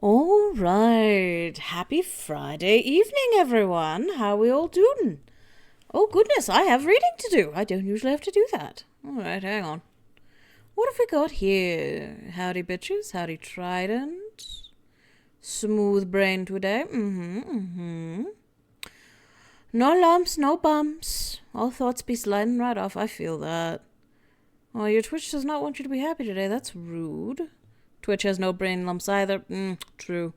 All right. Happy Friday evening, everyone. How are we all doing? Oh, goodness, I have reading to do. I don't usually have to do that. All right, hang on. What have we got here? Howdy, bitches. Howdy, Trident. Smooth brain today. No lumps, no bumps. All thoughts be sliding right off. I feel that. Oh, your Twitch does not want you to be happy today. That's rude. Twitch has no brain lumps either. True.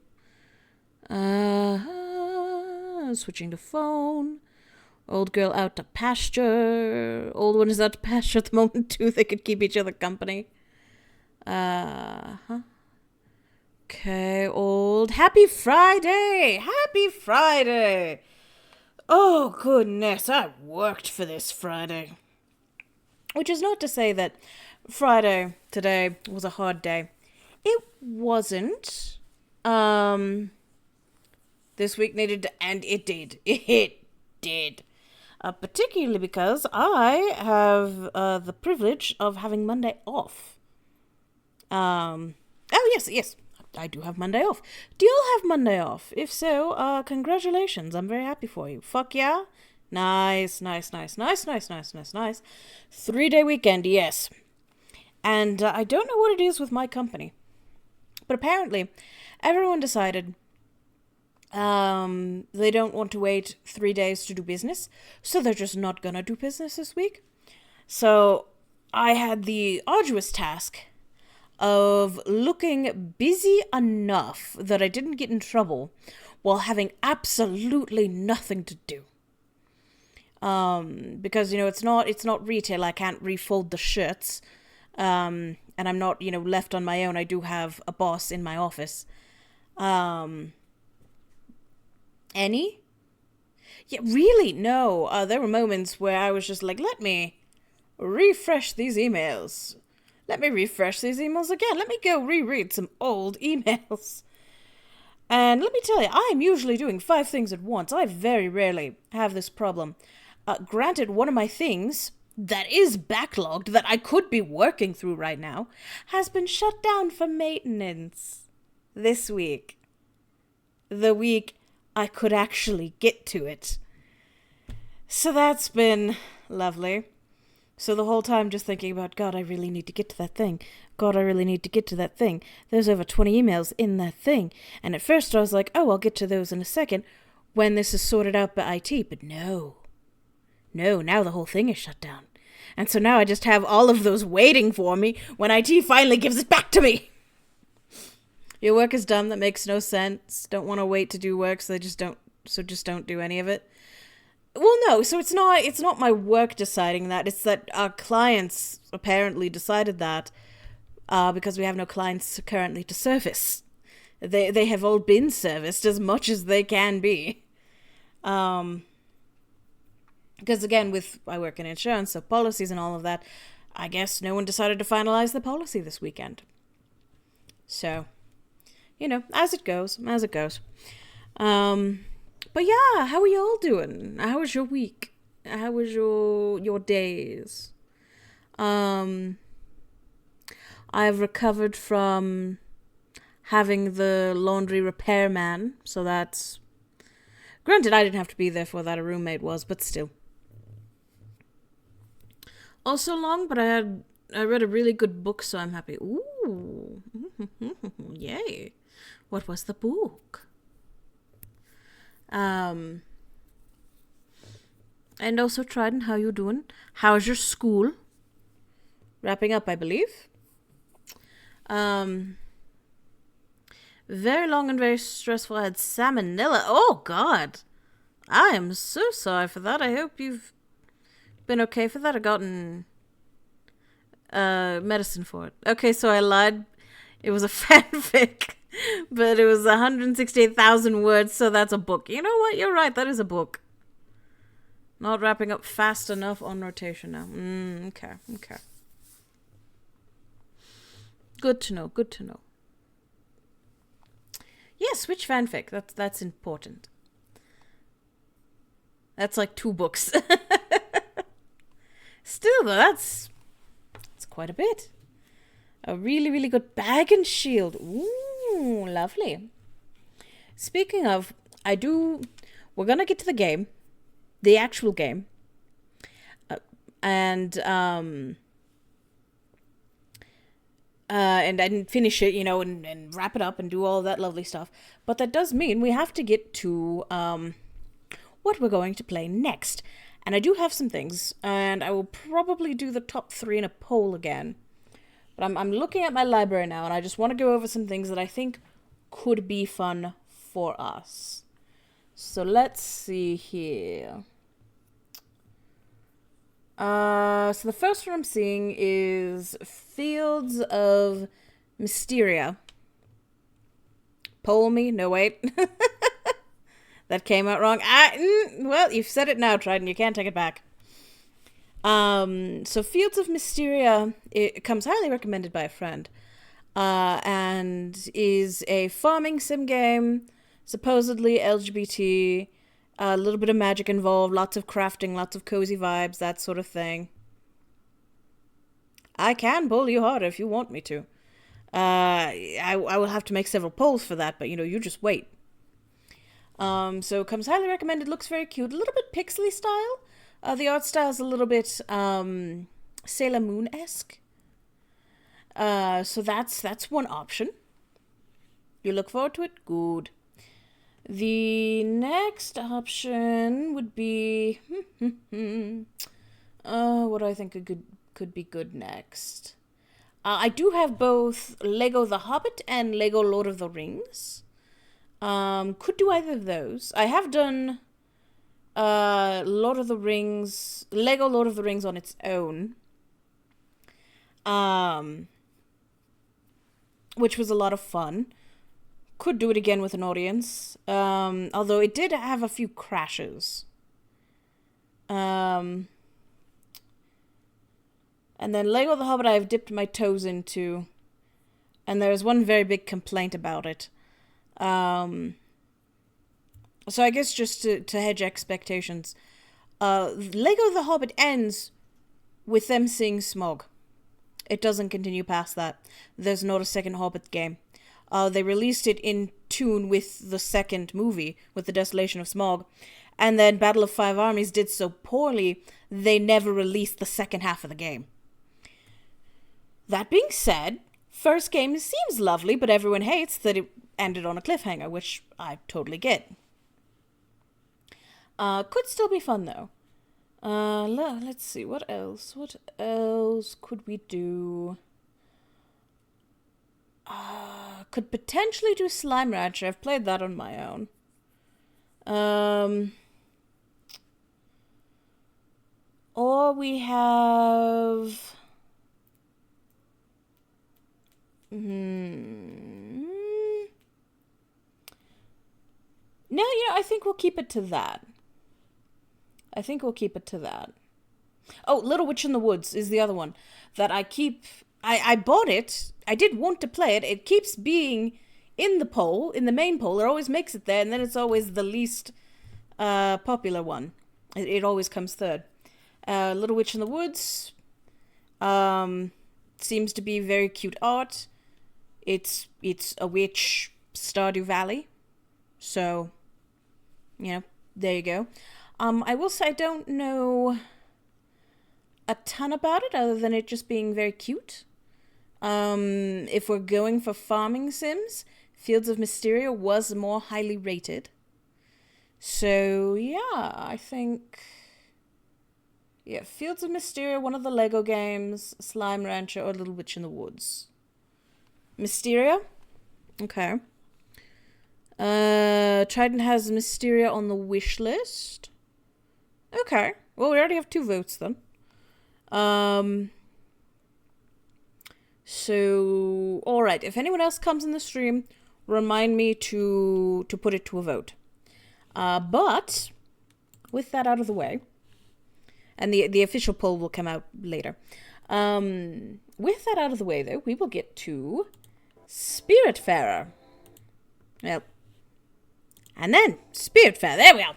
Switching to phone. Old girl out to pasture. Old one is out to pasture at the moment too. They could keep each other company. Okay, old. Happy Friday! Happy Friday! Oh, goodness, I worked for this Friday. Which is not to say that Friday today was a hard day. It wasn't. This week needed to, and it did. It did. Particularly because I have the privilege of having Monday off. Yes, I do have Monday off. Do you all have Monday off? If so, congratulations. I'm very happy for you. Fuck yeah. Nice. 3-day weekend, yes. And I don't know what it is with my company. But apparently, everyone decided they don't want to wait 3 days to do business, so they're just not gonna do business this week. So I had the arduous task of looking busy enough that I didn't get in trouble while having absolutely nothing to do. Because, it's not retail. I can't refold the shirts. And I'm not, left on my own. I do have a boss in my office. Any? Yeah, really? No. There were moments where I was just like, let me refresh these emails. Let me refresh these emails again. Let me go reread some old emails. And let me tell you, I am usually doing 5 things at once. I very rarely have this problem. Granted, one of my things that is backlogged, that I could be working through right now, has been shut down for maintenance this week. The week I could actually get to it. So that's been lovely. So the whole time just thinking about, God, I really need to get to that thing. God, I really need to get to that thing. There's over 20 emails in that thing. And at first I was like, oh, I'll get to those in a second when this is sorted out by IT. But no, now the whole thing is shut down. And so now I just have all of those waiting for me when IT finally gives it back to me. Your work is done. That makes no sense. Don't want to wait to do work, so just don't do any of it. Well, no, so it's not my work deciding that. It's that our clients apparently decided that because we have no clients currently to service. They have all been serviced as much as they can be. Because again, I work in insurance, so policies and all of that, I guess no one decided to finalize the policy this weekend. So, as it goes. But yeah, how are y'all doing? How was your week? How was your days? I've recovered from having the laundry repairman, so that's... Granted, I didn't have to be there for that, a roommate was, but still. Also long, but I read a really good book, so I'm happy. Ooh. Yay. What was the book? And also, Trident, how you doing? How's your school? Wrapping up, I believe. Very long and very stressful. I had salmonella. Oh, God. I am so sorry for that. I hope you've been okay for that. I've gotten medicine for it. Okay, so I lied. It was a fanfic. But it was 168,000 words, so that's a book. You know what? You're right. That is a book. Not wrapping up fast enough on rotation now. Okay. Good to know. Yeah, switch fanfic. That's important. That's like 2 books. Still, though, that's quite a bit. A really, really good bag and shield. Ooh, lovely. Speaking of, we're gonna get to the game, the actual game, and then finish it, and wrap it up and do all that lovely stuff. But that does mean we have to get to what we're going to play next. And I do have some things, and I will probably do the top 3 in a poll again. But I'm looking at my library now, and I just want to go over some things that I think could be fun for us. So let's see here. So the first one I'm seeing is Fields of Mysteria. Poll me? No, wait. That came out wrong. Well, you've said it now, Trident. You can't take it back. So Fields of Mysteria, it comes highly recommended by a friend, and is a farming sim game, supposedly LGBT, a little bit of magic involved, lots of crafting, lots of cozy vibes, that sort of thing. I can pull you harder if you want me to. I will have to make several polls for that, but you just wait. So it comes highly recommended, looks very cute, a little bit pixely style. The art style is a little bit Sailor Moon-esque. So that's one option. You look forward to it? Good. The next option would be what do I think could be good next? I do have both Lego The Hobbit and Lego Lord of the Rings. Could do either of those. I have done Lord of the Rings, Lego Lord of the Rings on its own, which was a lot of fun. Could do it again with an audience, although it did have a few crashes. And then Lego The Hobbit I've dipped my toes into, and there's one very big complaint about it. So I guess just to hedge expectations, Lego The Hobbit ends with them seeing Smaug. It doesn't continue past that. There's not a second Hobbit game. They released it in tune with the second movie, with the Desolation of Smaug, and then Battle of Five Armies did so poorly, they never released the second half of the game. That being said, first game seems lovely, but everyone hates that it ended on a cliffhanger, which I totally get. Could still be fun, though. Let's see, what else? What else could we do? Could potentially do Slime Rancher. I've played that on my own. Or we have... No, I think we'll keep it to that. Oh, Little Witch in the Woods is the other one that I bought it. I did want to play it. It keeps being in the poll, in the main poll. It always makes it there, and then it's always the least popular one. It always comes third. Little Witch in the Woods seems to be very cute art. It's a witch, Stardew Valley. So, there you go. I will say I don't know a ton about it other than it just being very cute. If we're going for farming sims, Fields of Mysteria was more highly rated. So, yeah, I think... Yeah, Fields of Mysteria, one of the Lego games, Slime Rancher, or Little Witch in the Woods. Mysteria? Okay. Trident has Mysteria on the wish list. Okay. Well, we already have 2 votes then. So, alright. If anyone else comes in the stream, remind me to put it to a vote. But, with that out of the way, and the official poll will come out later. With that out of the way, though, we will get to Spiritfarer. Well, and then Spiritfarer. There we are.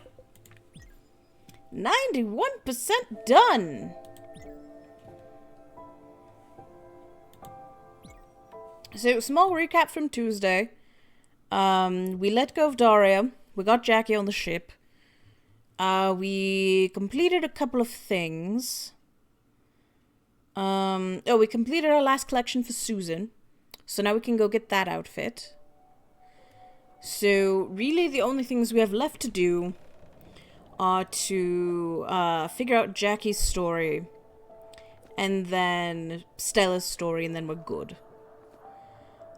91% done. So, small recap from Tuesday. We let go of Daria. We got Jackie on the ship. We completed a couple of things. We completed our last collection for Susan. So now we can go get that outfit. So really the only things we have left to do are to figure out Jackie's story. And then Stella's story, and then we're good.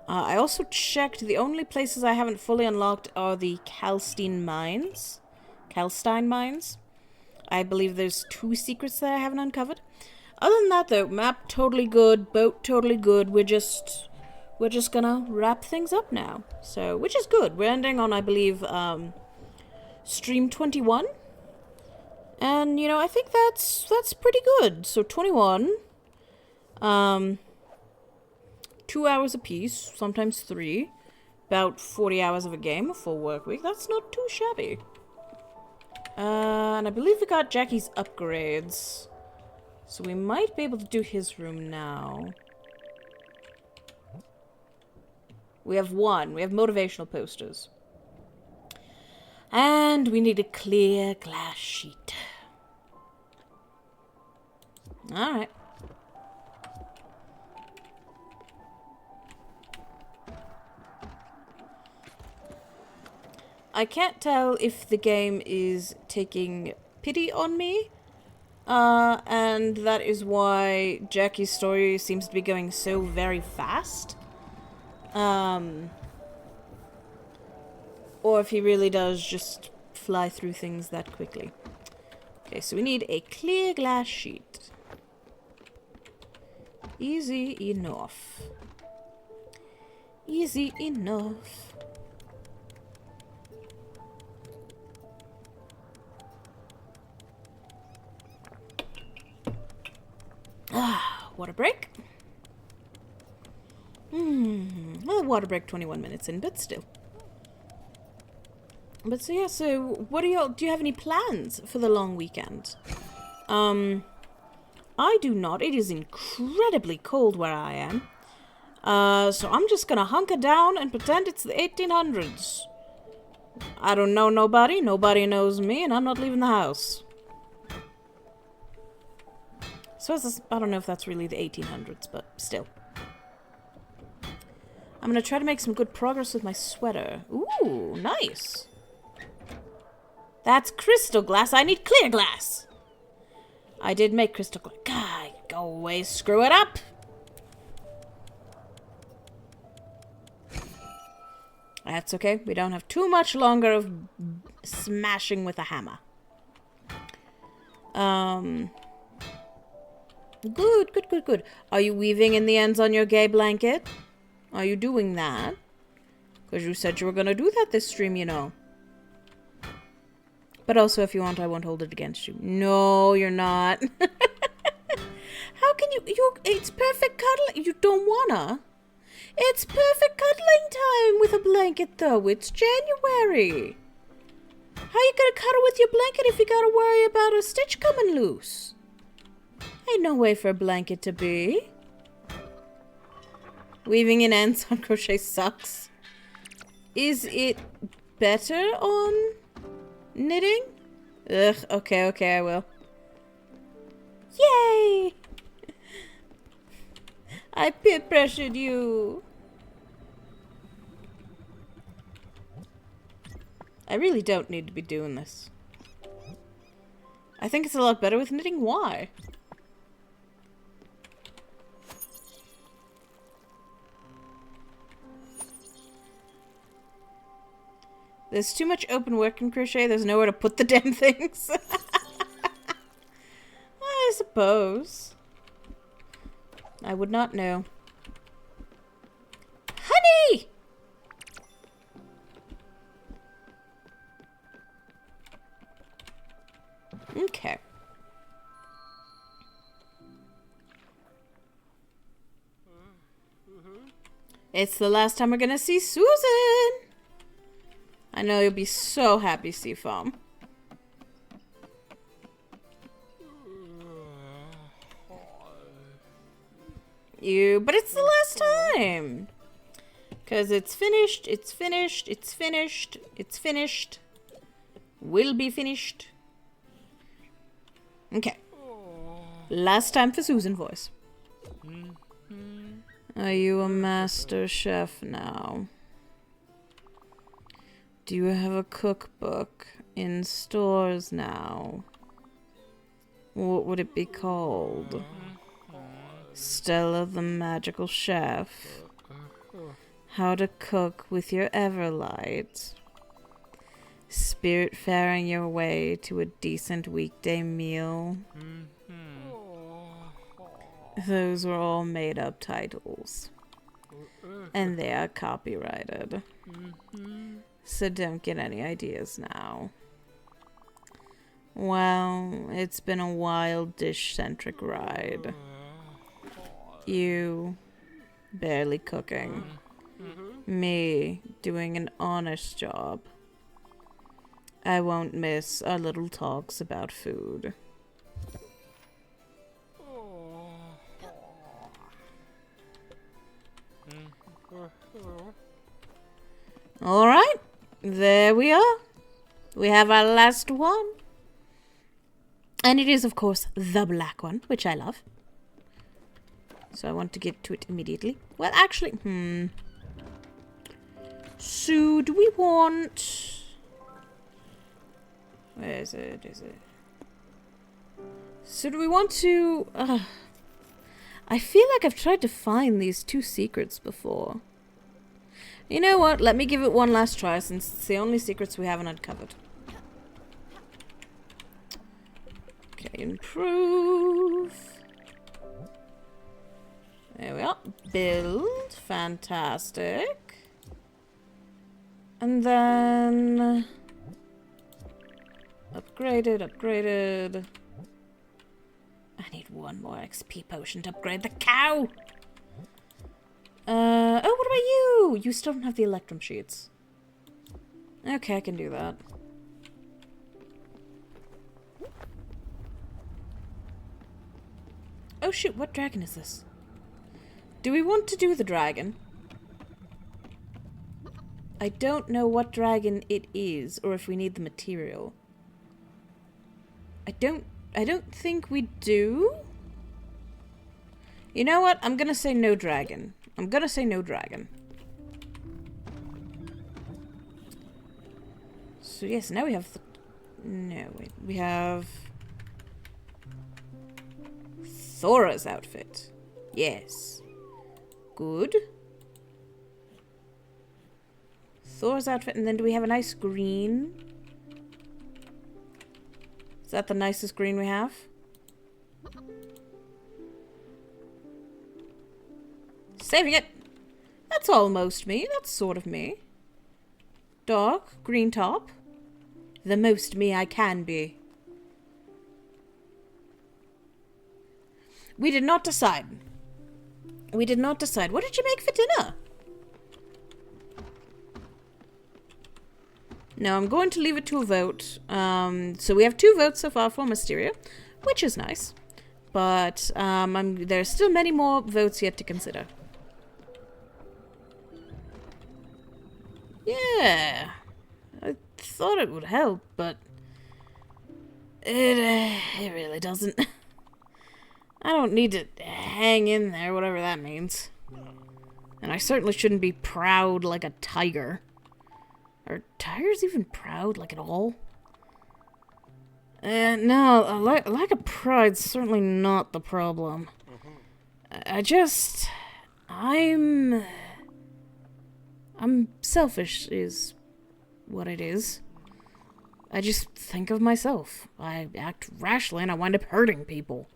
I also checked the only places I haven't fully unlocked are the Calstein mines. I believe there's 2 secrets that I haven't uncovered. Other than that, though, map totally good, boat totally good. We're just gonna wrap things up now. So, which is good. We're ending on, I believe, stream 21. And, you know, I think that's pretty good. So 21. 2 hours apiece, sometimes 3. About 40 hours of a game, a full work week. That's not too shabby. And I believe we got Jackie's upgrades. So we might be able to do his room now. We have 1. We have motivational posters. And we need a clear glass sheet. Alright. I can't tell if the game is taking pity on me, and that is why Jackie's story seems to be going so very fast. Or if he really does just fly through things that quickly. Okay, so we need a clear glass sheet. Easy enough. Easy enough. Water break. Well, water break 21 minutes in, but still. But so yeah, so what do you have any plans for the long weekend? I do not. It is incredibly cold where I am. So I'm just gonna hunker down and pretend it's the 1800s. I don't know nobody knows me, and I'm not leaving the house. So I don't know if that's really the 1800s, but still. I'm gonna try to make some good progress with my sweater. Ooh, nice. That's crystal glass. I need clear glass. I did make crystal glass. God, go away. Screw it up. That's okay. We don't have too much longer of smashing with a hammer. Good. Are you weaving in the ends on your gay blanket? Are you doing that? Because you said you were going to do that this stream, you know. But also, if you want, I won't hold it against you. No, you're not. How can you... It's perfect cuddling. You don't wanna. It's perfect cuddling time with a blanket, though. It's January. How you gonna cuddle with your blanket if you gotta worry about a stitch coming loose? Ain't no way for a blanket to be. Weaving in ends on crochet sucks. Is it better on knitting? Ugh, okay, I will. Yay! I peer pressured you. I really don't need to be doing this. I think it's a lot better with knitting. Why? There's too much open work in crochet. There's nowhere to put the damn things. I suppose. I would not know. Honey! Okay. It's the last time we're gonna see Susan! I know you'll be so happy, Seafoam. But it's the last time! Because it's finished, it's finished, it's finished, it's finished. Will be finished. Okay. Last time for Susan voice. Are you a master chef now? Do you have a cookbook in stores now? What would it be called? Stella the Magical Chef. How to cook with your Everlight. Spiritfaring your way to a decent weekday meal. Those were all made-up titles. And they are copyrighted. So don't get any ideas now. Well, it's been a wild dish-centric ride. You barely cooking. Me doing an honest job. I won't miss our little talks about food. Alright, there we are. We have our last one. And it is, of course, the black one, which I love. So I want to get to it immediately. Well, actually, So, do we want... Where is it? So, do we want to... I feel like I've tried to find these 2 secrets before. You know what? Let me give it one last try, since it's the only secrets we haven't uncovered. Okay, improve. There we are. Build. Fantastic. And then... Upgraded. I need one more XP potion to upgrade the cow! Oh, what about you? You still don't have the Electrum sheets. Okay, I can do that. Oh shoot, what dragon is this? Do we want to do the dragon? I don't know what dragon it is, or if we need the material. I don't think we do. You know what? I'm gonna say no dragon. So yes, now we have the... No, wait. We have... Thora's outfit. Yes. Good. Thor's outfit, and then do we have a nice green? Is that the nicest green we have? Saving it! That's almost me. That's sort of me. Dark, green top. The most me I can be. We did not decide. What did you make for dinner? No, I'm going to leave it to a vote. So we have 2 votes so far for Mysteria, which is nice. But there's still many more votes yet to consider. Yeah, I thought it would help, but it really doesn't. I don't need to hang in there, whatever that means. And I certainly shouldn't be proud like a tiger. Are tigers even proud, like, at all? No, a lack of pride's certainly not the problem. I'm selfish, is what it is. I just think of myself. I act rashly and I wind up hurting people.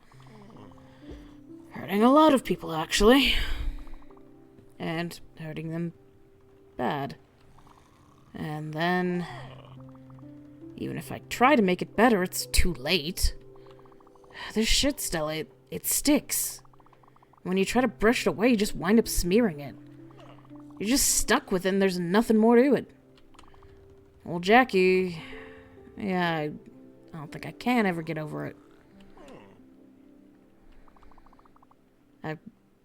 Hurting a lot of people, actually. And hurting them bad. And then, even if I try to make it better, it's too late. This shit, Stella, it sticks. When you try to brush it away, you just wind up smearing it. You're just stuck with it and there's nothing more to it. Well, Jackie, yeah, I don't think I can ever get over it. I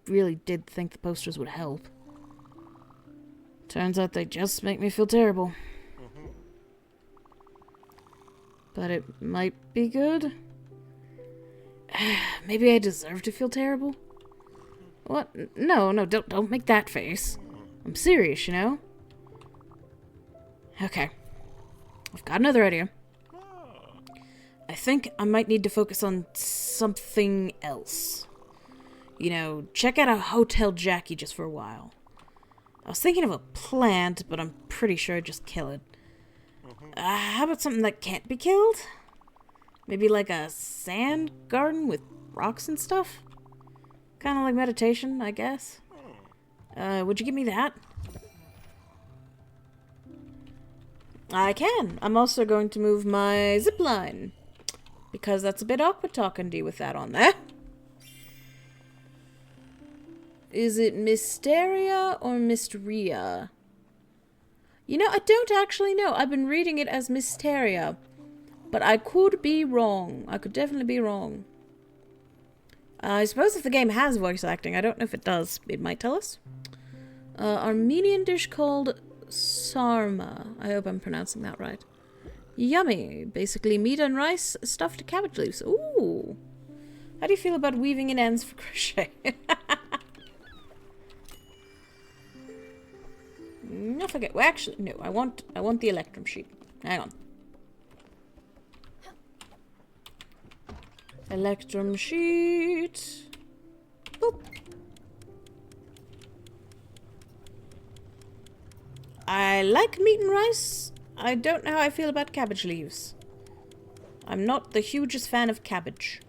really did think the posters would help. Turns out they just make me feel terrible. But it might be good. Maybe I deserve to feel terrible? What? No, don't make that face. I'm serious, you know? Okay. I've got another idea. I think I might need to focus on something else. You know, check out a Hotel Jackie just for a while. I was thinking of a plant, but I'm pretty sure I'd just kill it. How about something that can't be killed? Maybe like a sand garden with rocks and stuff? Kind of like meditation, I guess. Would you give me that? I can. I'm also going to move my zipline. Because that's a bit awkward talking to you with that on there. Is it Mysteria or Mysteria? You know, I don't actually know. I've been reading it as Mysteria. But I could be wrong. I could definitely be wrong. I suppose if the game has voice acting, I don't know if it does. It might tell us. Armenian dish called sarma. I hope I'm pronouncing that right. Yummy. Basically meat and rice stuffed cabbage leaves. Ooh. How do you feel about weaving in ends for crochet? No, forget. Well, actually, no. I want the electrum sheet. Hang on. Electrum sheet. Boop. I like meat and rice. I don't know how I feel about cabbage leaves. I'm not the hugest fan of cabbage.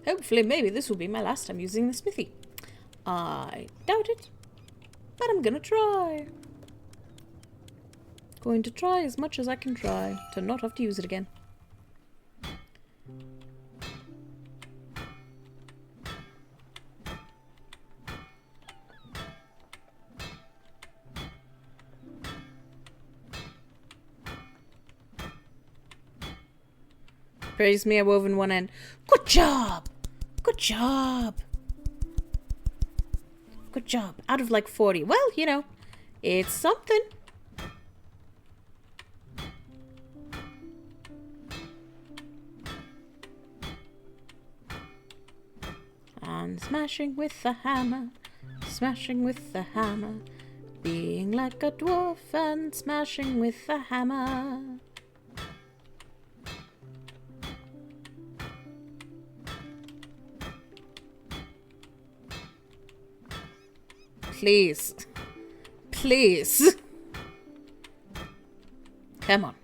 Hopefully, maybe this will be my last time using the smithy. I doubt it, but I'm gonna try. Going to try as much as I can try to not have to use it again. Praise me, I wove in one end. Good job! Good job! Good job. Out of like 40. Well, you know, it's something. And smashing with the hammer, smashing with the hammer, being like a dwarf and smashing with the hammer. Please. Please. Come on.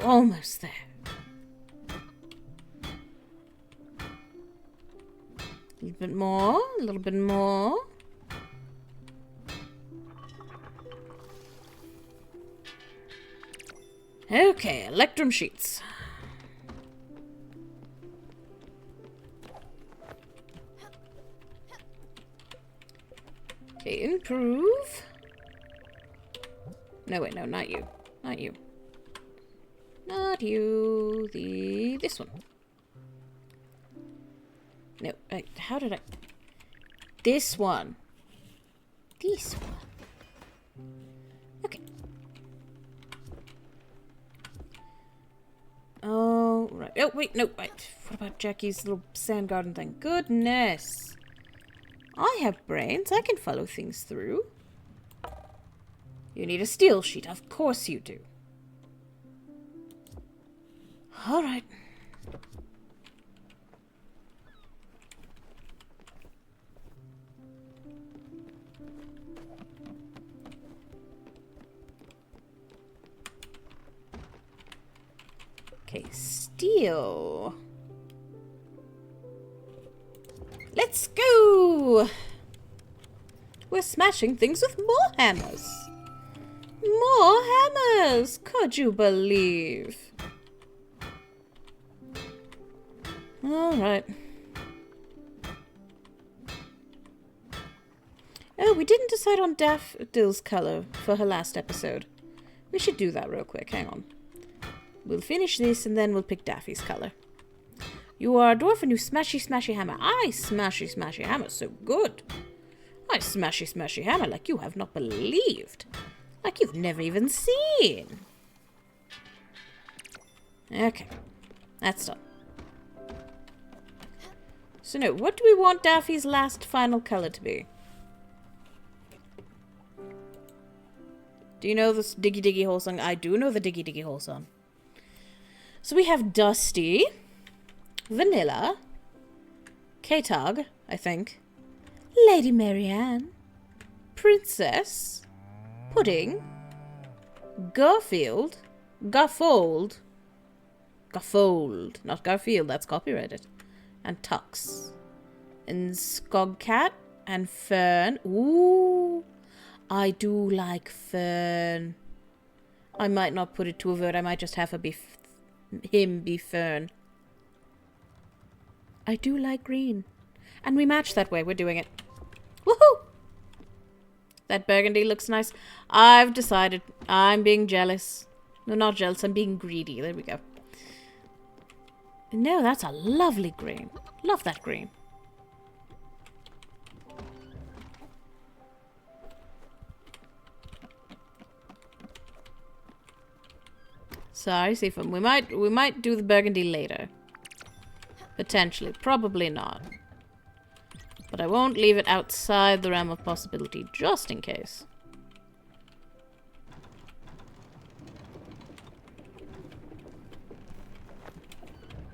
Almost there. A little bit more. A little bit more. Okay, electrum sheets. Okay, improve. No, wait, no, not you. Not you. Not you. This one. No, how did I... This one. This one. Okay. Oh, right. Oh, wait, no, wait. What about Jackie's little sand garden thing? Goodness. I have brains. I can follow things through. You need a steel sheet. Of course you do. All right. Okay, steel. Let's go! We're smashing things with more hammers. More hammers! Could you believe? Alright. Oh, we didn't decide on Daffodil's color for her last episode. We should do that real quick. Hang on. We'll finish this and then we'll pick Daffy's color. You are a dwarf and you smashy smashy hammer. I smashy smashy hammer so good. I smashy smashy hammer like you have not believed. Like you've never even seen. Okay. That's done. So no, what do we want Daffy's last final color to be? Do you know this Diggy Diggy Hole song? I do know the Diggy Diggy Hole song. So we have Dusty, Vanilla, K-Tog, I think, Lady Marianne, Princess, Pudding, Garfield, Garfold, not Garfield, that's copyrighted, and Tux, and Skogcat, and Fern. Ooh, I do like Fern. I might not put it to a vote, I might just have him be Fern. I do like green. And we match that way, we're doing it. Woohoo! That burgundy looks nice. I've decided I'm being jealous. No, not jealous, I'm being greedy. There we go. No, that's a lovely green. Love that green. Sorry, Seafoam. We might do the burgundy later. Potentially. Probably not. But I won't leave it outside the realm of possibility, just in case.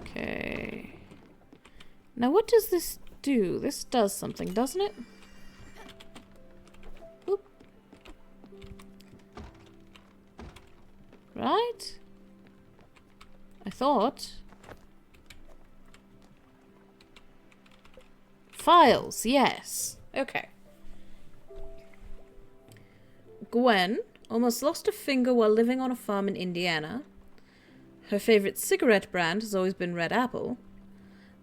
Okay. Now what does this do? This does something, doesn't it? Oop. Right? I thought. Files, yes. Okay. Gwen almost lost a finger while living on a farm in Indiana. Her favorite cigarette brand has always been Red Apple.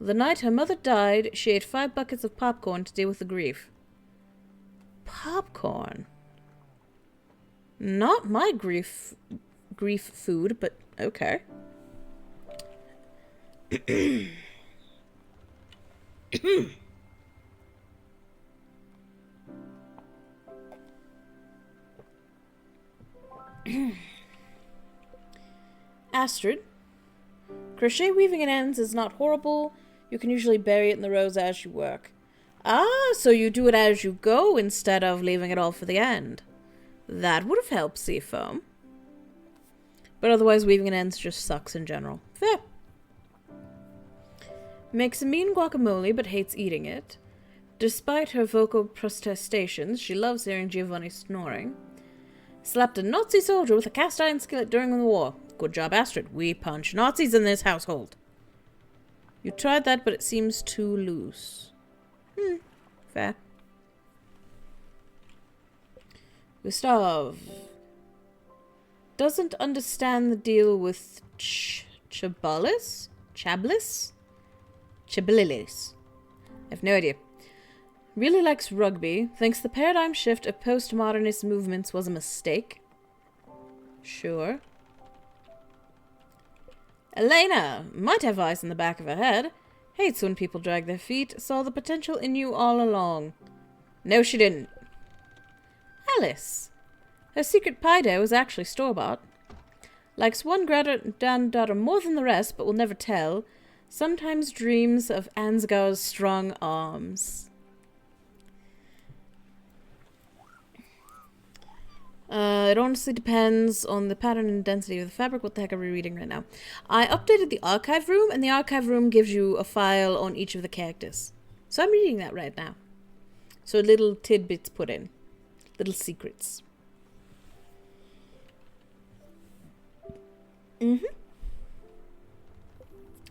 The night her mother died, she ate 5 buckets of popcorn to deal with the grief. Popcorn? Not my grief food, but okay. Astrid. Crochet weaving at ends is not horrible. You can usually bury it in the rows as you work. Ah, so you do it as you go instead of leaving it all for the end. That would have helped Seafoam. But otherwise weaving at ends just sucks in general. Fair. Makes a mean guacamole but hates eating it. Despite her vocal protestations, she loves hearing Giovanni snoring. Slapped a Nazi soldier with a cast iron skillet during the war. Good job, Astrid. We punch Nazis in this household. You tried that, but it seems too loose. Fair. Gustav. Doesn't understand the deal with Chablis? Chablis? Chabilis. I have no idea. Really likes rugby. Thinks the paradigm shift of postmodernist movements was a mistake. Sure. Elena might have eyes in the back of her head. Hates when people drag their feet. Saw the potential in you all along. No, she didn't. Alice. Her secret pie dough is actually store-bought. Likes one granddaughter more than the rest, but will never tell. Sometimes dreams of Ansgar's strong arms. It honestly depends on the pattern and density of the fabric. What the heck are we reading right now? I updated the archive room, and the archive room gives you a file on each of the characters. So I'm reading that right now. So little tidbits put in. Little secrets.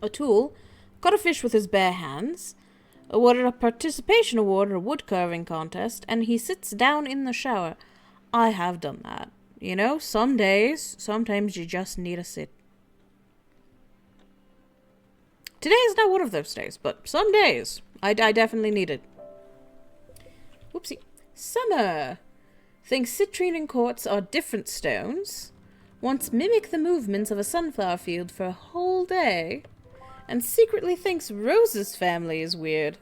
O'Toole caught a fish with his bare hands, awarded a participation award at a wood carving contest, and he sits down in the shower. I have done that. You know, some days, sometimes you just need to sit. Today is not one of those days, but some days, I definitely need it. Whoopsie. Summer thinks citrine and quartz are different stones. once mimic the movements of a sunflower field for a whole day, and secretly thinks Rose's family is weird.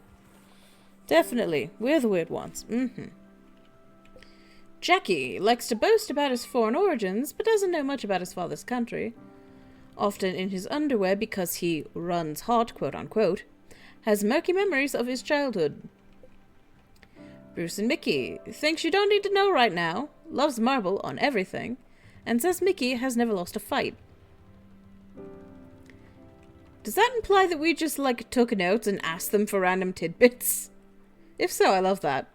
Definitely, we're the weird ones. Jackie likes to boast about his foreign origins, but doesn't know much about his father's country. Often in his underwear because he runs hot, quote-unquote, has murky memories of his childhood. Bruce and Mickey thinks you don't need to know right now, loves marble on everything, and says Mickey has never lost a fight. Does that imply that we just, took notes and asked them for random tidbits? If so, I love that.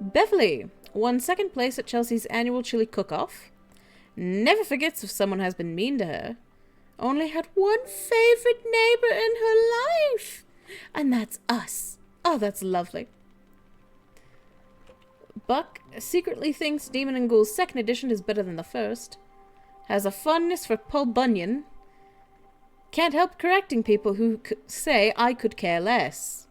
Beverly won second place at Chelsea's annual chili cook-off. Never forgets if someone has been mean to her. Only had one favorite neighbor in her life. And that's us. Oh, that's lovely. Buck secretly thinks Demon and Ghouls 2nd edition is better than the first. Has a fondness for Paul Bunyan. Can't help correcting people who say I could care less.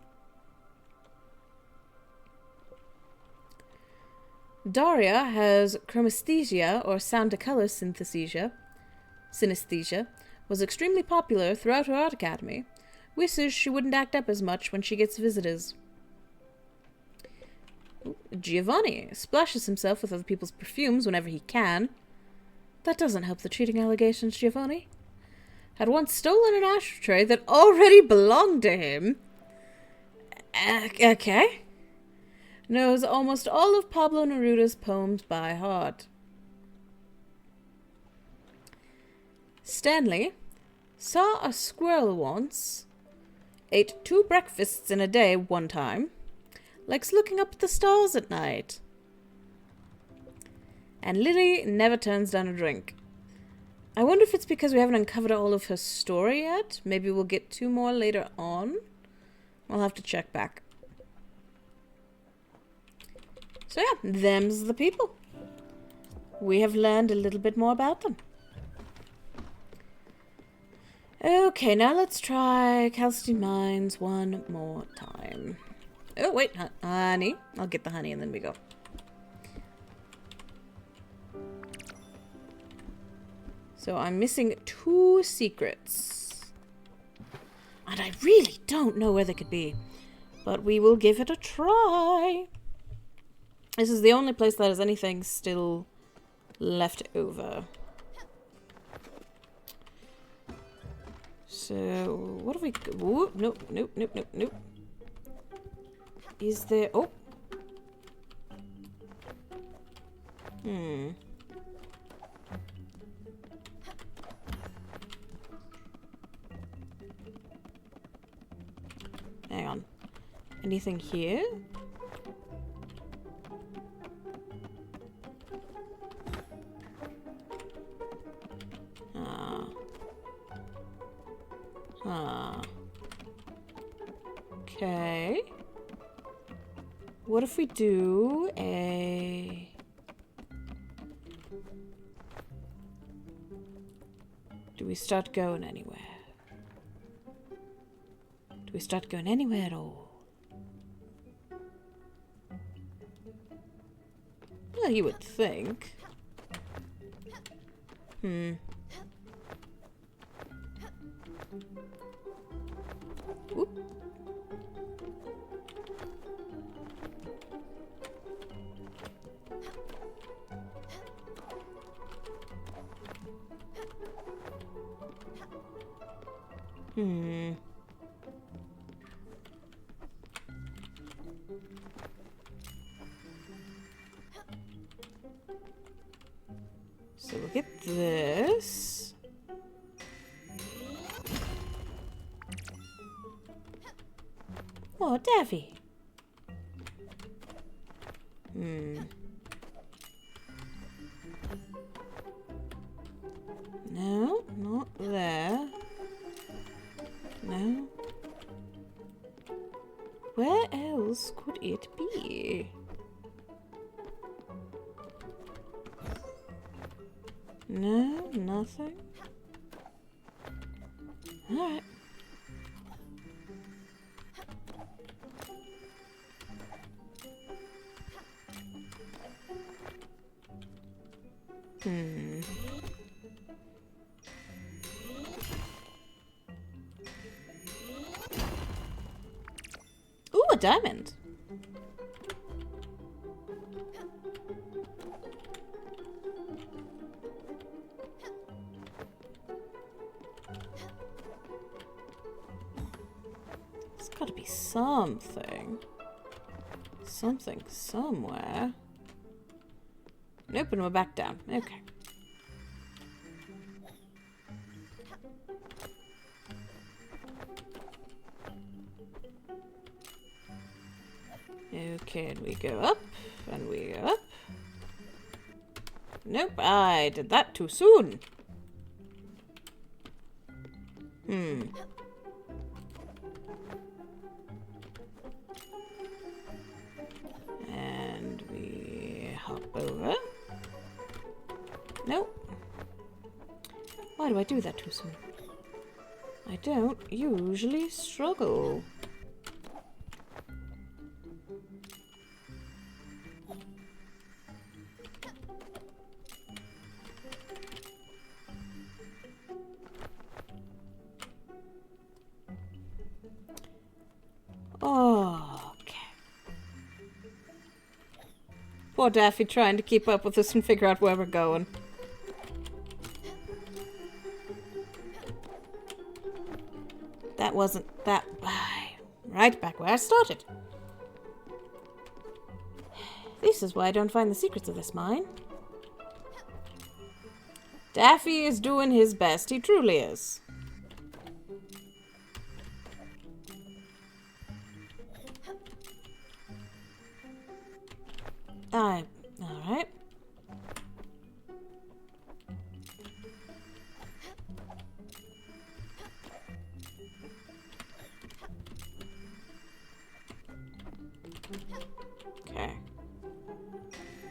Daria has chromesthesia, or sound-to-color synesthesia, was extremely popular throughout her art academy. Wishes she wouldn't act up as much when she gets visitors. Giovanni splashes himself with other people's perfumes whenever he can. That doesn't help the cheating allegations, Giovanni. Had once stolen an ashtray that already belonged to him. Okay. Knows almost all of Pablo Neruda's poems by heart. Stanley saw a squirrel once, ate 2 breakfasts in a day one time, likes looking up at the stars at night. And Lily never turns down a drink. I wonder if it's because we haven't uncovered all of her story yet. Maybe we'll get 2 more later on. I'll have to check back. So yeah, them's the people. We have learned a little bit more about them. Okay, now let's try Calcite Mines one more time. Oh, wait, honey. I'll get the honey and then we go. So I'm missing 2 secrets. And I really don't know where they could be. But we will give it a try. This is the only place that has anything still left over. So, what have we... Ooh, nope, nope, nope, nope, nope. Is there... Oh. Hang on. Anything here? Okay. What if we do a... Do we start going anywhere? Do we start going anywhere at all? Well, you would think. Oop. So we'll get this. Oh, Daffy. No, not there. No. Where else could it be? No, nothing. Alright. diamond. There's got to be something. Something somewhere. Nope, and we're back down. Okay. Okay, and we go up, and we go up. Nope, I did that too soon. And we hop over. Nope. Why do I do that too soon? I don't usually struggle. Okay. Poor Daffy trying to keep up with us and figure out where we're going. That wasn't that... Right back where I started. This is why I don't find the secrets of this mine. Daffy is doing his best. He truly is. Alright. Okay.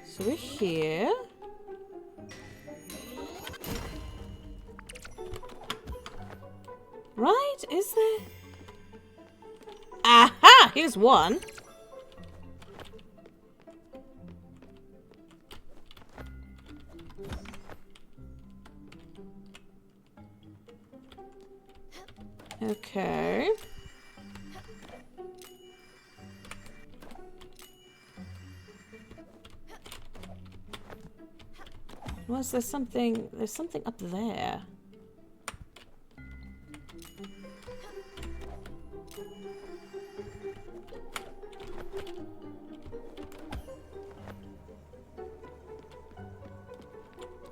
So we're here. Right? Is there? Aha! Here's one. Okay. Was there something? There's something up there.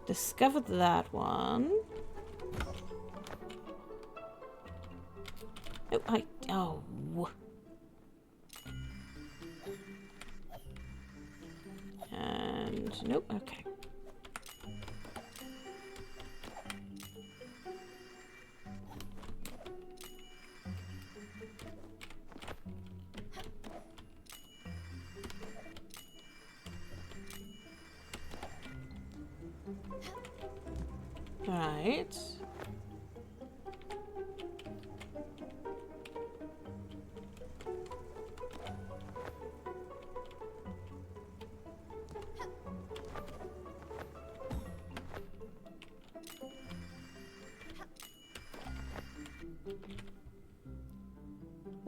Discovered that one. Oh, oh. And nope, okay. Right.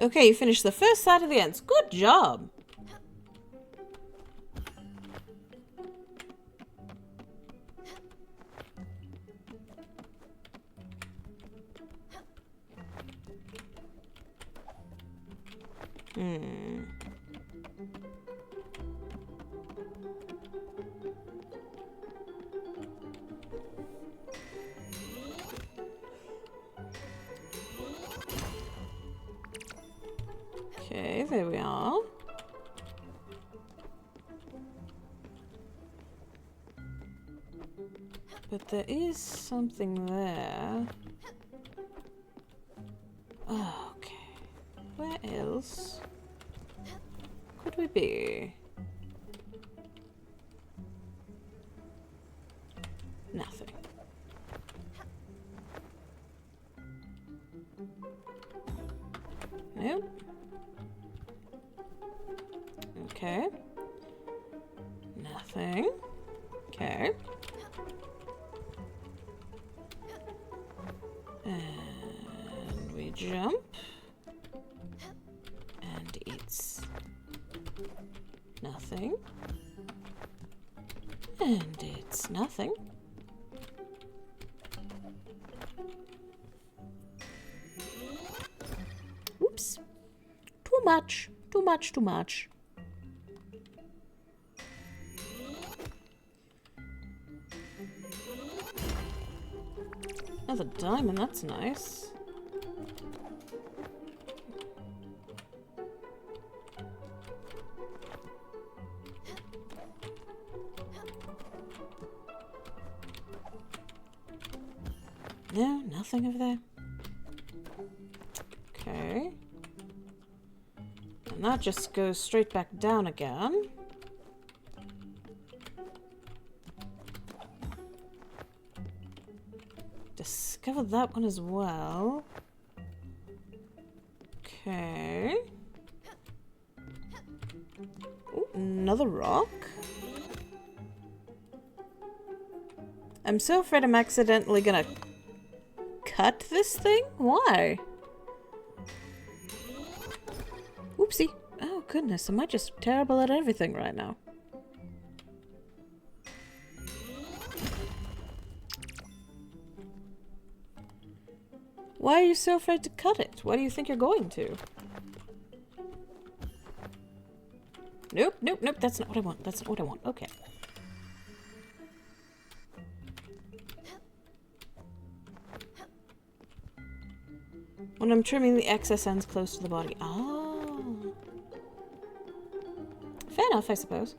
Okay, you finished the first side of the ends. Good job. Okay, there we are. But there is something there. Oh, okay. Where else could we be? Nothing. Nope. Okay. Nothing. Okay. And we jump. And it's That's nothing. Oops. Too much. Too much, too much. Another diamond, that's nice. No, nothing over there. Okay. And that just goes straight back down again. Discovered that one as well. Okay. Ooh, another rock. I'm so afraid I'm accidentally gonna cut this thing? Why? Oopsie. Oh goodness, am I just terrible at everything right now? Why are you so afraid to cut it? What do you think you're going to? Nope, nope, nope, that's not what I want. That's not what I want. Okay. When I'm trimming the excess ends close to the body. Oh. Fair enough, I suppose.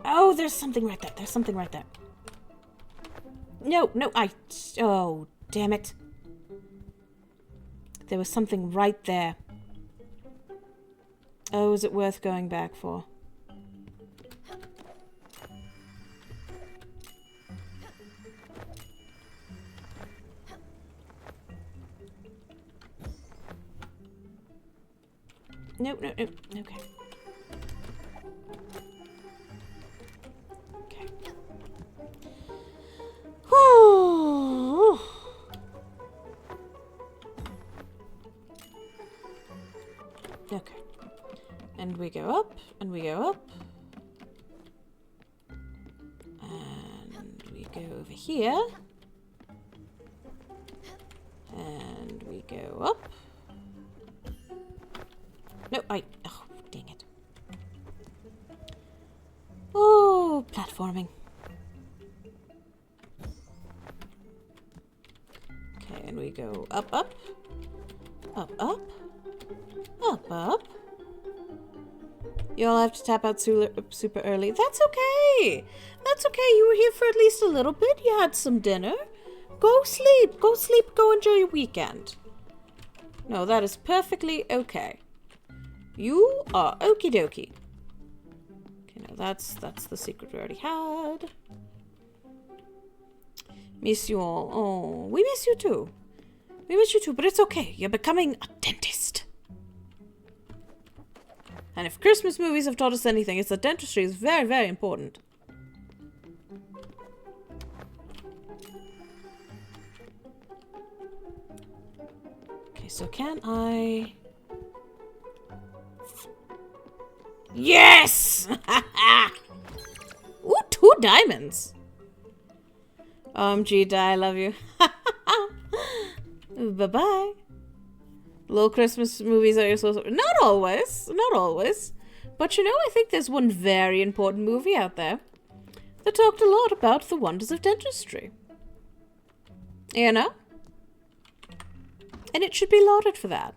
Oh, there's something right there. There's something right there. No, no, oh, damn it. There was something right there. Oh, is it worth going back for? Nope, nope, nope. Okay. Okay. Whew. Okay. And we go up, and we go up. And we go over here. And we go up. No, oh, dang it. Oh, platforming. Okay, and we go up, up. Up, up. Up, up. You all have to tap out super early. That's okay. That's okay. You were here for at least a little bit. You had some dinner. Go sleep. Go sleep. Go enjoy your weekend. No, that is perfectly okay. You are okie dokie. Okay, now that's the secret we already had. Miss you all. Oh, we miss you too. We miss you too, but it's okay. You're becoming a dentist. And if Christmas movies have taught us anything, it's that dentistry is very, very important. Okay, so can I... Yes! Ooh, 2 diamonds. OMG, die, I love you. Bye-bye. Little Christmas movies are so... Not always. Not always. But you know, I think there's one very important movie out there that talked a lot about the wonders of dentistry. You know? And it should be lauded for that.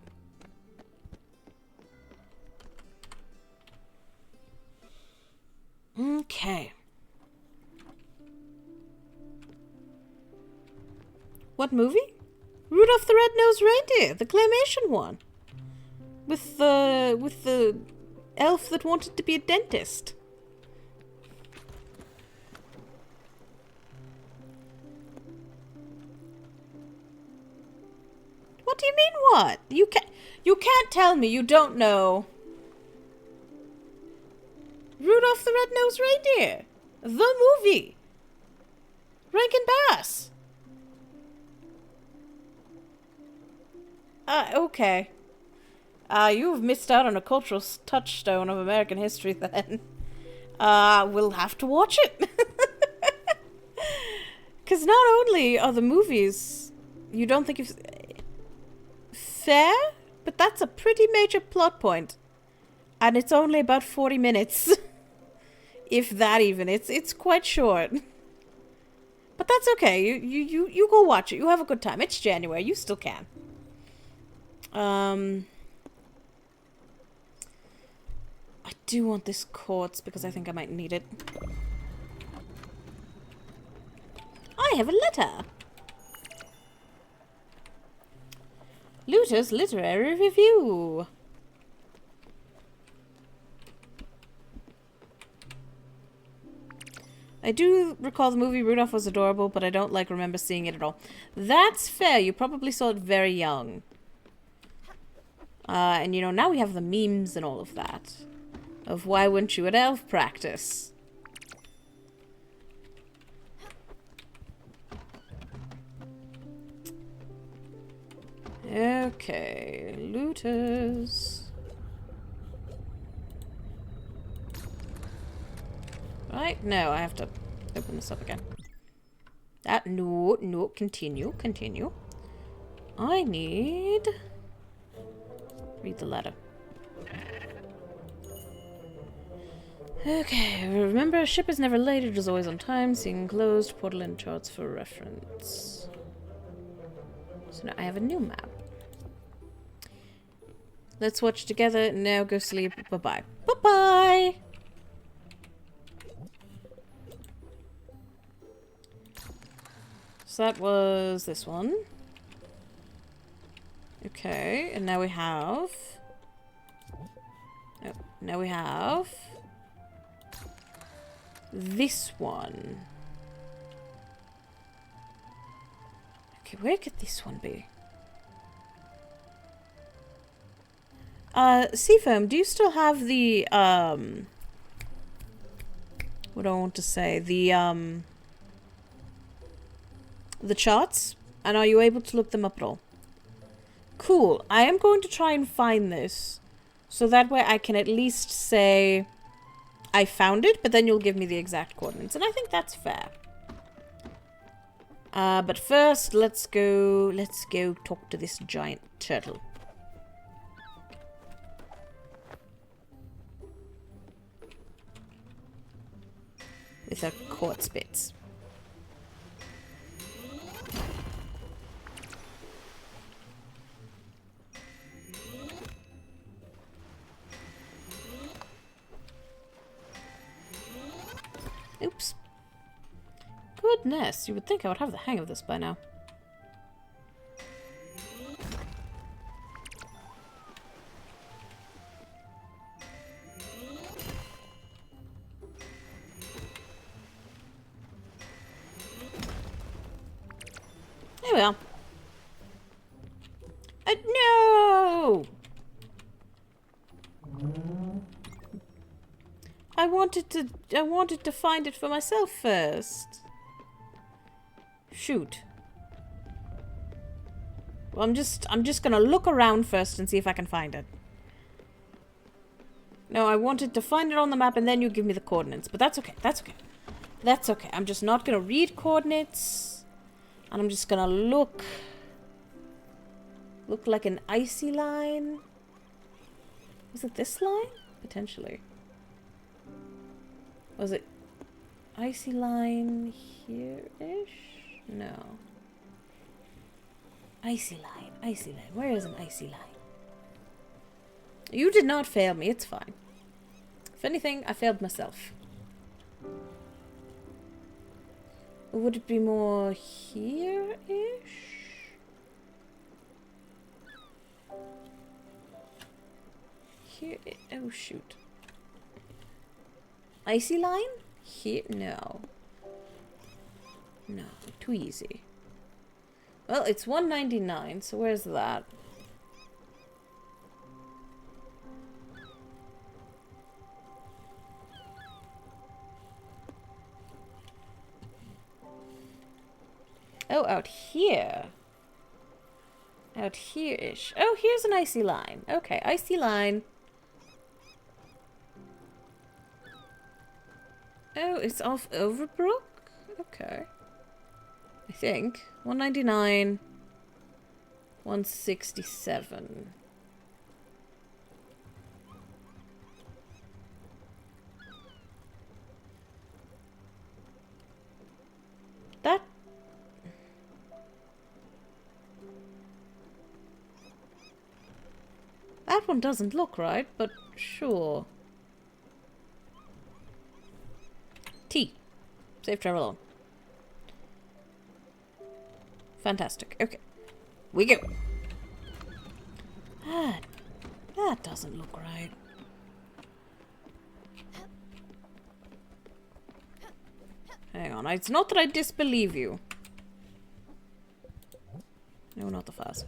Okay. What movie? Rudolph the Red-Nosed Reindeer, the claymation one. With the elf that wanted to be a dentist. What do you mean what? You can't tell me you don't know Rudolph the Red-Nosed Reindeer, the movie. Rankin Bass. Okay. You've missed out on a cultural touchstone of American history then. We'll have to watch it. Because not only are the movies you don't think you've... fair, but that's a pretty major plot point. And it's only about 40 minutes. If that even. It's quite short. But that's okay. You go watch it. You have a good time. It's January. You still can. I do want this quartz because I think I might need it. I have a letter. Looter's Literary Review. I do recall the movie Rudolph was adorable, but I don't remember seeing it at all. That's fair. You probably saw it very young. And you know, now we have the memes and all of that. Of why wouldn't you at elf practice? Okay, looters. Right, no, I have to open this up again. No, continue. I need... read the letter. Okay, remember, a ship is never late, it is always on time. See enclosed portal and charts for reference. So now I have a new map. Let's watch together. Now go sleep. Bye-bye. Bye-bye! So that was this one. Okay, and now we have... oh, now we have... this one. Okay, where could this one be? Seafoam, do you still have the, what do I want to say? The charts? And are you able to look them up at all? Cool. I am going to try and find this. So that way I can at least say I found it, but then you'll give me the exact coordinates. And I think that's fair. But first, let's go talk to this giant turtle. With our quartz bits. Oops. Goodness, you would think I would have the hang of this by now. There we are. No! I wanted to find it for myself first. Shoot. Well, I'm just gonna look around first and see if I can find it. No, I wanted to find it on the map and then you give me the coordinates. But that's okay. That's okay. That's okay. I'm just not gonna read coordinates. And I'm just gonna look like an icy line. Was it this line? Potentially. Was it icy line here-ish? No. Icy line. Icy line. Where is an icy line? You did not fail me. It's fine. If anything, I failed myself. Would it be more here-ish? Here... oh, shoot. Icy line? Here? No. No, too easy. Well, it's 199, so where's that? Oh, out here. Out here-ish. Oh, here's an icy line. Okay, icy line. Oh, it's off Overbrook? Okay. I think. 199. 167. That one doesn't look right, but sure. T. Safe travel on. Fantastic. Okay. We go. That doesn't look right. Hang on. It's not that I disbelieve you. No, not the fast.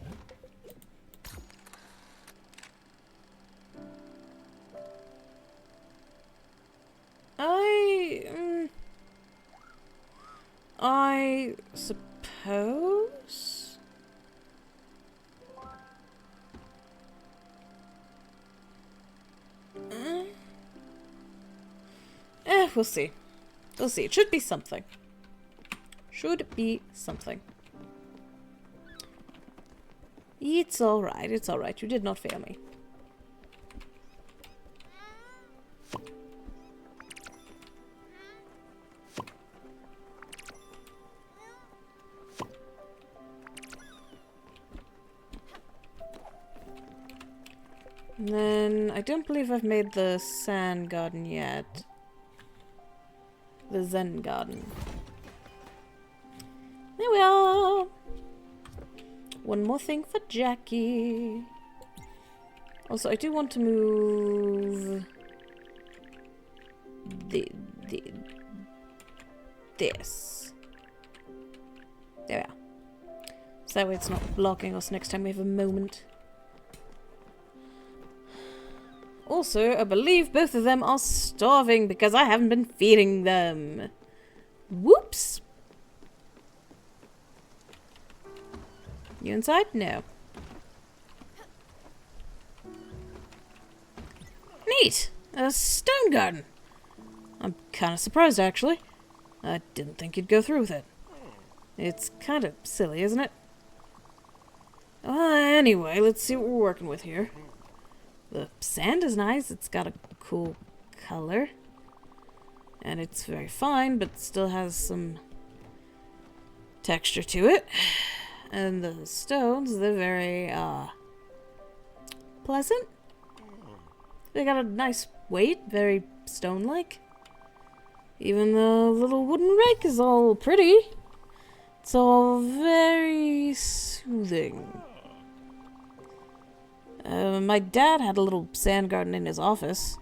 I suppose? We'll see. We'll see. It should be something. Should be something. It's alright. It's alright. You did not fail me. And then, I don't believe I've made the sand garden yet. The Zen garden. There we are! One more thing for Jackie. Also, I do want to move... this. There we are. So that way it's not blocking us next time we have a moment. Also, I believe both of them are starving because I haven't been feeding them. Whoops! You inside? No. Neat! A stone garden! I'm kind of surprised, actually. I didn't think you'd go through with it. It's kind of silly, isn't it? Anyway, let's see what we're working with here. The sand is nice. It's got a cool color. And it's very fine, but still has some texture to it. And the stones, they're very, pleasant. They got a nice weight, very stone-like. Even the little wooden rake is all pretty. It's all very soothing. My dad had a little sand garden in his office.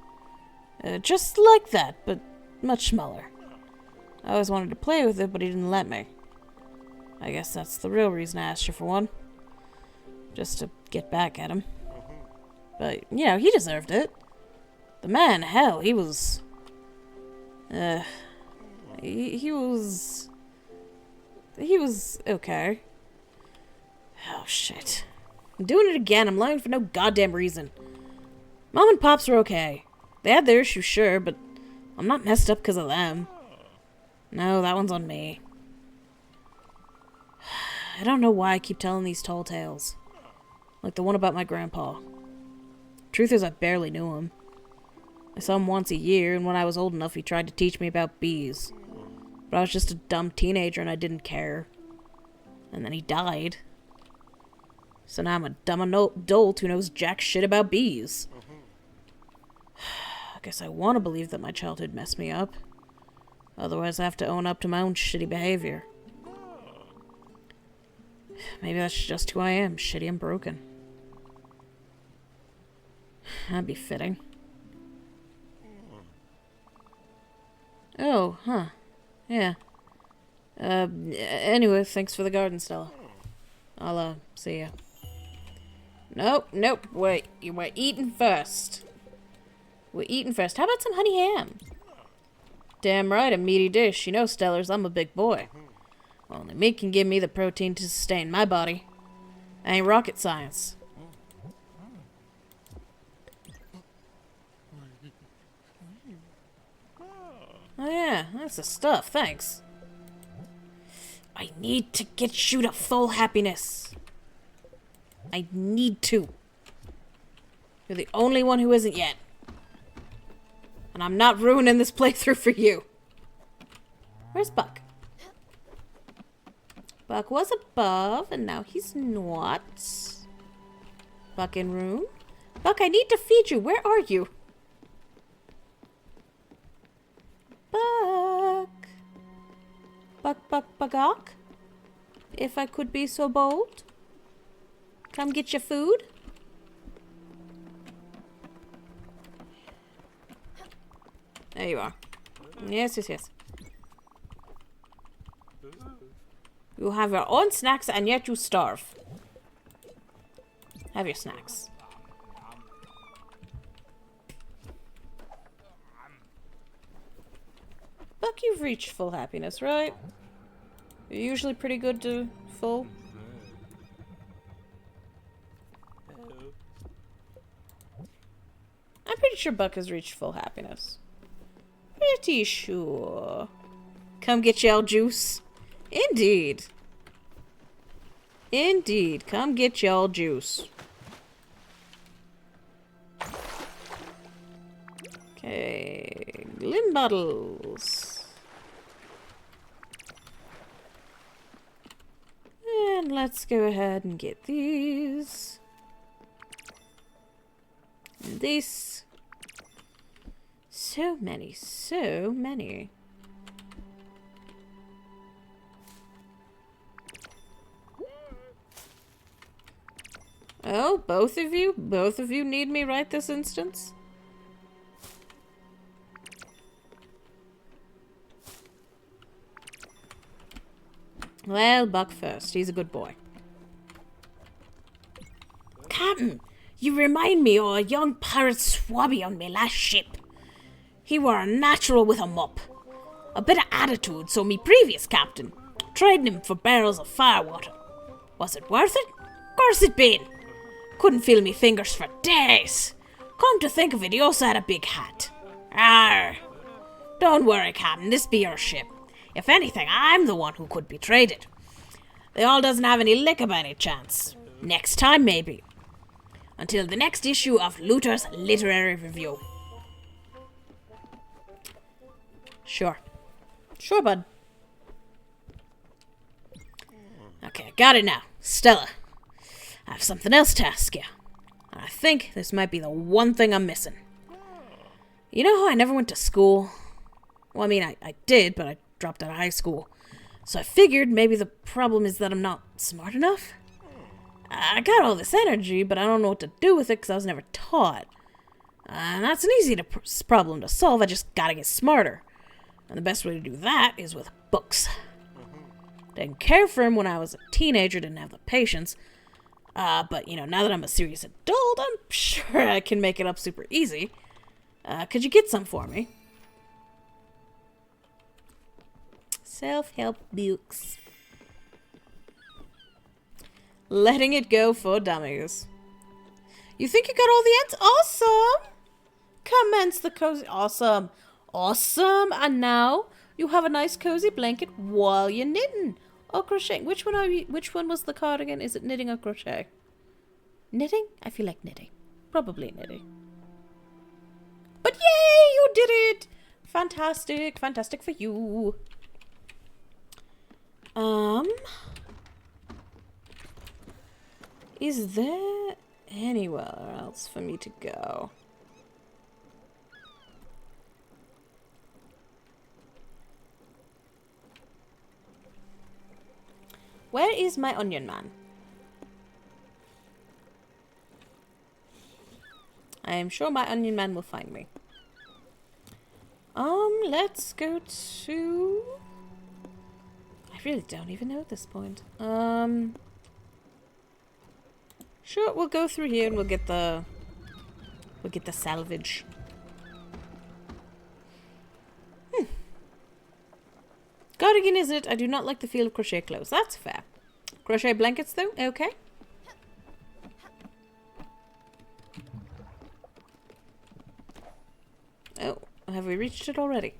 Just like that, but much smaller. I always wanted to play with it, but he didn't let me. I guess that's the real reason I asked you for one. Just to get back at him. But, you know, he deserved it. The man, hell, he was... He was okay. Oh, shit. I'm doing it again. I'm lying for no goddamn reason. Mom and Pops were okay. They had their issues, sure, but I'm not messed up because of them. No, that one's on me. I don't know why I keep telling these tall tales. Like the one about my grandpa. Truth is, I barely knew him. I saw him once a year, and when I was old enough, he tried to teach me about bees. But I was just a dumb teenager, and I didn't care. And then he died. So now I'm a dumb adult who knows jack shit about bees. I guess I want to believe that my childhood messed me up. Otherwise, I have to own up to my own shitty behavior. Maybe that's just who I am, shitty and broken. That'd be fitting. Oh, huh. Yeah. Anyway, thanks for the garden, Stella. I'll, see ya. Nope. We're eating first. We're eating first. How about some honey ham? Damn right, a meaty dish. You know, Stellars, I'm a big boy. Only meat can give me the protein to sustain my body. Ain't rocket science. Oh yeah, that's the stuff, thanks. I need to get you to full happiness. I need to. You're the only one who isn't yet. And I'm not ruining this playthrough for you. Where's Buck? Buck was above, and now he's not. Buck in room. Buck, I need to feed you. Where are you? Buck. Buck. If I could be so bold. Come get your food. There you are. Yes. You have your own snacks and yet you starve. Have your snacks. Buck, you've reached full happiness, right? You're usually pretty good to full. I'm pretty sure Buck has reached full happiness. Pretty sure. Come get y'all juice. Indeed. Indeed. Come get y'all juice. Okay. Lim bottles. And let's go ahead and get these. And this. So many, so many. Oh, both of you need me right this instance? Well, Buck first. He's a good boy. Captain, you remind me of a young pirate swabby on my last ship. He were a natural with a mop. A bit of attitude, so me previous captain trading him for barrels of firewater. Was it worth it? Course it been. Couldn't feel me fingers for days. Come to think of it, he also had a big hat. Arr. Don't worry, Captain, this be your ship. If anything, I'm the one who could be traded. They all doesn't have any liquor by any chance. Next time, maybe. Until the next issue of Luther's Literary Review. Sure. Sure, bud. Okay, I got it now. Stella, I have something else to ask you. And I think this might be the one thing I'm missing. You know how I never went to school? Well, I mean, I did, but I dropped out of high school. So I figured maybe the problem is that I'm not smart enough. I got all this energy, but I don't know what to do with it because I was never taught. And that's an easy problem to solve. I just gotta get smarter. And the best way to do that is with books. Didn't care for him when I was a teenager, didn't have the patience. But, you know, now that I'm a serious adult, I'm sure I can make it up super easy. Could you get some for me? Self-help books. Letting it go for dummies. You think you got all the ends? Awesome! Commence the cozy. Awesome. Awesome. And now you have a nice cozy blanket while you're knitting or crocheting. Which one are you? Which one was the cardigan? Is it knitting or crochet? Knitting? I feel like knitting. Probably knitting. But yay! You did it! Fantastic. Fantastic for you. Is there anywhere else for me to go? Where is my onion man? I am sure my onion man will find me. Let's go to... I really don't even know at this point. Sure, we'll go through here and we'll get the salvage. Cardigan is it? I do not like the feel of crochet clothes. That's fair. Crochet blankets though? Okay. have we reached it already?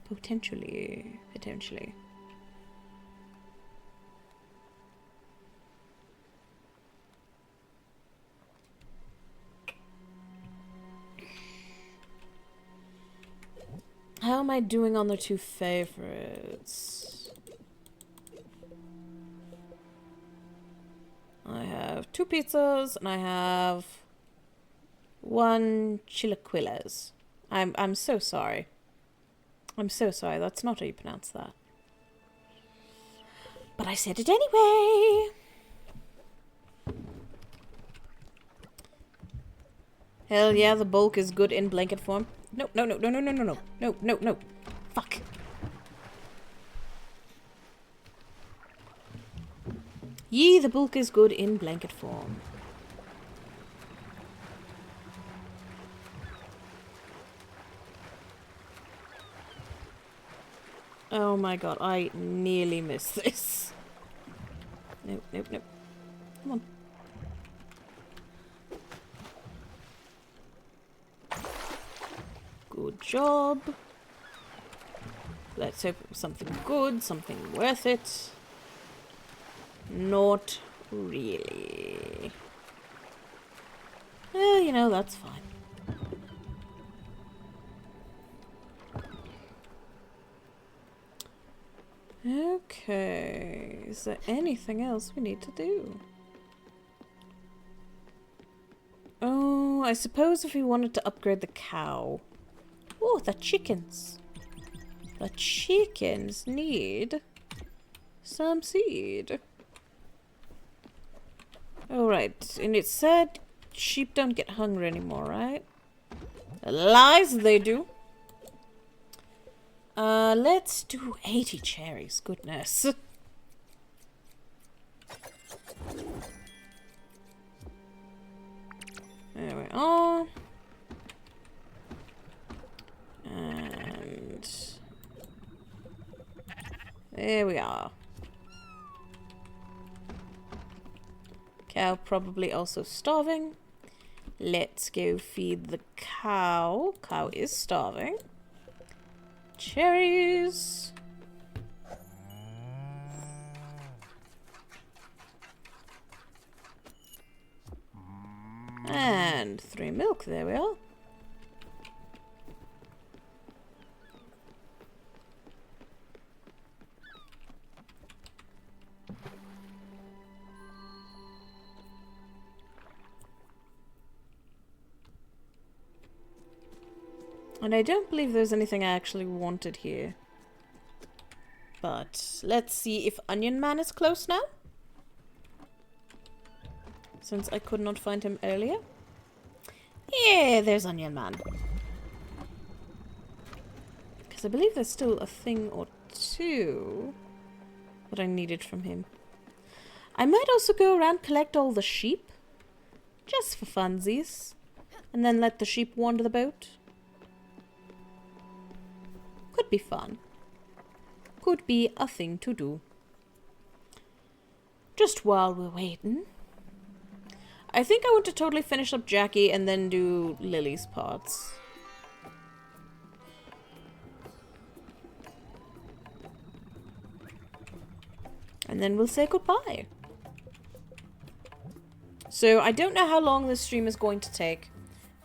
Potentially. Potentially. How am I doing on the 2 favorites? I have 2 pizzas and I have 1 chilaquiles. I'm so sorry. I'm so sorry. That's not how you pronounce that. But I said it anyway. Hell yeah, the bulk is good in blanket form. No, no, no, no, no, no, no, no, no, no, no. Fuck. Yee, the bulk is good in blanket form. Oh my god, I nearly missed this. Nope, nope, nope. Come on. Good job. Let's hope it was something good, something worth it. Not really. Well, you know, that's fine. Okay, is there anything else we need to do? Oh, I suppose if we wanted to upgrade the cow. Oh, the chickens. The chickens need some seed. Alright, and it said sheep don't get hungry anymore, right? Lies, they do. Let's do 80 cherries, goodness. There we are. And there we are. Cow probably also starving. Let's go feed the cow. Cow is starving. Cherries. And 3 milk, there we are. And I don't believe there's anything I actually wanted here. But let's see if Onion Man is close now. Since I could not find him earlier. Yeah, there's Onion Man. Because I believe there's still a thing or 2 that I needed from him. I might also go around collect all the sheep. Just for funsies. And then let the sheep wander the boat. Could be fun. Could be a thing to do. Just while we're waiting. I think I want to totally finish up Jackie and then do Lily's parts. And then we'll say goodbye. So I don't know how long this stream is going to take.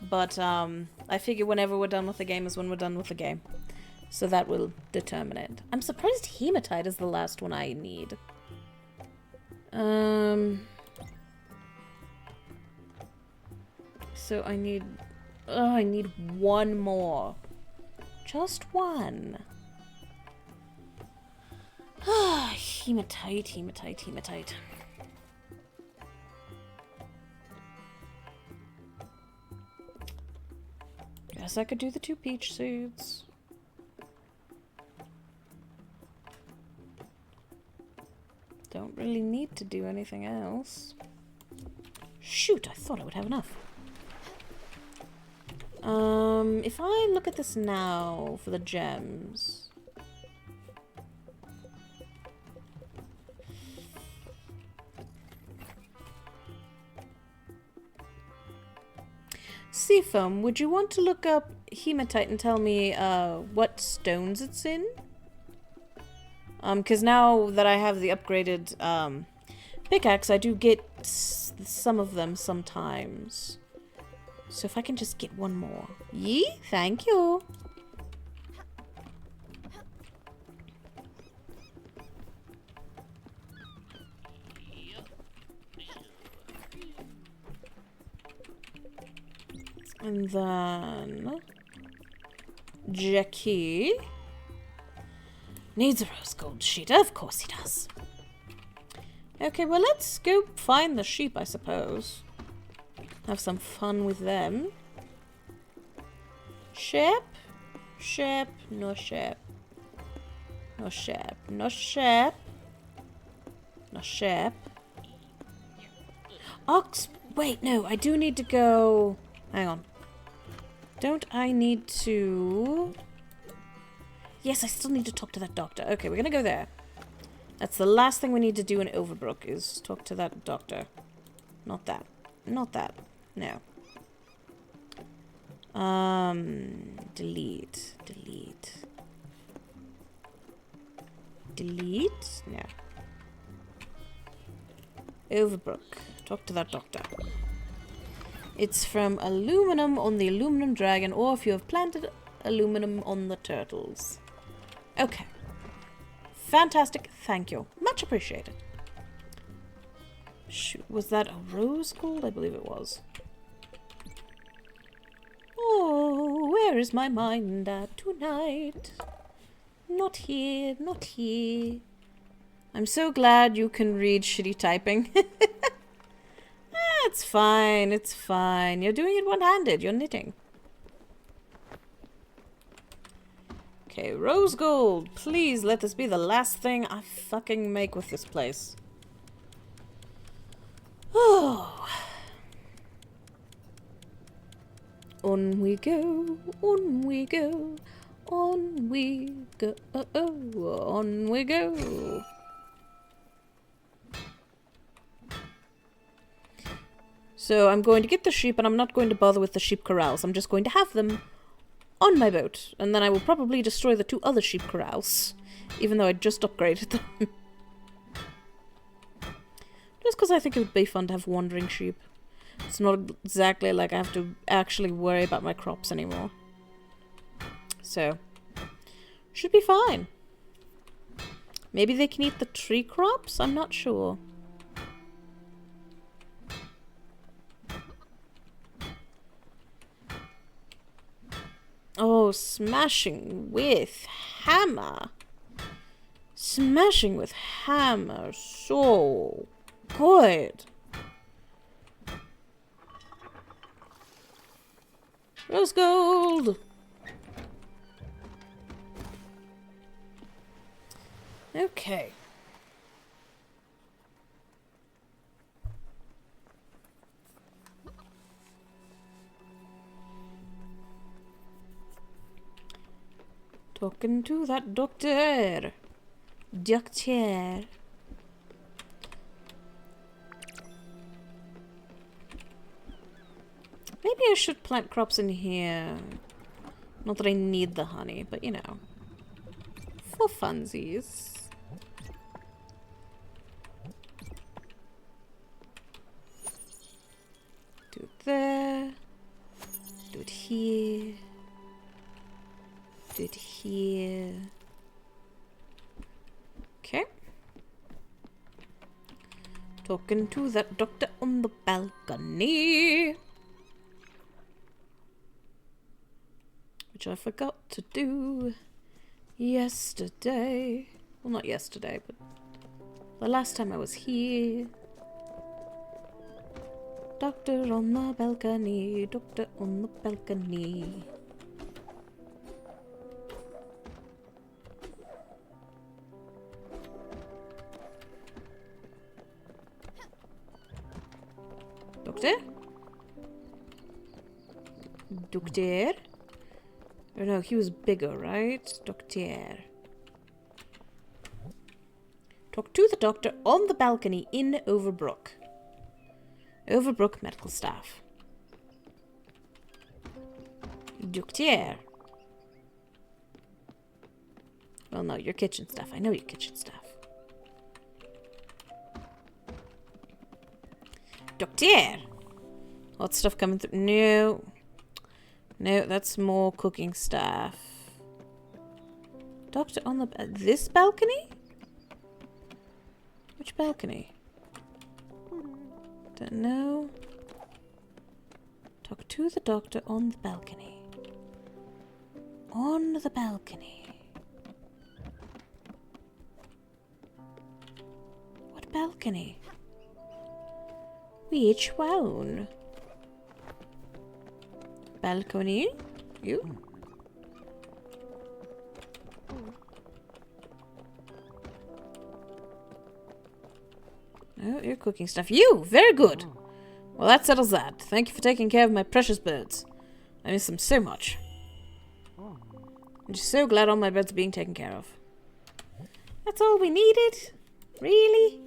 But I figure whenever we're done with the game is when we're done with the game. So that will determine it. I'm surprised Hematite is the last one I need. So I need... Oh, I need 1 more. Just 1. Hematite, hematite, hematite. Guess I could do the 2 peach seeds. Don't really need to do anything else. Shoot, I thought I would have enough. If I look at this now for the gems. Seafoam, would you want to look up hematite and tell me what stones it's in? Because now that I have the upgraded pickaxe, I do get some of them sometimes. So if I can just get one more. Yee, thank you. And then Jackie needs a rose gold sheet. Of course he does. Okay, well, let's go find the sheep, I suppose. Have some fun with them. Sheep? Sheep? No sheep. No sheep. No sheep. No sheep. Ox. Wait, no, I do need to go. Hang on. Don't I need to... Yes, I still need to talk to that doctor. Okay, we're gonna go there. That's the last thing we need to do in Overbrook, is talk to that doctor. Not that. Not that. No. Delete. Delete. Delete? No. Overbrook. Talk to that doctor. It's from aluminum on the aluminum dragon, or if you have planted aluminum on the turtles. Okay. Fantastic. Thank you. Much appreciated. Shoot, was that a rose gold? I believe it was. Oh, where is my mind at tonight? Not here, not here. I'm so glad you can read shitty typing. It's fine, it's fine. You're doing it one-handed. You're knitting. Okay, rose gold. Please let this be the last thing I fucking make with this place. Oh. On we go, on we go, on we go, on we go. So I'm going to get the sheep, and I'm not going to bother with the sheep corrals. I'm just going to have them on my boat. And then I will probably destroy the 2 other sheep corrals, even though I just upgraded them. Just because I think it would be fun to have wandering sheep. It's not exactly like I have to actually worry about my crops anymore. So, should be fine. Maybe they can eat the tree crops? I'm not sure. Oh, smashing with hammer. Smashing with hammer. So good. Rose gold. Okay. Talking to that doctor. Doctor. Maybe I should plant crops in here. Not that I need the honey, but you know. For funsies. Do it there. Do it here. Do it here. Okay. Talking to that doctor on the balcony. Which I forgot to do yesterday. Well, not yesterday, but the last time I was here. Doctor on the balcony. Doctor on the balcony. Doctor? Doctor? Oh no, he was bigger, right? Doctor. Talk to the doctor on the balcony in Overbrook. Overbrook medical staff. Docteur. Well, no, your kitchen stuff. I know your kitchen stuff. Docteur. Hot stuff coming through. No. No, that's more cooking stuff. Doctor on the... this balcony? Which balcony? Don't know. Talk to the doctor on the balcony. On the balcony. What balcony? Which one? Balcony? You? Oh, you're cooking stuff. You! Very good! Well, that settles that. Thank you for taking care of my precious birds. I miss them so much. I'm just so glad all my birds are being taken care of. That's all we needed? Really?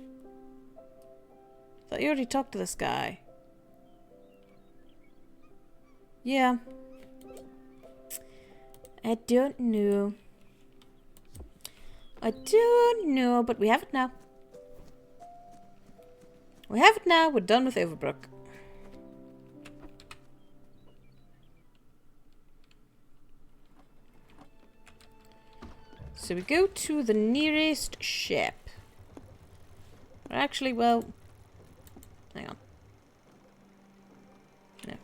Thought you already talked to this guy. Yeah. I don't know. I don't know, but we have it now. We have it now. We're done with Overbrook. So we go to the nearest ship. Or actually, well... hang on. No.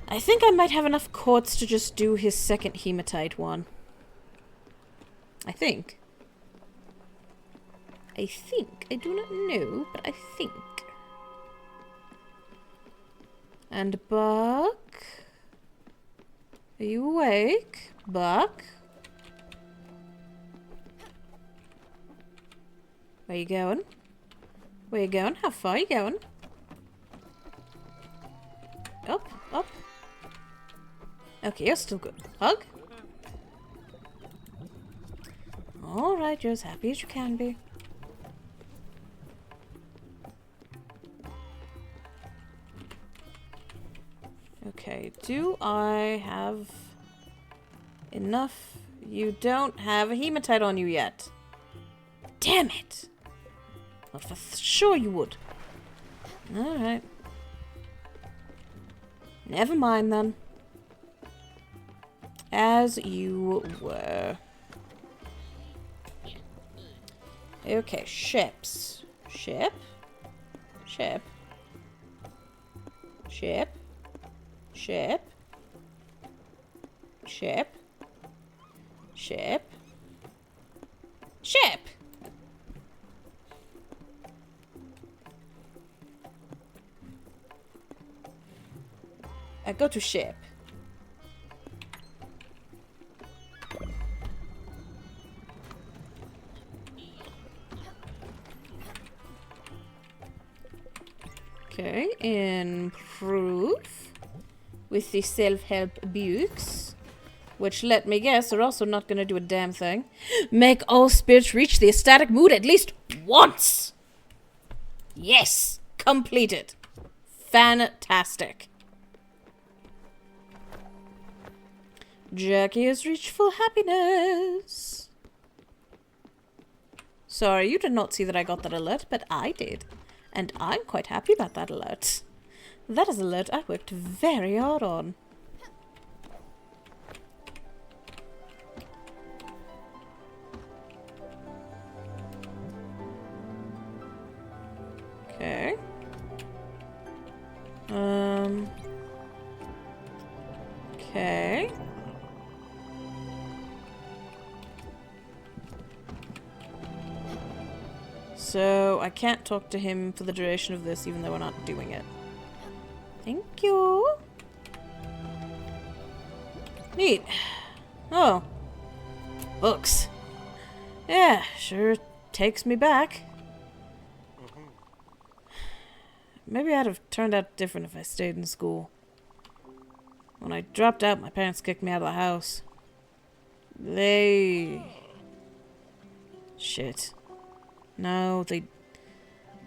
I think I might have enough quartz to just do his second hematite one. I think. I do not know, but I think. And Buck? Are you awake? Buck? Where you going? Where you going? How far are you going? Up, up. Okay, you're still good. Hug? Alright, you're as happy as you can be. Okay, do I have enough? You don't have a hematite on you yet. Damn it! Well, for sure you would. Alright. Never mind then. As you were. Okay, ships. Ship? Ship. Ship. Ship. Ship. Ship. Ship! I go to ship. Okay, improve with the self-help books, which, let me guess, are also not going to do a damn thing. Make all spirits reach the ecstatic mood at least once! Yes! Completed. Fantastic. Jackie has reached full happiness. Sorry, you did not see that I got that alert, but I did. And I'm quite happy about that alert. That is an alert I worked very hard on. Okay. Okay. So, I can't talk to him for the duration of this, even though we're not doing it. Thank you. Neat. Oh. Books. Yeah, sure takes me back. Maybe I'd have turned out different if I stayed in school. When I dropped out, my parents kicked me out of the house. Shit. No, they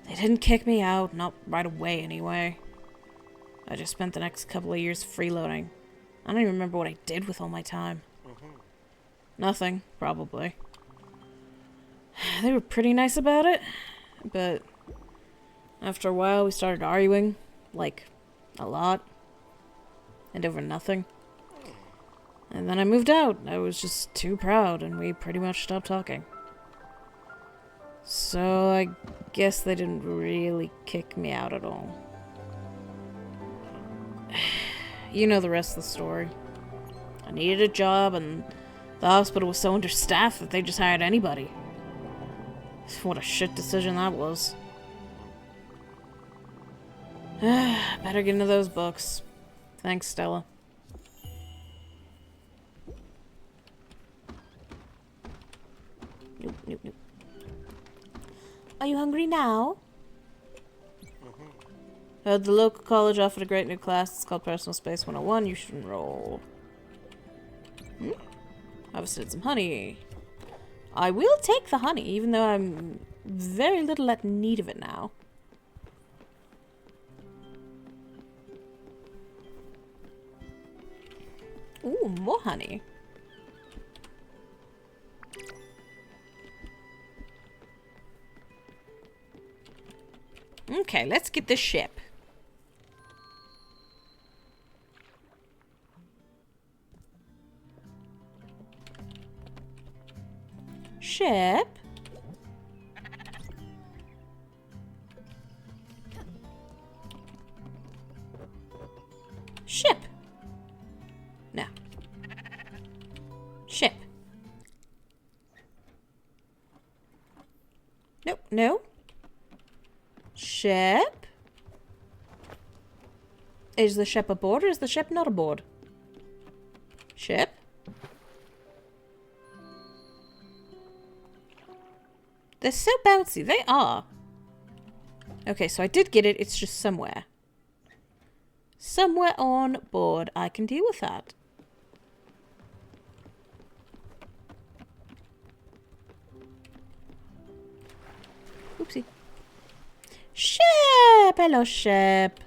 didn't kick me out, not right away anyway. I just spent the next couple of years freeloading. I don't even remember what I did with all my time. Nothing, probably. They were pretty nice about it, but after a while we started arguing, like, a lot, and over nothing. And then I moved out. I was just too proud, and we pretty much stopped talking. So I guess they didn't really kick me out at all. You know the rest of the story. I needed a job, and the hospital was so understaffed that they just hired anybody. What a shit decision that was. Better get into those books. Thanks, Stella. Nope, nope, nope. Are you hungry now? The local college offered a great new class. It's called Personal Space 101. You should enroll. Harvested some honey. I will take the honey, even though I'm very little at need of it now. Ooh, more honey. Okay, let's get the ship. Ship? Ship. No. Ship. Nope, no. Ship? Is the ship aboard or is the ship not aboard? Ship? They're so bouncy. They are. Okay, so I did get it. It's just somewhere. Somewhere on board. I can deal with that. Oopsie. Ship! Hello, ship.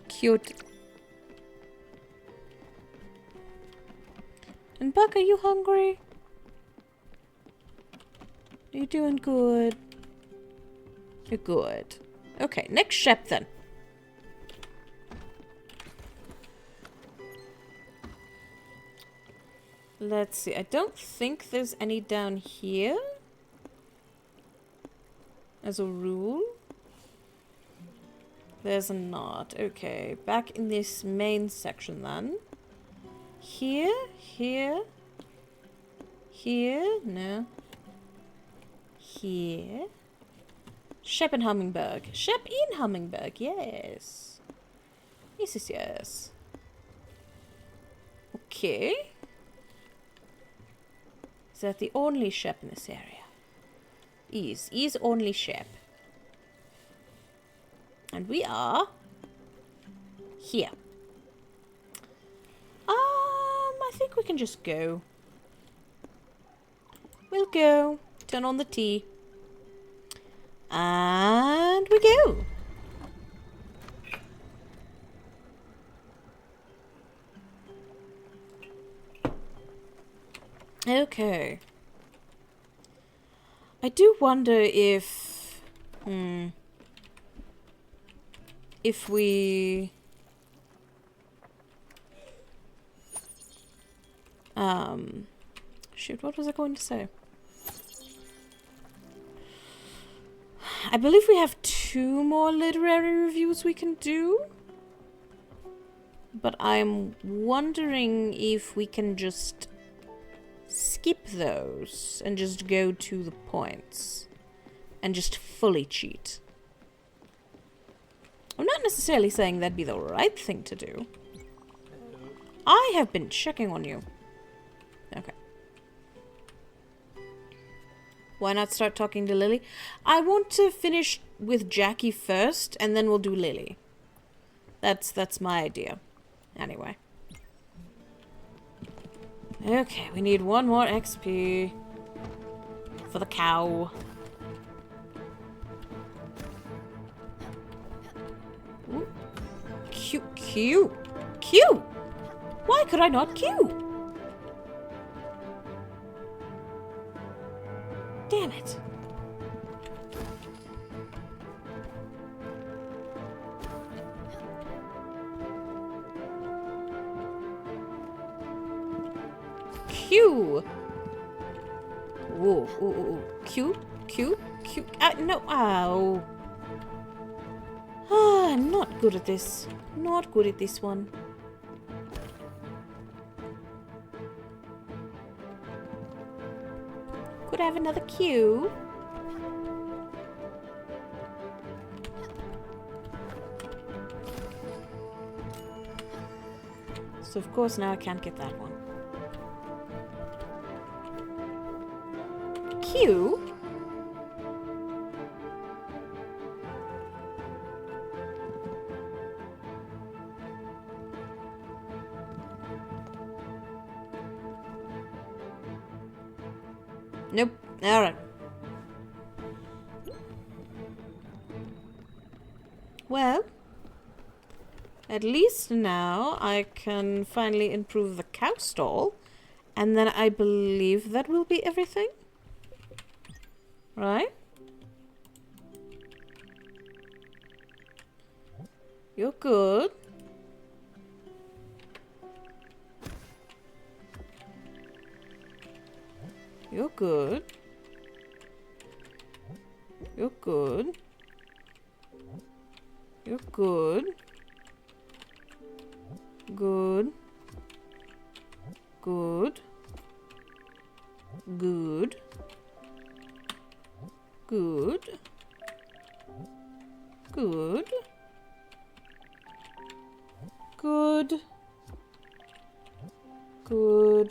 Cute. And Buck, are you hungry? Are you doing good? You're good. Okay, next ship then. Let's see. I don't think there's any down here. As a rule. There's not. Okay, back in this main section then. Here, here, here, no. Here. Shep and Hummingberg. Shep in Hummingberg, yes. Yes, yes, yes. Okay. Is that the only Shep in this area? Is only Shep. And we are here. I think we can just go. We'll go. Turn on the tea. And we go. Okay. I do wonder if we shoot, what was I going to say? I believe we have 2 more literary reviews we can do. But I'm wondering if we can just skip those and just go to the points and just fully cheat. I'm not necessarily saying that'd be the right thing to do. I have been checking on you. Okay. Why not start talking to Lily? I want to finish with Jackie first, and then we'll do Lily. That's my idea. Anyway. Okay, we need 1 more XP for the cow. Q! Why could I not Q? Damn it. Q! Whoa, Q? No, ow. Ah, I'm not good at this. Not good at this one. Could I have another Q? So of course now I can't get that one. Q? Nope. Alright. Well, at least now I can finally improve the cow stall, and then I believe that will be everything. Right? You're good. You're good. You're good. You're good. Good. Good. Good. Good. Good. Good. Good.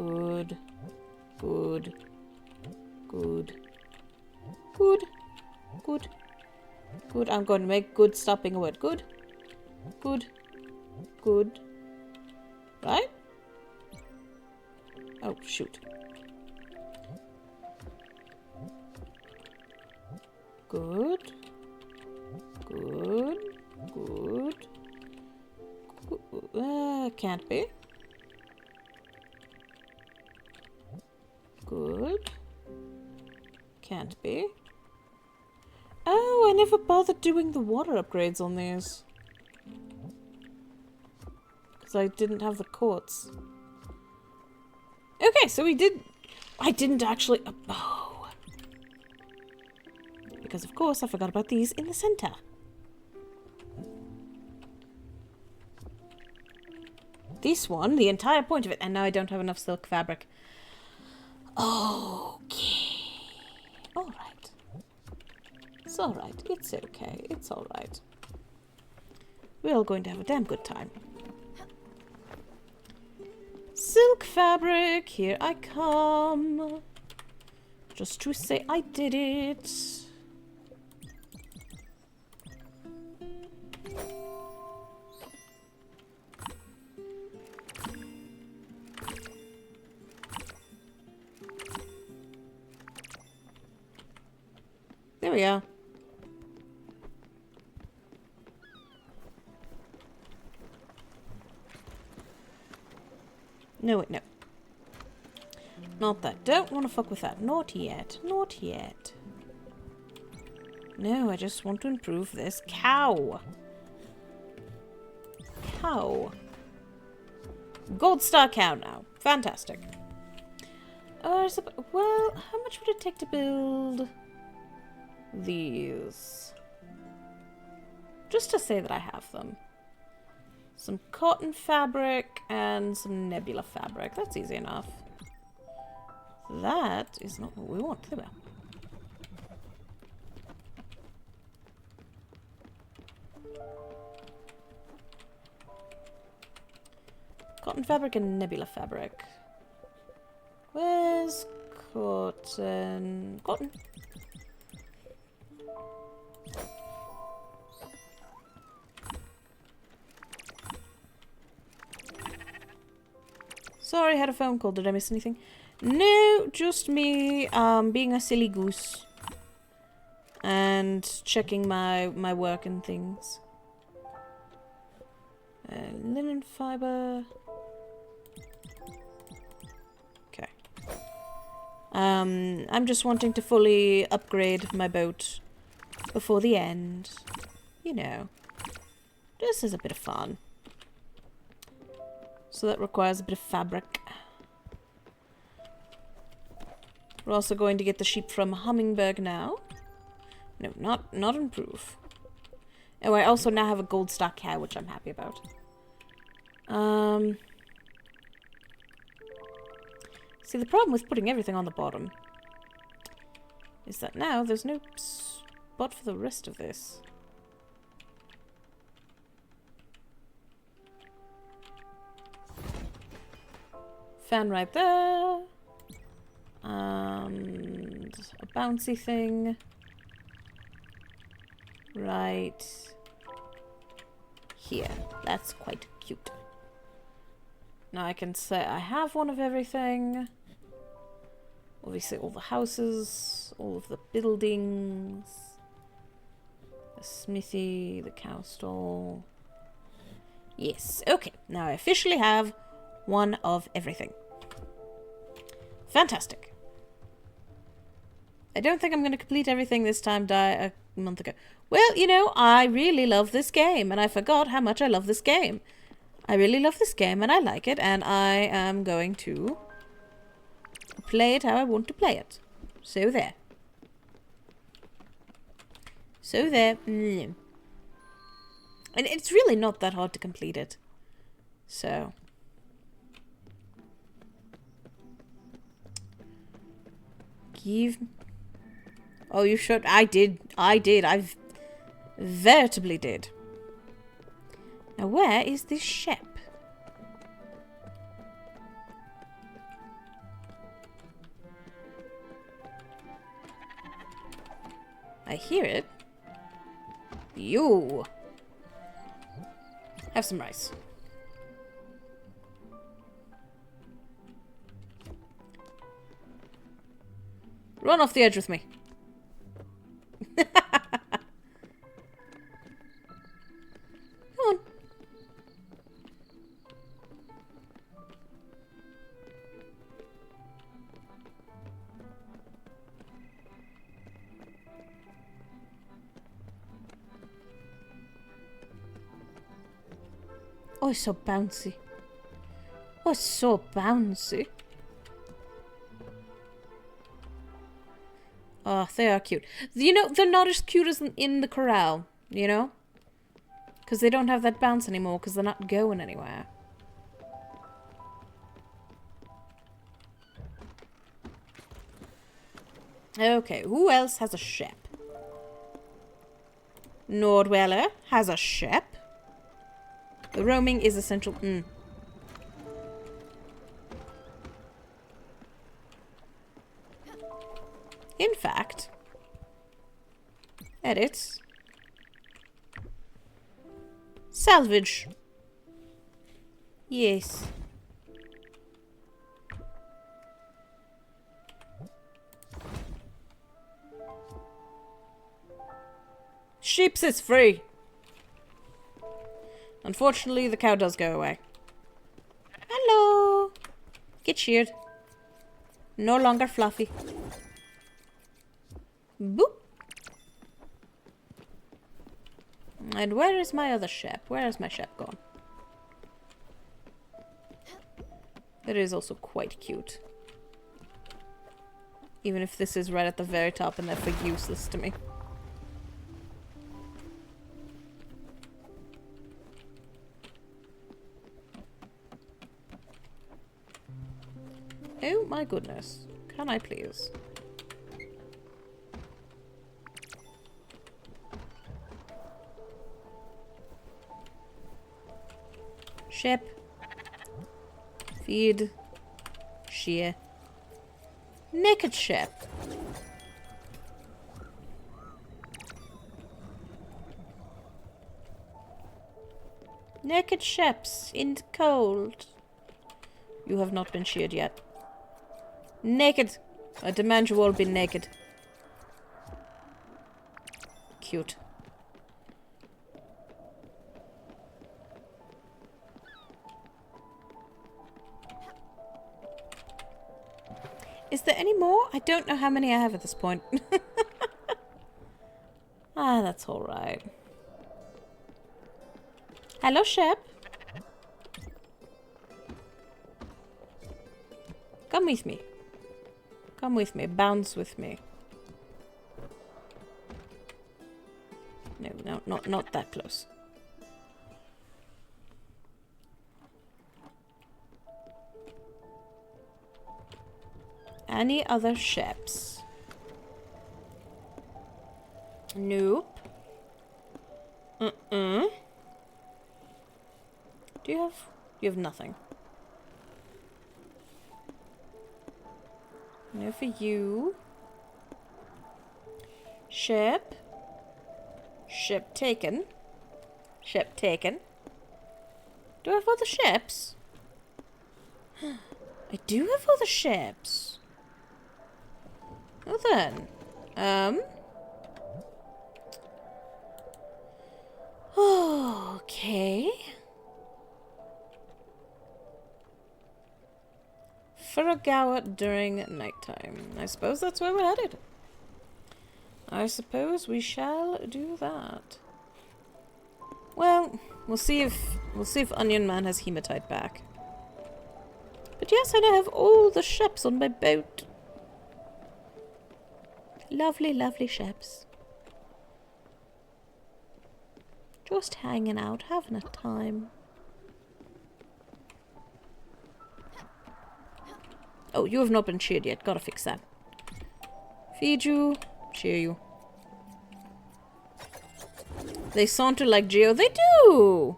Good. Good. Good. Good. Good. Good. I'm going to make good stop being a word. Good. Good. Good. Right? Oh, shoot. Good. Good. Good. Can't be. Good. Can't be. Oh, I never bothered doing the water upgrades on these. Because I didn't have the quartz. Okay, so we did... I didn't actually... Oh. Because of course I forgot about these in the center. This one, the entire point of it, and now I don't have enough silk fabric. Okay. Alright. It's alright. It's okay. It's alright. We're all going to have a damn good time. Silk fabric, here I come. Just to say I did it. There we are. No, wait, no. Not that. Don't want to fuck with that. Not yet. Not yet. No, I just want to improve this cow. Cow. Gold star cow now. Fantastic. Well, how much would it take to build these? Just to say that I have them. Some cotton fabric and some nebula fabric. That's easy enough. That is not what we want. There we are. Cotton fabric and nebula fabric. Where's cotton? Cotton. Sorry, I had a phone call. Did I miss anything? No, just me being a silly goose. And checking my work and things. Linen fiber. Okay. I'm just wanting to fully upgrade my boat before the end. You know. This is a bit of fun. So that requires a bit of fabric. We're also going to get the sheep from Hummingberg now. No, not improve. Oh, I also now have a gold stock cow, which I'm happy about. See, the problem with putting everything on the bottom is that now there's no spot for the rest of this. Fan right there. And a bouncy thing. Right here. That's quite cute. Now I can say I have one of everything. Obviously all the houses, all of the buildings, the smithy, the cow stall. Yes, okay. Now I officially have one of everything. Fantastic. I don't think I'm going to complete everything this time, a month ago. Well, you know, I really love this game, and I forgot how much I love this game. I really love this game, and I like it, and I am going to play it how I want to play it. So there. So there. And it's really not that hard to complete it. So. Give. Oh, you should. I did. I veritably did. Now, where is this ship? I hear it. You. Have some rice. Run off the edge with me. Come on. Oh, it's so bouncy. Oh, it's so bouncy. Oh, they are cute. You know, they're not as cute as in the corral, you know? Because they don't have that bounce anymore, because they're not going anywhere. Okay, who else has a ship? Nordweller has a ship. The roaming is essential. In fact, edit, salvage. Yes. Sheeps is free. Unfortunately, the cow does go away. Hello. Get sheared. No longer fluffy. Boop. And where is my other ship? Where is my ship gone? That is also quite cute. Even if this is right at the very top and therefore useless to me. Oh my goodness. Can I please? Ship. Feed. Shear. Naked ship. Naked ships in the cold. You have not been sheared yet. Naked. I demand you all be naked. Cute. Is there any more? I don't know how many I have at this point. Ah, that's alright. Hello, Shep. Come with me. Come with me. Bounce with me. No, not that close. Any other ships? Nope. Do you have... You have nothing. No for you. Ship. Ship taken. Ship taken. Do I have other ships? I do have other ships. Well then. Okay. Furugawa during nighttime. I suppose that's where we're headed. I suppose we shall do that. Well, we'll see if Onion Man has hematite back. But yes, I now have all the ships on my boat. Lovely, lovely ships. Just hanging out, having a time. Oh, you have not been cheered yet. Gotta fix that. Feed you. Cheer you. They saunter like Geo. They do!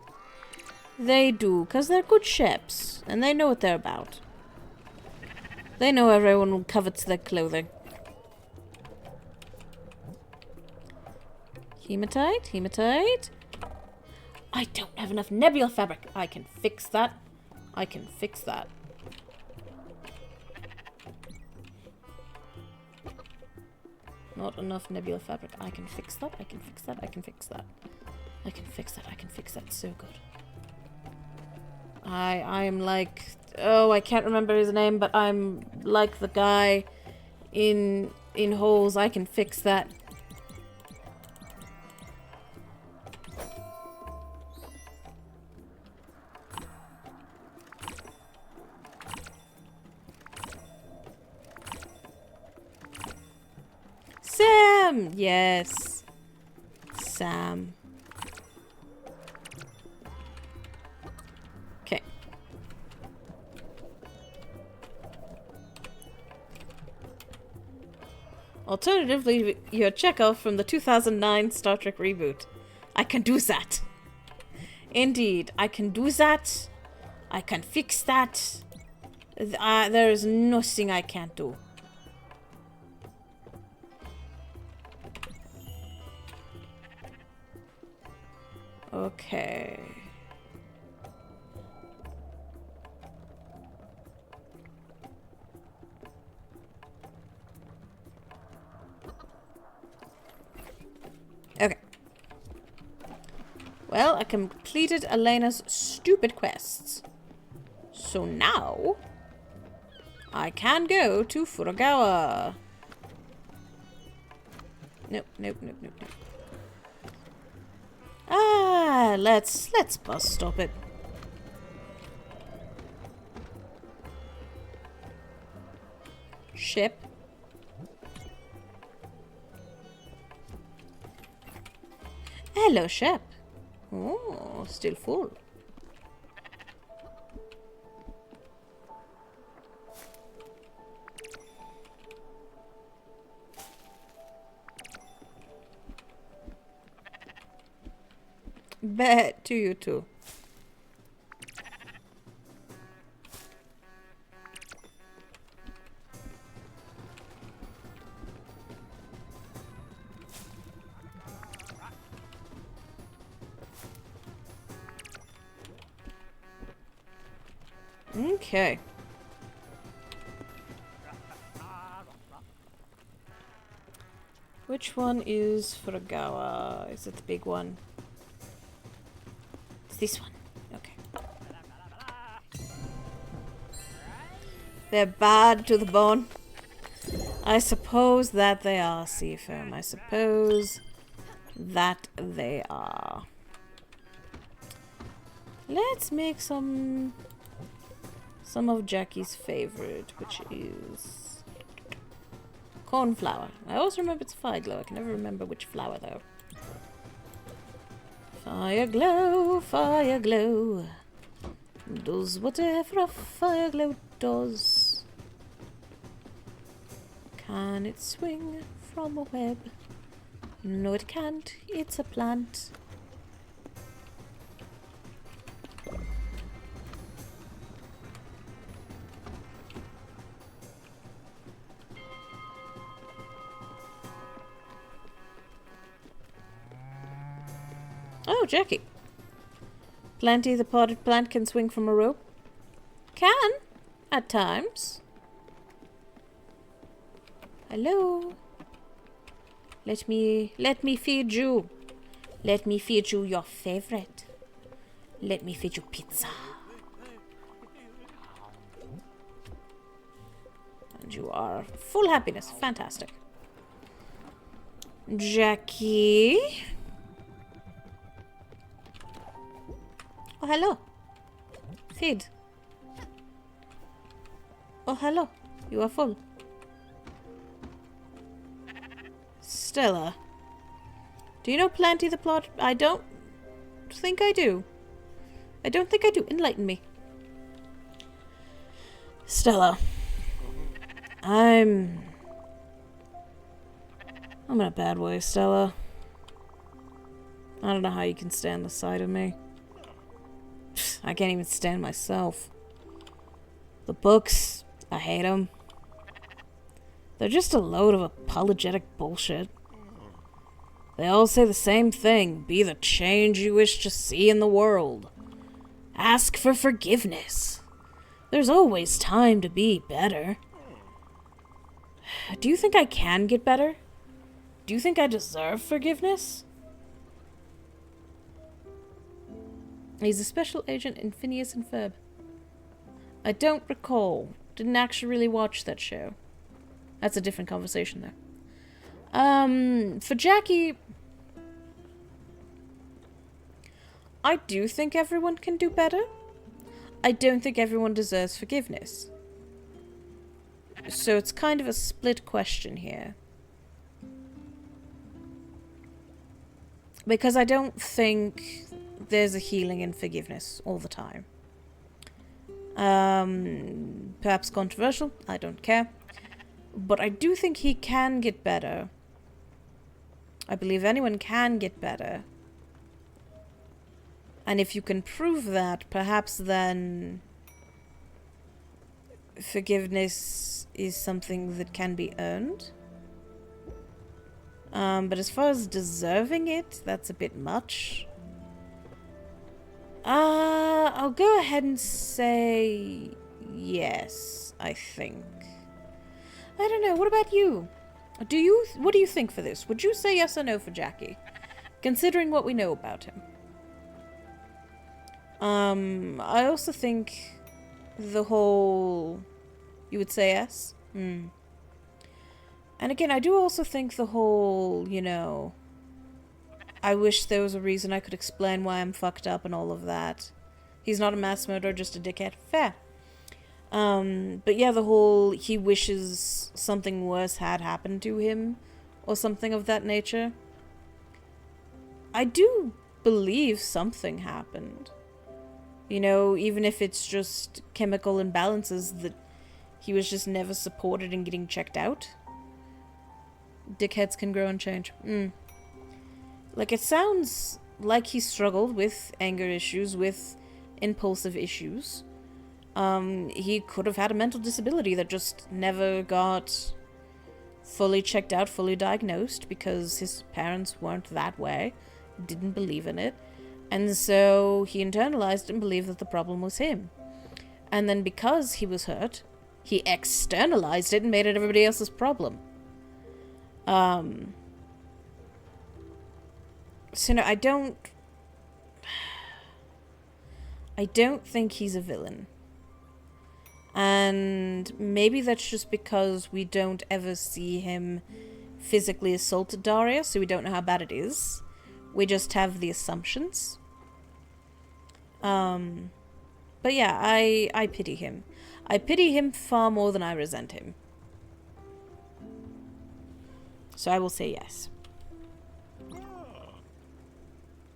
They do, because they're good ships. And they know what they're about. They know everyone covets their clothing. Hematite, hematite. I don't have enough nebula fabric. I can fix that. I can fix that. Not enough nebula fabric. I can fix that. I can fix that. I can fix that. I can fix that. I can fix that. So good. I am like... Oh, I can't remember his name, but I'm like the guy in holes. I can fix that. Sam! Yes. Sam. Okay. Alternatively, you're Chekhov from the 2009 Star Trek reboot. I can do that. Indeed, I can do that. I can fix that. There is nothing I can't do. Okay. Okay. Well, I completed Elena's stupid quests. So now I can go to Furugawa. Nope, nope, nope, nope, nope. Ah, let's bus stop it. Ship. Hello, ship. Oh, still full. Bet to you too. Okay. Which one is Furugawa? Is it the big one? It's this one. Okay. They're bad to the bone. I suppose that they are, Seafoam. I suppose that they are. Let's make some of Jackie's favorite, which is cornflower. I always remember it's fire glow. I can never remember which flower though. Fire glow, does whatever a fire glow does. Can it swing from a web? No, it can't. It's a plant. Oh, Jackie. Planty the potted plant can swing from a rope? Can, at times. Hello. Let me feed you. Let me feed you your favorite. Let me feed you pizza. And you are full happiness. Fantastic. Jackie. Oh, hello. Feed. Oh, hello. You are full. Stella. Do you know Planty the plot? I don't think I do. I don't think I do. Enlighten me. Stella. I'm in a bad way, Stella. I don't know how you can stand the sight of me. I can't even stand myself. The books, I hate them. They're just a load of apologetic bullshit. They all say the same thing. Be the change you wish to see in the world. Ask for forgiveness. There's always time to be better. Do you think I can get better? Do you think I deserve forgiveness? He's a special agent in Phineas and Ferb. I don't recall. Didn't actually really watch that show. That's a different conversation though. For Jackie, I do think everyone can do better. I don't think everyone deserves forgiveness. So it's kind of a split question here. Because I don't think there's a healing in forgiveness all the time. Perhaps controversial, I don't care. But I do think he can get better. I believe anyone can get better. And if you can prove that, perhaps then forgiveness is something that can be earned. But as far as deserving it, that's a bit much. I'll go ahead and say yes, I think. I don't know, what about you? What do you think for this? Would you say yes or no for Jackie? Considering what we know about him. I also think the whole... You would say yes? And again, I do also think the whole, you know... I wish there was a reason I could explain why I'm fucked up and all of that. He's not a mass murderer, just a dickhead. Fair. But yeah, the whole he wishes something worse had happened to him or something of that nature. I do believe something happened. You know, even if it's just chemical imbalances that he was just never supported in getting checked out. Dickheads can grow and change. Like, it sounds like he struggled with anger issues, with impulsive issues. He could have had a mental disability that just never got fully checked out, fully diagnosed, because his parents weren't that way, didn't believe in it. And so he internalized and believed that the problem was him. And then because he was hurt, he externalized it and made it everybody else's problem. So no, I don't think he's a villain. And maybe that's just because we don't ever see him physically assault Daria, so we don't know how bad it is. We just have the assumptions. But yeah, I pity him. I pity him far more than I resent him. So I will say yes.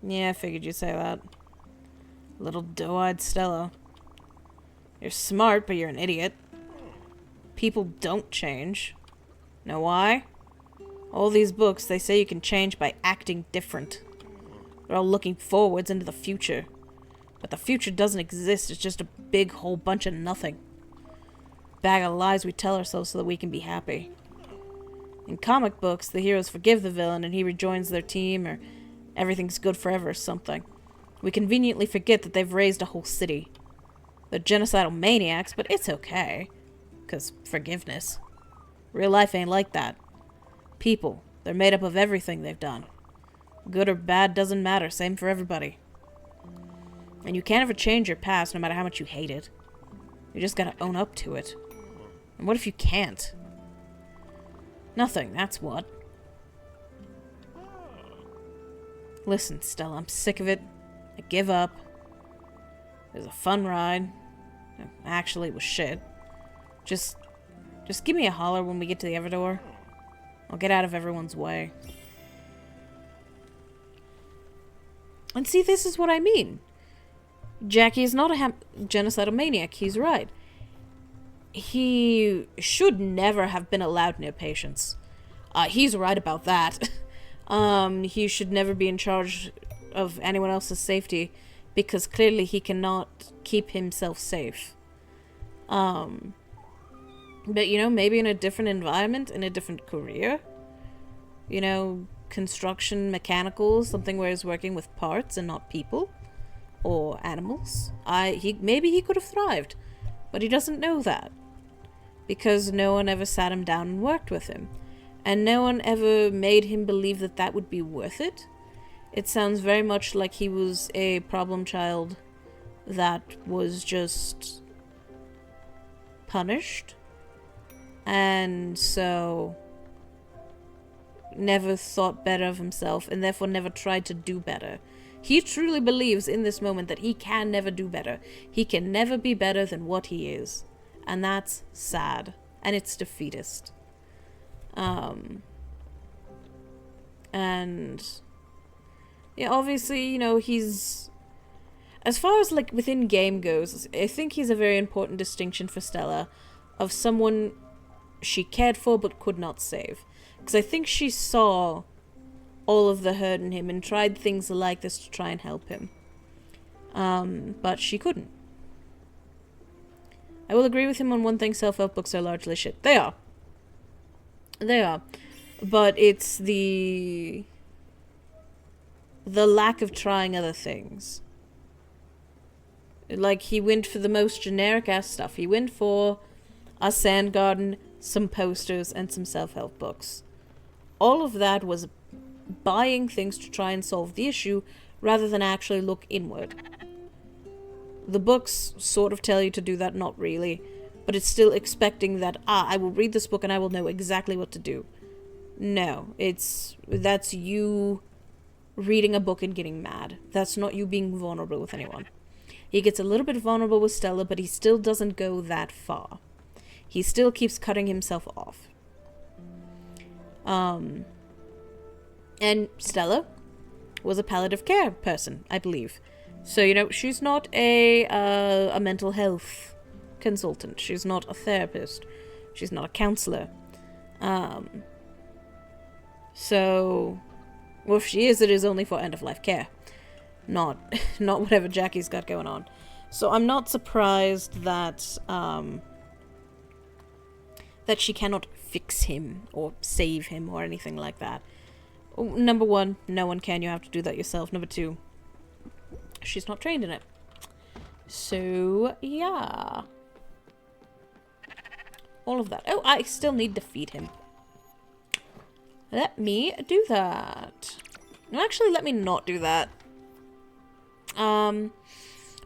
Yeah, I figured you'd say that. Little doe-eyed Stella. You're smart, but you're an idiot. People don't change. Know why? All these books, they say you can change by acting different. They're all looking forwards into the future. But the future doesn't exist, it's just a big whole bunch of nothing. Bag of lies we tell ourselves so that we can be happy. In comic books, the heroes forgive the villain and he rejoins their team, or everything's good forever or something. We conveniently forget that they've raised a whole city. They're genocidal maniacs, but it's okay. 'Cause forgiveness. Real life ain't like that. People, they're made up of everything they've done. Good or bad doesn't matter, same for everybody. And you can't ever change your past no matter how much you hate it. You just gotta own up to it. And what if you can't? Nothing, that's what. Listen, Stella, I'm sick of it. I give up. It was a fun ride. Actually, it was shit. Just give me a holler when we get to the Everdor. I'll get out of everyone's way. And see, this is what I mean. Jackie is not a genocidal maniac. He's right. He should never have been allowed near patients. He's right about that. He should never be in charge of anyone else's safety because clearly he cannot keep himself safe. But, you know, maybe in a different environment, in a different career. You know, construction, mechanical, something where he's working with parts and not people. Or animals. Maybe he could have thrived. But he doesn't know that. Because no one ever sat him down and worked with him. And no one ever made him believe that that would be worth it. It sounds very much like he was a problem child that was just punished. And so never thought better of himself and therefore never tried to do better. He truly believes in this moment that he can never do better. He can never be better than what he is. And that's sad. And it's defeatist. And yeah, obviously, you know, he's, as far as like within game goes, I think he's a very important distinction for Stella of someone she cared for but could not save. Because I think she saw all of the hurt in him and tried things like this to try and help him. But she couldn't. I will agree with him on one thing, self-help books are largely shit. They are. They are. But it's the lack of trying other things. Like, he went for the most generic-ass stuff. He went for a sand garden, some posters, and some self-help books. All of that was buying things to try and solve the issue, rather than actually look inward. The books sort of tell you to do that, not really. But it's still expecting that, I will read this book and I will know exactly what to do. No, that's you reading a book and getting mad. That's not you being vulnerable with anyone. He gets a little bit vulnerable with Stella, but he still doesn't go that far. He still keeps cutting himself off. And Stella was a palliative care person, I believe. So, you know, she's not a mental health consultant. She's not a therapist. She's not a counselor. So, well, if she is, it is only for end-of-life care. Not whatever Jackie's got going on. So I'm not surprised that, that she cannot fix him or save him or anything like that. Number one, no one can. You have to do that yourself. Number two, she's not trained in it. So, yeah. All of that. Oh, I still need to feed him. Let me do that. No, actually, let me not do that.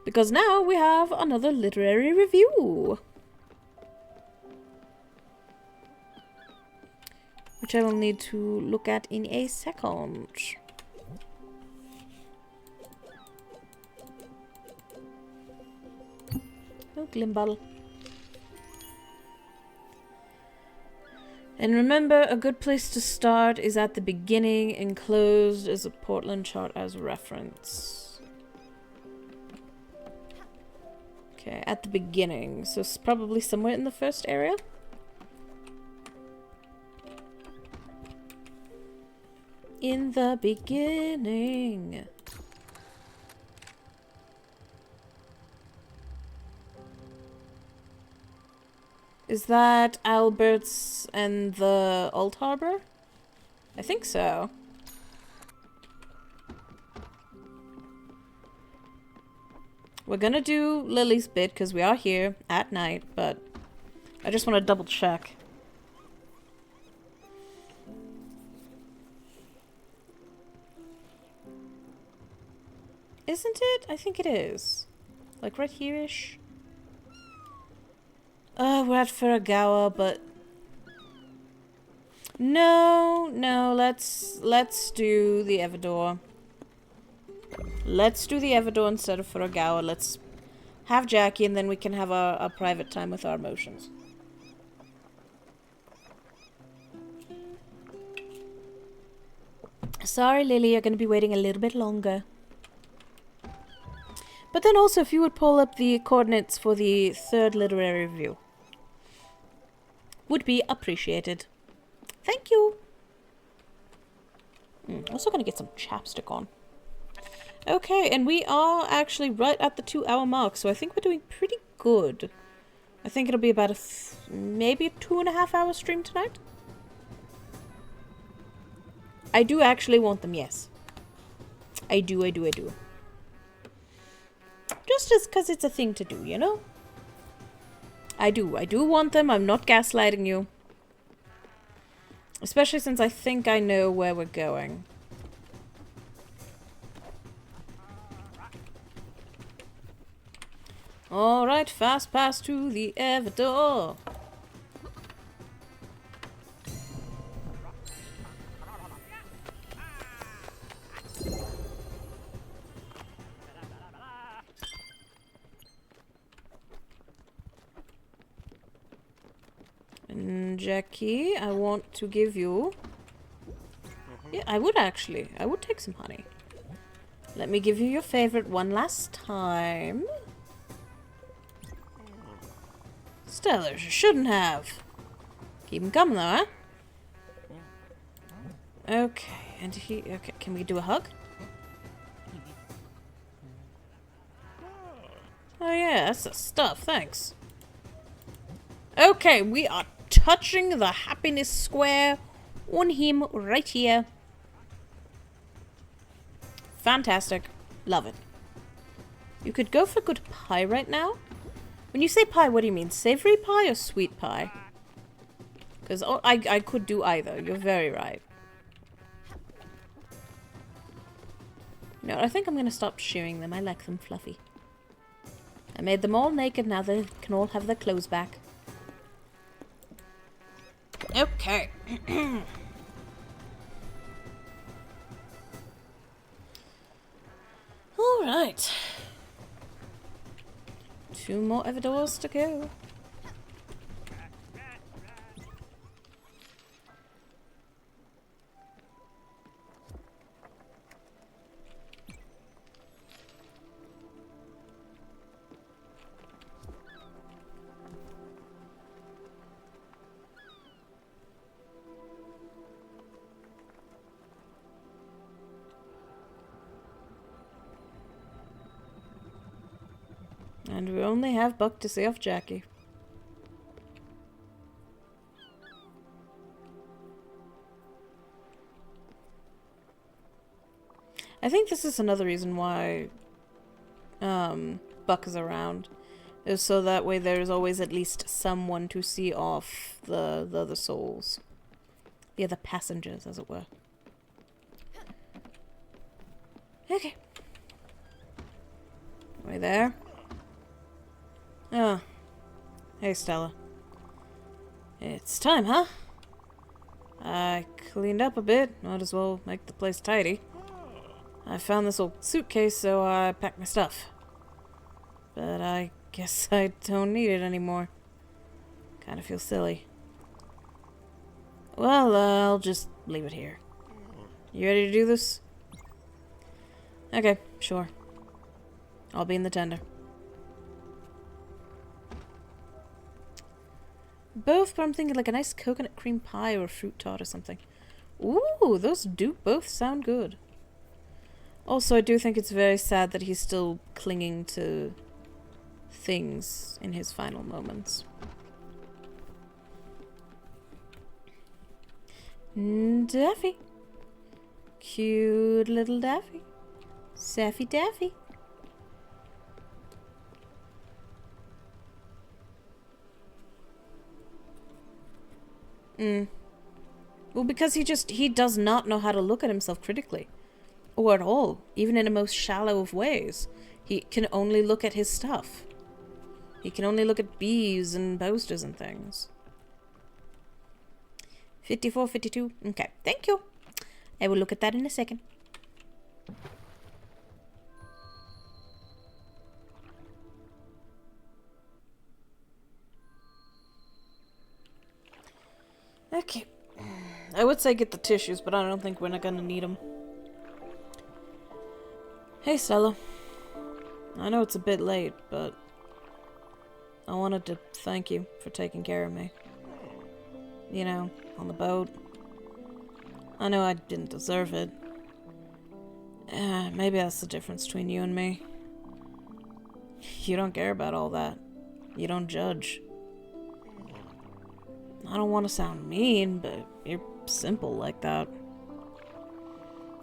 Because now we have another literary review. which I will need to look at in a second. Oh, Glimbottle. And remember, a good place to start is at the beginning, enclosed as a Portland chart as reference. Okay, at the beginning. So it's probably somewhere in the first area. In the beginning. Is that Albert's and the Old Harbor? I think so. We're gonna do Lily's bit because we are here at night, but I just want to double check. Isn't it? I think it is. Like right here-ish. We're at Furagawa, but no, let's do the Evador. Let's do the Evador instead of Furagawa. Let's have Jackie, and then we can have a private time with our emotions. Sorry, Lily, you're going to be waiting a little bit longer. But then also, if you would pull up the coordinates for the third literary review. Would be appreciated. Thank you. Also gonna get some chapstick on. Okay, and we are actually right at the 2-hour mark, so I think we're doing pretty good. I think it'll be about a maybe a 2.5-hour stream tonight. I do actually want them, yes. I do. Just as because it's a thing to do, you know? I do want them. I'm not gaslighting you. Especially since I think I know where we're going. Alright, fast pass to the Evador. Jackie, I want to give you... Yeah, I would actually. I would take some honey. Let me give you your favorite one last time. Stellar, you shouldn't have. Keep him coming though, huh? Okay, and he... Okay, can we do a hug? Oh yeah, that's the stuff, thanks. Okay, we are touching the happiness square on him right here. Fantastic. Love it. You could go for good pie right now. When you say pie, what do you mean? Savory pie or sweet pie? Because I could do either. You're very right. No, I think I'm going to stop shearing them. I like them fluffy. I made them all naked. Now they can all have their clothes back. Okay. Alright. 2 more Evadors to go. And we only have Buck to see off Jackie. I think this is another reason why Buck is around. Is so that way there's always at least someone to see off the other souls. The other passengers, as it were. Okay. Are we there? Oh. Hey, Stella. It's time, huh? I cleaned up a bit. Might as well make the place tidy. I found this old suitcase, so I packed my stuff. But I guess I don't need it anymore. Kinda feel silly. Well, I'll just leave it here. You ready to do this? Okay, sure. I'll be in the tender. Both, but I'm thinking like a nice coconut cream pie or a fruit tart or something. Ooh, those do both sound good. Also, I do think it's very sad that he's still clinging to things in his final moments. Daffy. Cute little Daffy. Saffy Daffy. Well, because he does not know how to look at himself critically. Or at all. Even in the most shallow of ways. He can only look at his stuff. He can only look at bees and posters and things. 54, 52. Okay, thank you. I will look at that in a second. Okay. I would say get the tissues, but I don't think we're not gonna need them. Hey, Stella. I know it's a bit late, but I wanted to thank you for taking care of me. You know, on the boat. I know I didn't deserve it. Maybe that's the difference between you and me. You don't care about all that. You don't judge. I don't want to sound mean, but you're simple like that.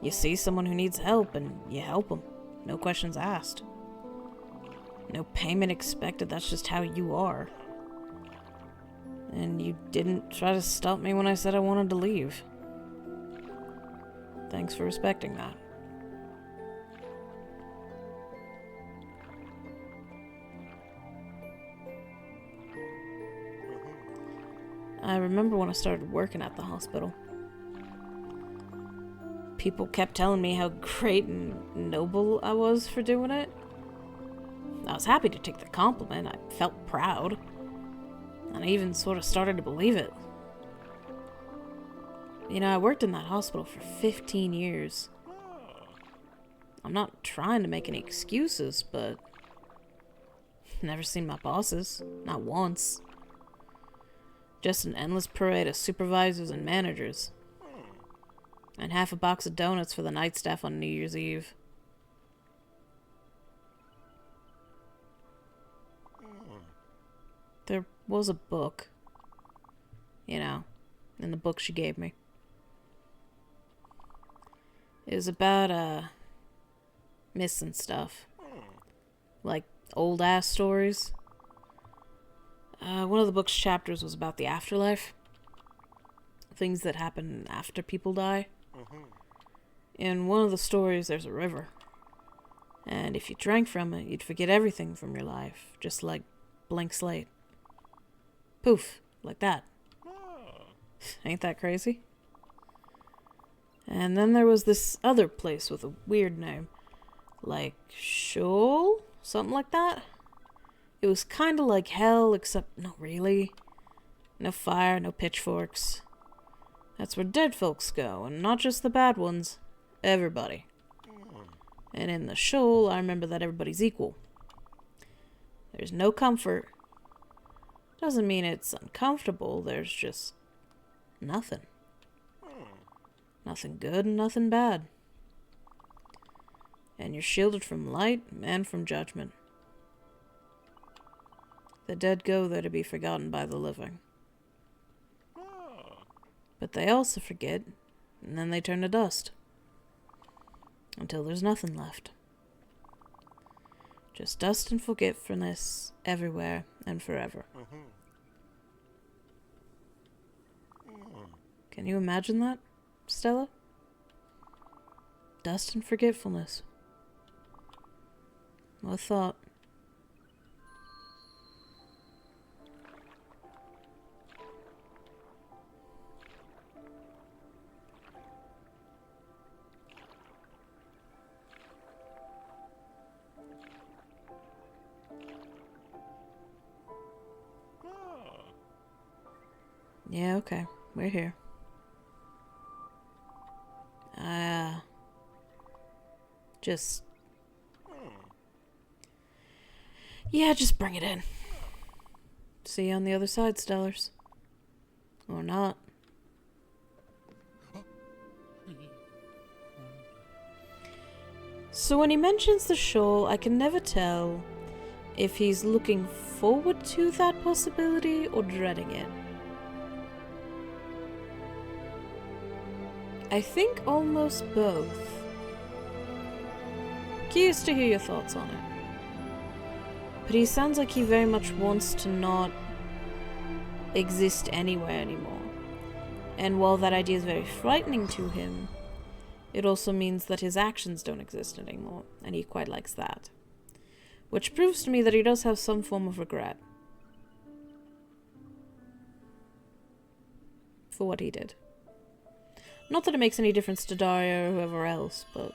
You see someone who needs help and you help them. No questions asked. No payment expected, that's just how you are. And you didn't try to stop me when I said I wanted to leave. Thanks for respecting that. I remember when I started working at the hospital. People kept telling me how great and noble I was for doing it. I was happy to take the compliment. I felt proud. And I even sort of started to believe it. You know, I worked in that hospital for 15 years. I'm not trying to make any excuses, but never seen my bosses. Not once. Just an endless parade of supervisors and managers. And half a box of donuts for the night staff on New Year's Eve. There was a book. You know, in the book she gave me. It was about, missing stuff. Like, old-ass stories. One of the book's chapters was about the afterlife. Things that happen after people die. In one of the stories, there's a river. And if you drank from it, you'd forget everything from your life. Just like blank slate. Poof. Like that. Ain't that crazy? And then there was this other place with a weird name. Like Sheol? Something like that? It was kinda like hell, except not really. No fire, no pitchforks. That's where dead folks go, and not just the bad ones. Everybody. And in the Sheol, I remember that everybody's equal. There's no comfort. Doesn't mean it's uncomfortable, there's just nothing. Nothing good and nothing bad. And you're shielded from light and from judgment. The dead go there to be forgotten by the living. But they also forget, and then they turn to dust. Until there's nothing left. Just dust and forgetfulness everywhere and forever. Can you imagine that, Stella? Dust and forgetfulness. What thought? Yeah, okay. We're here. Just... Yeah, just bring it in. See you on the other side, Stellars. Or not. So when he mentions the shoal, I can never tell if he's looking forward to that possibility or dreading it. I think almost both. Curious to hear your thoughts on it. But he sounds like he very much wants to not exist anywhere anymore. And while that idea is very frightening to him, it also means that his actions don't exist anymore, and he quite likes that. Which proves to me that he does have some form of regret for what he did. Not that it makes any difference to Daria or whoever else, but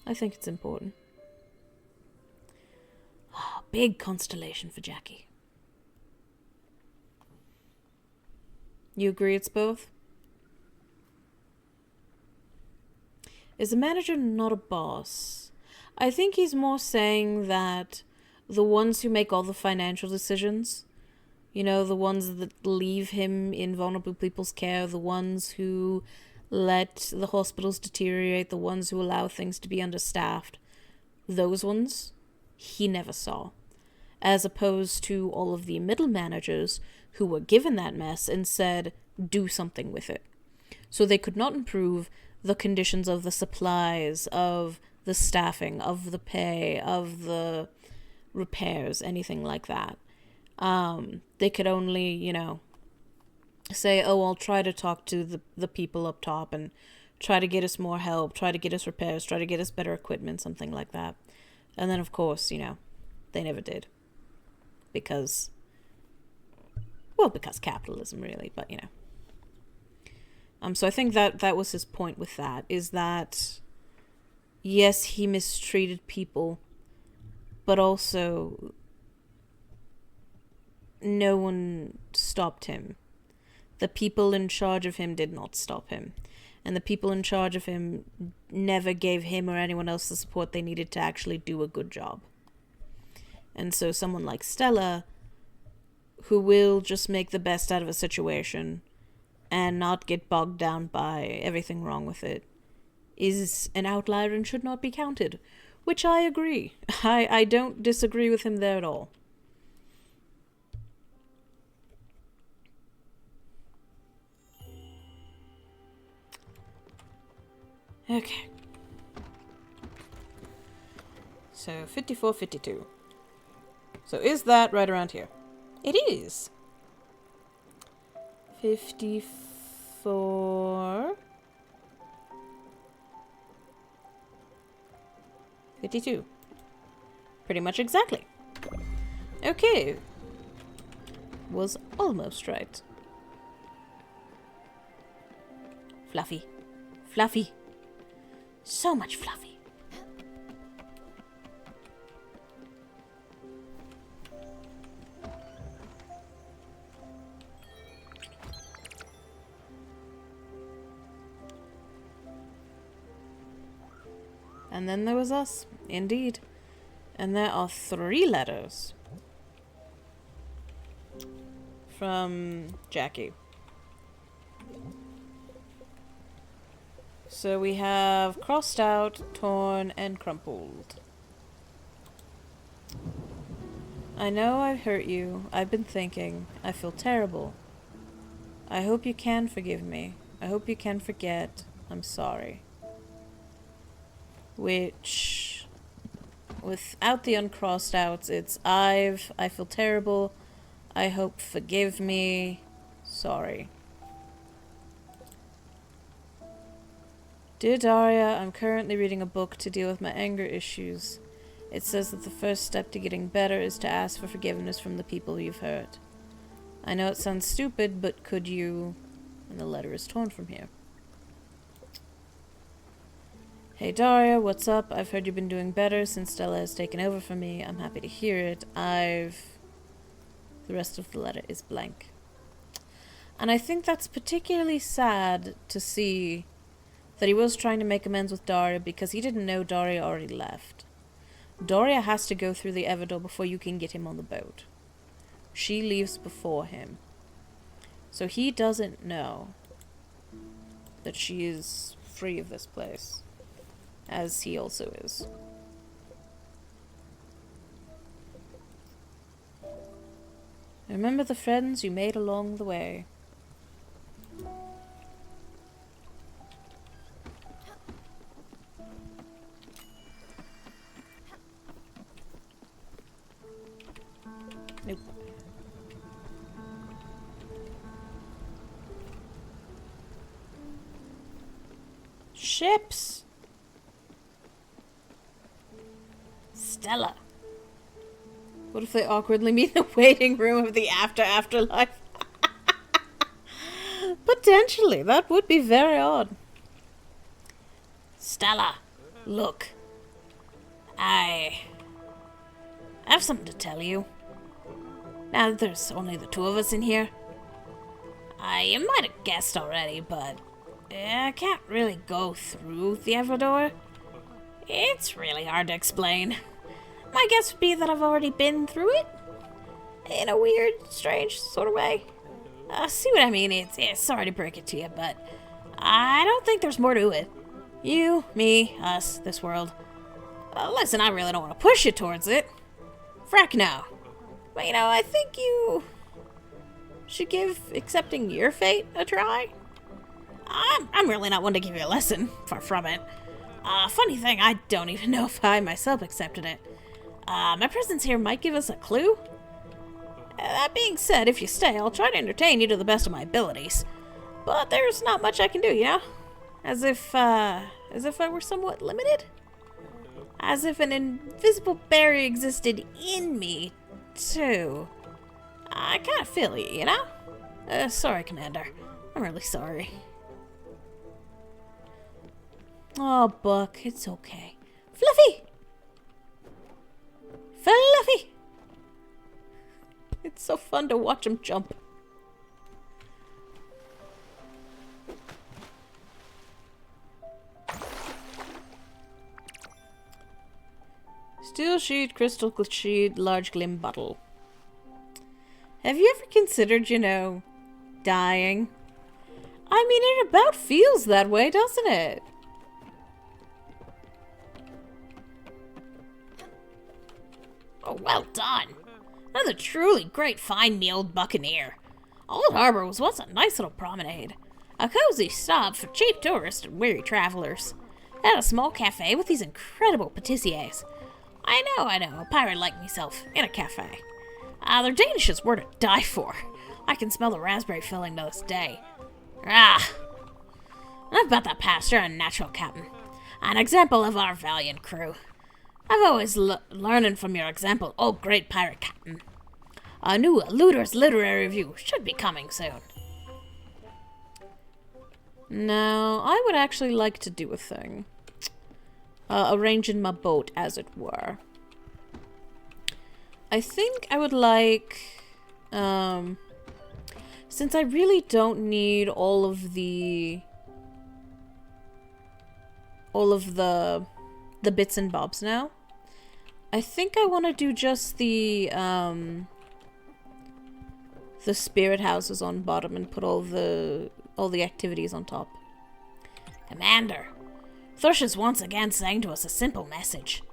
I think it's important. Oh, big constellation for Jackie. You agree it's both? Is a manager not a boss? I think he's more saying that the ones who make all the financial decisions, you know, the ones that leave him in vulnerable people's care, the ones who let the hospitals deteriorate, the ones who allow things to be understaffed, those ones he never saw. As opposed to all of the middle managers who were given that mess and said, do something with it. So they could not improve the conditions of the supplies, of the staffing, of the pay, of the repairs, anything like that. They could only, you know, say, oh, I'll try to talk to the people up top and try to get us more help, try to get us repairs, try to get us better equipment, something like that. And then, of course, you know, they never did. Because capitalism, really, but, you know. So I think that was his point with that, is that, yes, he mistreated people, but also no one stopped him. The people in charge of him did not stop him. And the people in charge of him never gave him or anyone else the support they needed to actually do a good job. And so someone like Stella, who will just make the best out of a situation and not get bogged down by everything wrong with it, is an outlier and should not be counted. Which I agree. I don't disagree with him there at all. Okay. So, 54, 52. So is that right around here? It is. 54... 52. Pretty much exactly. Okay. Was almost right. Fluffy. Fluffy. So much Fluffy. And then there was us, indeed. And there are 3 letters. From Jackie. So we have crossed out, torn, and crumpled. I know I've hurt you. I've been thinking. I feel terrible. I hope you can forgive me. I hope you can forget. I'm sorry. Which, without the uncrossed outs, it's I feel terrible. I hope forgive me. Sorry. Dear Daria, I'm currently reading a book to deal with my anger issues. It says that the first step to getting better is to ask for forgiveness from the people you've hurt. I know it sounds stupid, but could you... And the letter is torn from here. Hey Daria, what's up? I've heard you've been doing better since Stella has taken over for me. I'm happy to hear it. The rest of the letter is blank. And I think that's particularly sad to see that he was trying to make amends with Daria because he didn't know Daria already left. Daria has to go through the Everdor before you can get him on the boat. She leaves before him. So he doesn't know that she is free of this place, as he also is. Remember the friends you made along the way. Nope. Ships! Stella. What if they awkwardly meet in the waiting room of the afterlife? Potentially, that would be very odd. Stella, look. I have something to tell you. Now that there's only the two of us in here. You might have guessed already, but I can't really go through the Everdor. It's really hard to explain. My guess would be that I've already been through it. In a weird, strange sort of way. See what I mean? It's sorry to break it to you, but I don't think there's more to it. You, me, us, this world. Listen, I really don't want to push you towards it. Frack no. But, I think you should give accepting your fate a try. I'm really not one to give you a lesson. Far from it. Funny thing, I don't even know if I myself accepted it. My presence here might give us a clue. That being said, if you stay, I'll try to entertain you to the best of my abilities. But there's not much I can do, As if I were somewhat limited? As if an invisible barrier existed in me, too. I kind of feel you, Sorry, Commander. I'm really sorry. Oh, Buck, it's okay. Fluffy! Fluffy! It's so fun to watch him jump. Steel sheet, crystal sheet, large glim bottle. Have you ever considered, dying? I mean, it about feels that way, doesn't it? Oh, well done. Another truly great fine-mealed buccaneer. Old Harbor was once a nice little promenade. A cozy stop for cheap tourists and weary travelers. It had a small cafe with these incredible patissiers. I know, a pirate like myself, in a cafe. Their Danishes were to die for. I can smell the raspberry filling to this day. Enough about that pastor and natural captain. An example of our valiant crew. I've always learning from your example, oh great pirate captain. A new Looter's literary review should be coming soon. Now, I would actually like to do a thing. Arranging my boat, as it were. I think I would like, since I really don't need all of the bits and bobs now, I think I want to do just the spirit houses on bottom and put all the activities on top. Commander, Thrush is once again saying to us a simple message.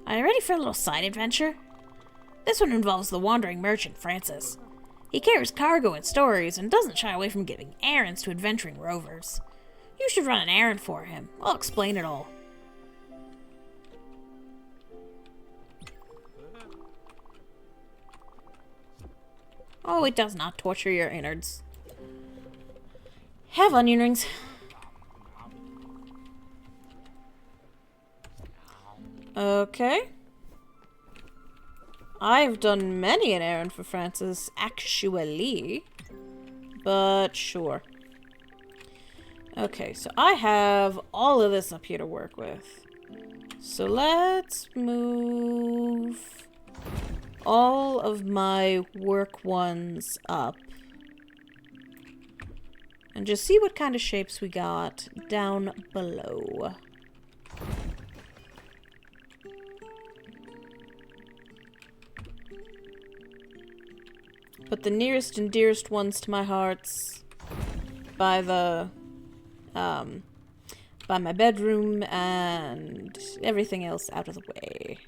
Are you ready for a little side adventure? This one involves the wandering merchant Francis. He carries cargo and stories and doesn't shy away from giving errands to adventuring rovers. You should run an errand for him. I'll explain it all. Oh, it does not torture your innards. Have onion rings. Okay. I've done many an errand for Francis, actually. But sure. Okay, so I have all of this up here to work with. So let's move all of my work ones up. And just see what kind of shapes we got down below. Put the nearest and dearest ones to my hearts by the, by my bedroom, and everything else out of the way.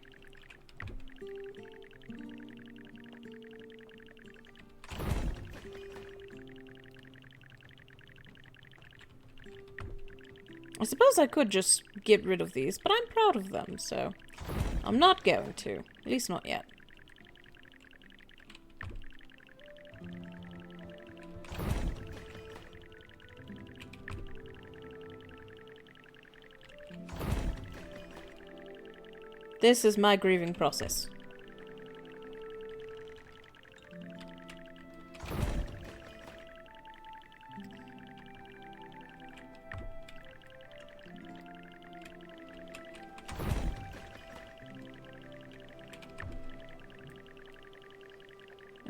I suppose I could just get rid of these, but I'm proud of them, so I'm not going to. At least not yet. This is my grieving process.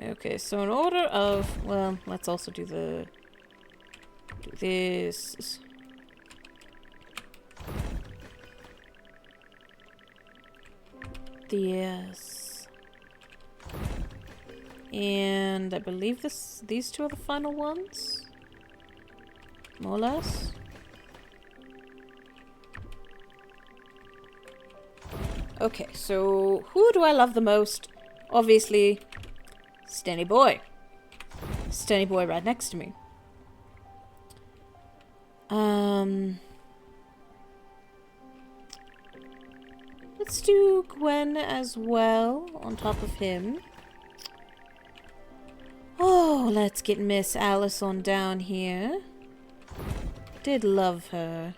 Okay, so in order of, well, let's also do this. Yes. And I believe these two are the final ones. More or less. Okay, so who do I love the most? Obviously, Stenny Boy. Stenny Boy right next to me. Let's do Gwen as well, on top of him. Oh, let's get Miss Alice on down here. Did love her.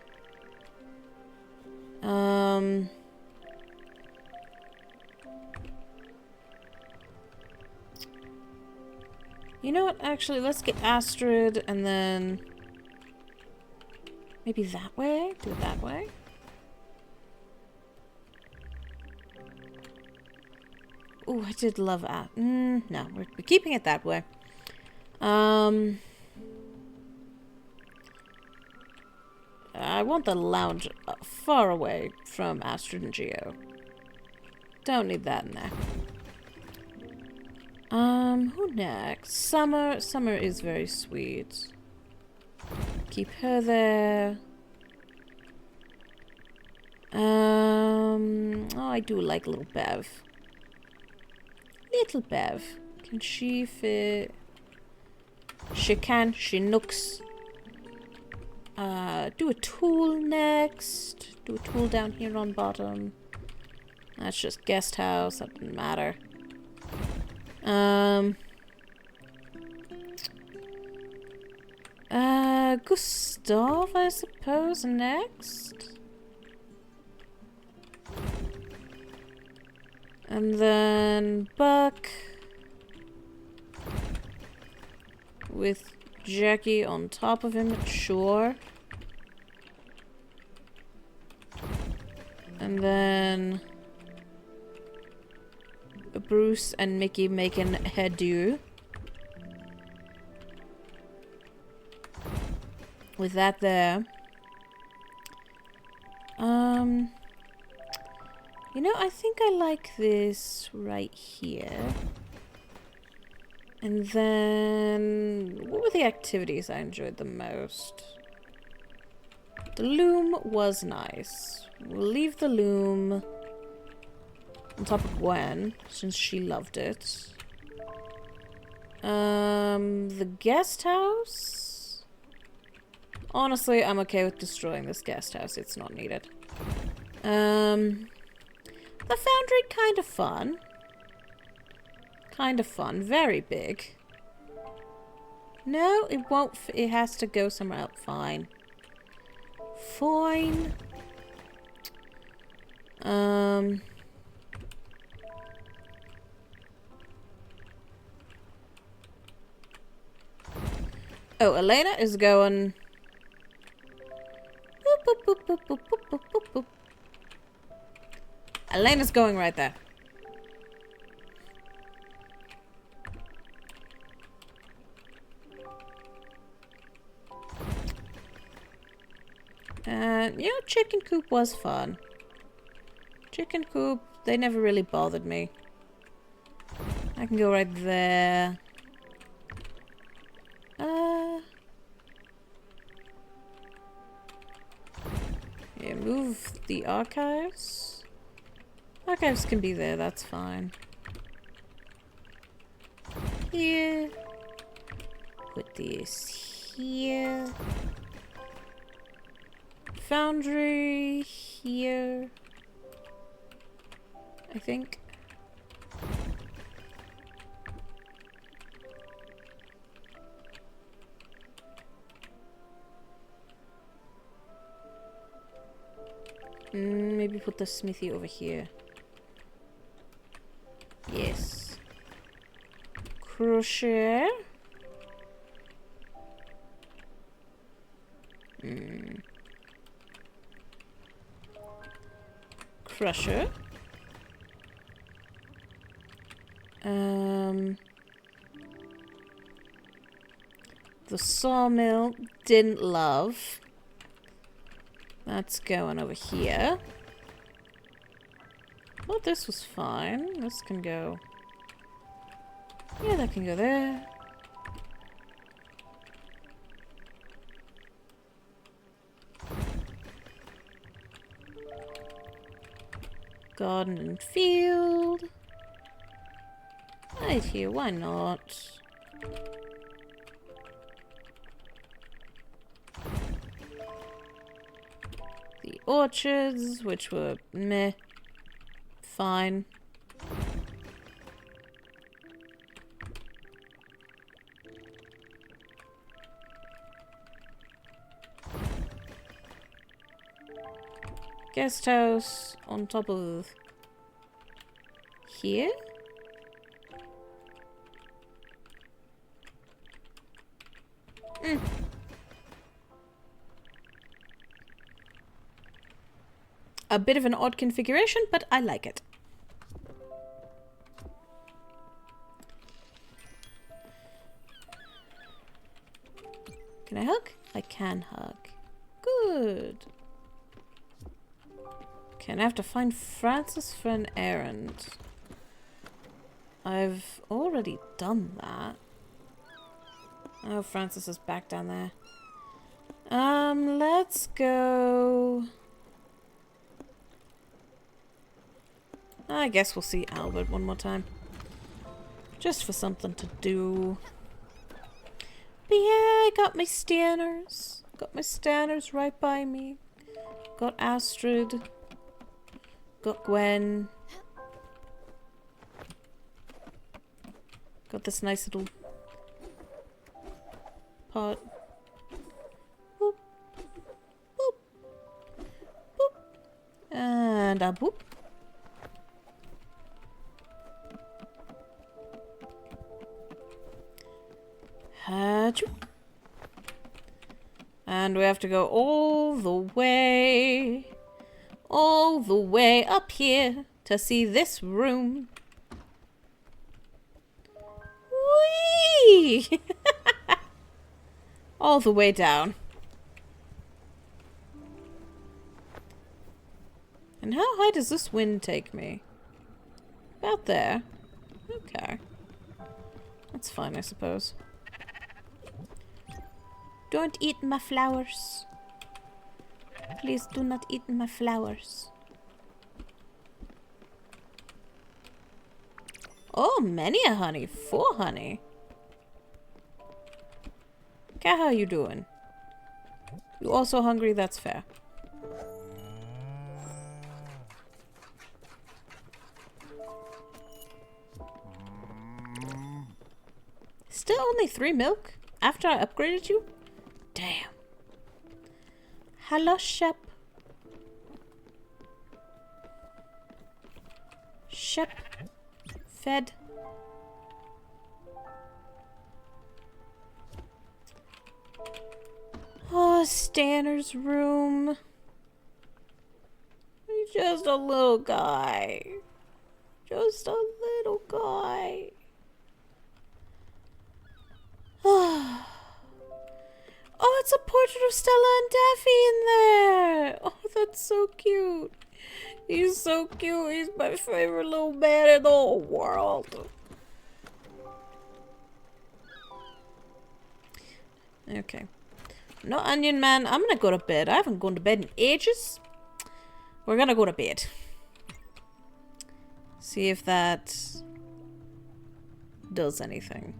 You know what? Actually, let's get Astrid and then maybe that way? Do it that way? Oh, I did love no, we're keeping it that way. I want the lounge far away from Astrid and Geo. Don't need that in there. Who next? Summer. Summer is very sweet. Keep her there. Oh, I do like little Bev. Little Bev. Can she fit? She can. She nooks. Do a tool next. Do a tool down here on bottom. That's just guest house. That doesn't matter. Gustav, I suppose, next. And then Buck. With Jackie on top of him, sure. And then Bruce and Mickey making hairdo. With that there. You know, I think I like this right here. And then, what were the activities I enjoyed the most? The loom was nice. We'll leave the loom on top of Gwen, since she loved it. The guest house? Honestly, I'm okay with destroying this guest house. It's not needed. The foundry, kind of fun. Kind of fun. Very big. No, it won't. It has to go somewhere else. Fine. Fine. Oh, Elena is going. Boop, boop, boop, boop, boop, boop, boop, boop. Elena's going right there. fine. You know, chicken coop was fun. Chicken coop, they never really bothered me. I can go right there. Yeah, move the archives. Archives can be there, that's fine. Here. Put this here. Foundry here. I think. Maybe put the smithy over here. Yes. Crochet. Crusher. The sawmill didn't love. That's going over here. Well, this was fine. This can go. Yeah, that can go there. Garden and field. Right here, why not? The orchards, which were meh. Fine. Guest house on top of here. A bit of an odd configuration, but I like it. Can I hug? I can hug. Good. Okay, and I have to find Francis for an errand. I've already done that. Oh, Francis is back down there. Let's go... I guess we'll see Albert one more time. Just for something to do. But yeah, I got my stanners. Got my stanners right by me. Got Astrid. Got Gwen. Got this nice little pot. Boop. Boop. Boop. And a boop. And we have to go all the way up here to see this room. Whee! All the way down. And how high does this wind take me? About there. Okay. That's fine, I suppose. Don't eat my flowers. Please do not eat my flowers. Oh, many a honey. 4 honey. Okay, how you doing? You also hungry? That's fair. Still only 3 milk? After I upgraded you? Damn. Hello, Shep. Shep. Fed. Oh, Stanner's room. He's just a little guy. Just a little guy. Oh, it's a portrait of Stella and Daffy in there. Oh, that's so cute. He's so cute. He's my favorite little man in the whole world. Okay. No, Onion Man, I'm gonna go to bed. I haven't gone to bed in ages. We're gonna go to bed. See if that does anything.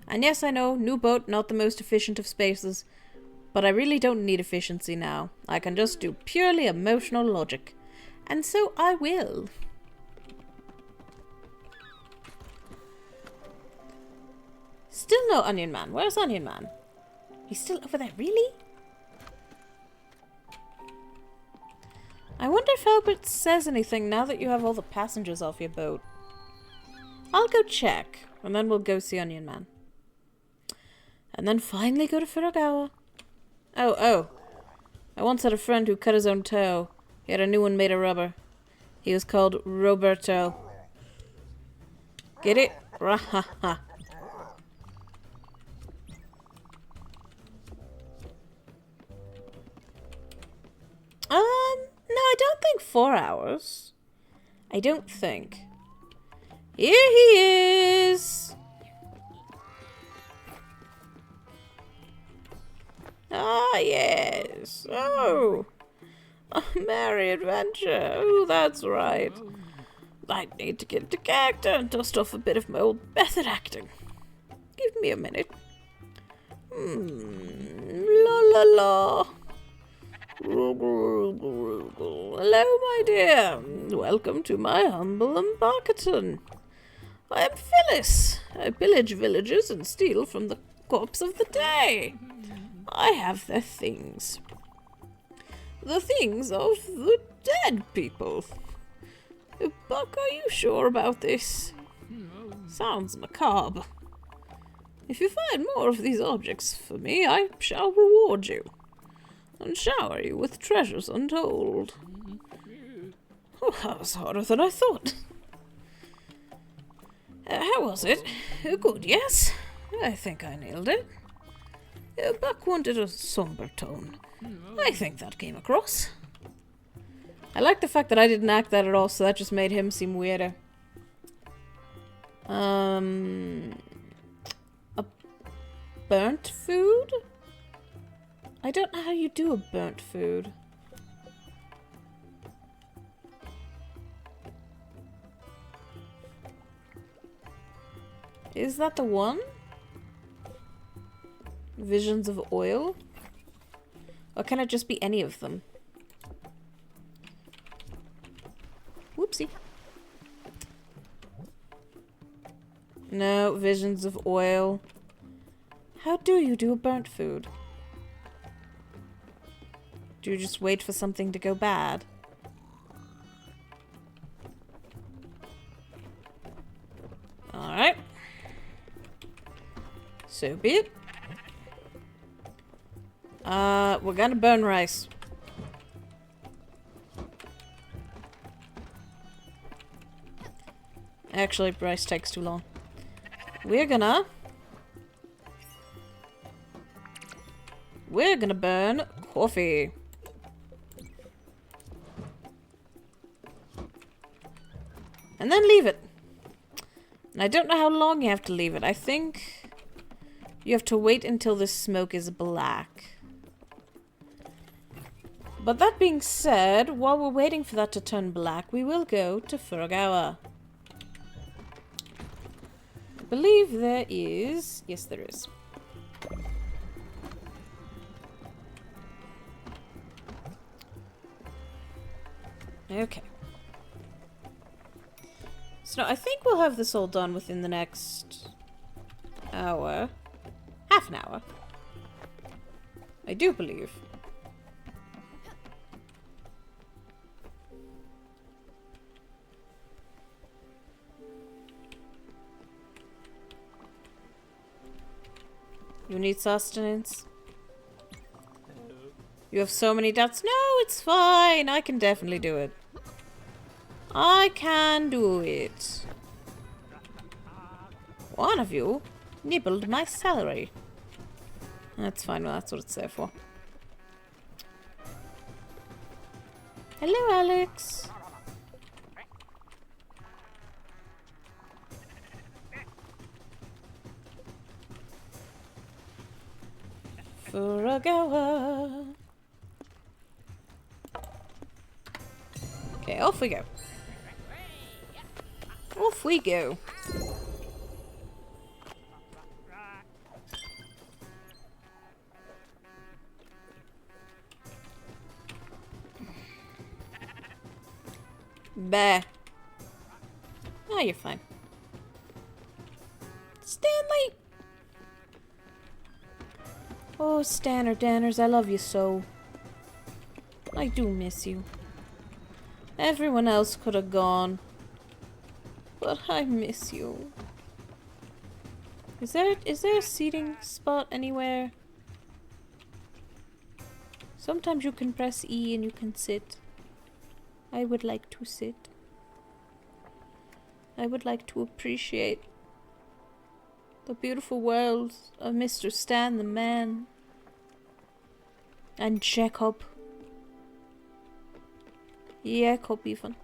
And yes, I know, new boat, not the most efficient of spaces. But I really don't need efficiency now. I can just do purely emotional logic. And so I will. Still no Onion Man. Where's Onion Man? He's still over there. Really? I wonder if Albert says anything now that you have all the passengers off your boat. I'll go check. And then we'll go see Onion Man. And then finally go to Furugawa. Oh. I once had a friend who cut his own toe. He had a new one made of rubber. He was called Roberto. Get it? Rahaha. No, I don't think 4 hours. I don't think. Here he is! Ah, yes. Oh. A merry adventure. Oh, that's right. I need to get into character and dust off a bit of my old method acting. Give me a minute. La la la. Hello, my dear. Welcome to my humble embarkation. I am Phyllis. I pillage villages and steal from the corpse of the day. I have their things. The things of the dead people. Buck, are you sure about this? Sounds macabre. If you find more of these objects for me, I shall reward you. And shower you with treasures untold. Oh, that was harder than I thought. How was it? Good, yes? I think I nailed it. Buck wanted a somber tone. I think that came across. I like the fact that I didn't act that at all, so that just made him seem weirder. A burnt food? I don't know how you do a burnt food. Is that the one? Visions of oil? Or can it just be any of them? Whoopsie. No, visions of oil. How do you do a burnt food? Do you just wait for something to go bad? Alright. So be it. We're gonna burn rice. Actually, rice takes too long. We're gonna burn coffee. And then leave it. And I don't know how long you have to leave it. I think you have to wait until the smoke is black. But that being said, while we're waiting for that to turn black, we will go to Furugawa. I believe there is... Yes, there is. Okay. So I think we'll have this all done within the next hour. Half an hour. I do believe. You need sustenance? You have so many doubts. No, it's fine. I can definitely do it. I can do it. One of you? Nibbled my salary. That's fine, well, that's what it's there for. Hello, Alex. Furagawa. Okay, off we go. Off we go. Bah. Oh, you're fine. Stanley! Oh, Stanner Danners, I love you so. I do miss you. Everyone else could have gone. But I miss you. Is there a seating spot anywhere? Sometimes you can press E and you can sit. I would like to sit. I would like to appreciate the beautiful world of Mr. Stan the man. And Jacob. Jacob even.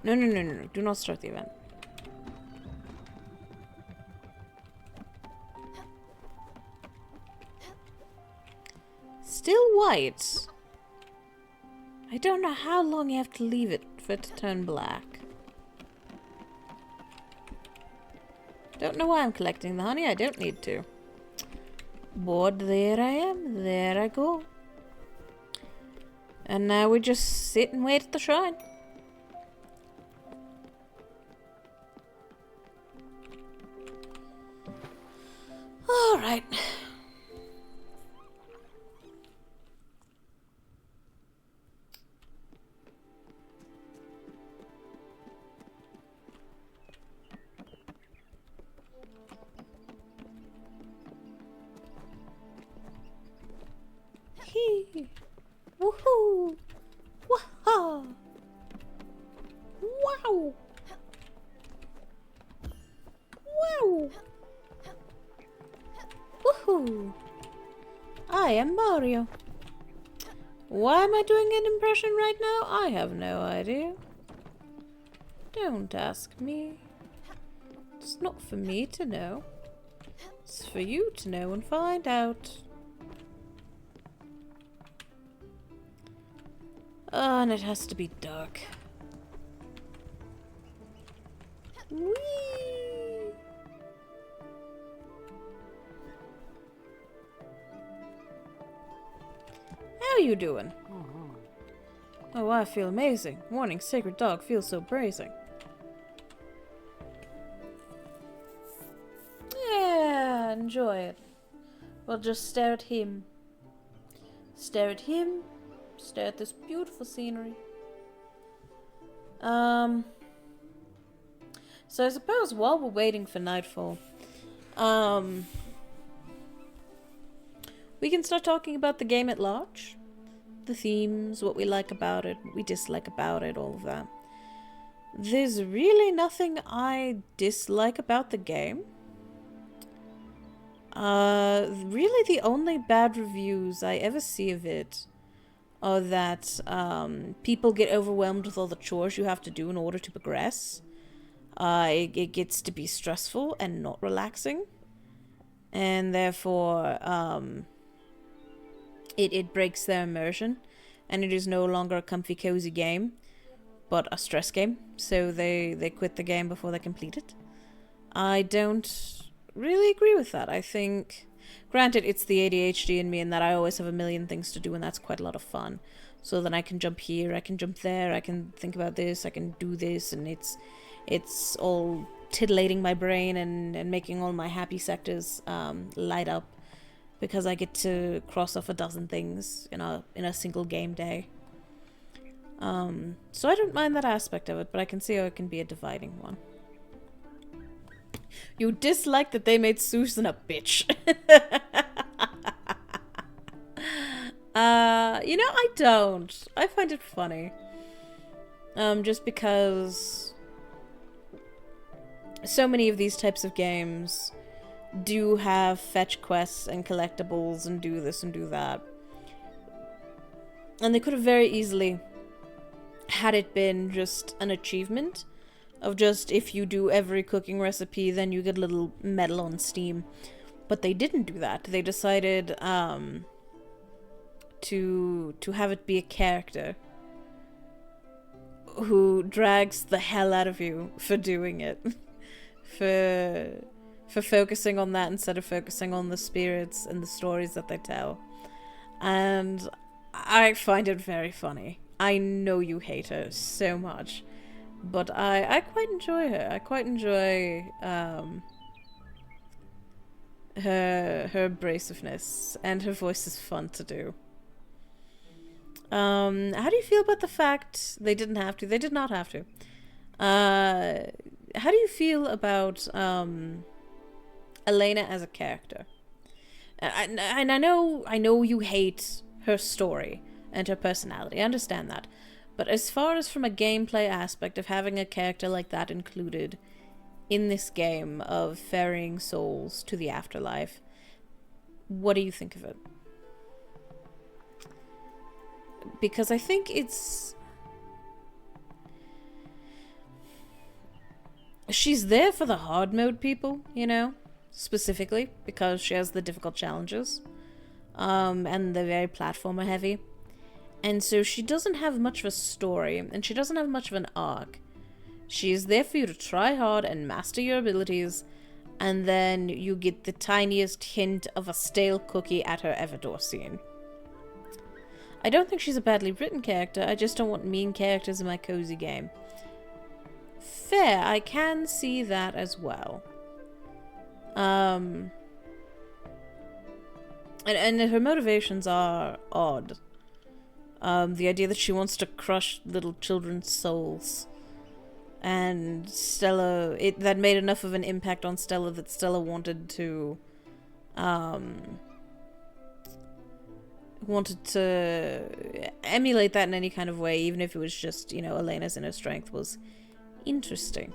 No. Do not start the event. Still white. I don't know how long you have to leave it for it to turn black. Don't know why I'm collecting the honey. I don't need to. But there I am. There I go. And now we just sit and wait at the shrine. Alright. Hee. Woohoo! Waha! Wow! Wow! Woohoo! I am Mario. Why am I doing an impression right now? I have no idea. Don't ask me. It's not for me to know. It's for you to know and find out. Oh, and it has to be dark. Whee! How you doing? Oh, I feel amazing. Warning, sacred dog feels so bracing. Yeah, enjoy it. We'll just stare at him. Stare at him. Stare at this beautiful scenery. So I suppose while we're waiting for nightfall, we can start talking about the game at large. The themes, what we like about it, what we dislike about it, all of that. There's really nothing I dislike about the game. Really the only bad reviews I ever see of it are that people get overwhelmed with all the chores you have to do in order to progress. It gets to be stressful and not relaxing. And therefore, it breaks their immersion. And it is no longer a comfy, cozy game, but a stress game. So they quit the game before they complete it. I don't really agree with that. I think, granted, it's the ADHD in me and that I always have a million things to do, and that's quite a lot of fun. So then I can jump here, I can jump there, I can think about this, I can do this, and it's all titillating my brain and making all my happy sectors light up because I get to cross off a dozen things in a single game day. So I don't mind that aspect of it, but I can see how it can be a dividing one. You dislike that they made Susan a bitch. I don't. I find it funny. Just because so many of these types of games do have fetch quests and collectibles and do this and do that. And they could have very easily had it been just an achievement of just if you do every cooking recipe, then you get a little medal on Steam. But they didn't do that. They decided to have it be a character who drags the hell out of you for doing it. for focusing on that instead of focusing on the spirits and the stories that they tell. And I find it very funny. I know you hate her so much, but I quite enjoy her. I quite enjoy her abrasiveness, and her voice is fun to do. How do you feel about the fact they didn't have to? They did not have to. How do you feel about Elena as a character? And I know you hate her story and her personality. I understand that. But as far as from a gameplay aspect of having a character like that included in this game of ferrying souls to the afterlife, what do you think of it? Because I think she's there for the hard mode people, you know, specifically because she has the difficult challenges, and they're very platformer heavy. And so she doesn't have much of a story, and she doesn't have much of an arc. She is there for you to try hard and master your abilities, and then you get the tiniest hint of a stale cookie at her Everdor scene. I don't think she's a badly written character, I just don't want mean characters in my cozy game. Fair, I can see that as well. And her motivations are odd. The idea that she wants to crush little children's souls. And Stella, that made enough of an impact on Stella that Stella wanted to emulate that in any kind of way, even if it was just, you know, Elena's inner strength, was interesting.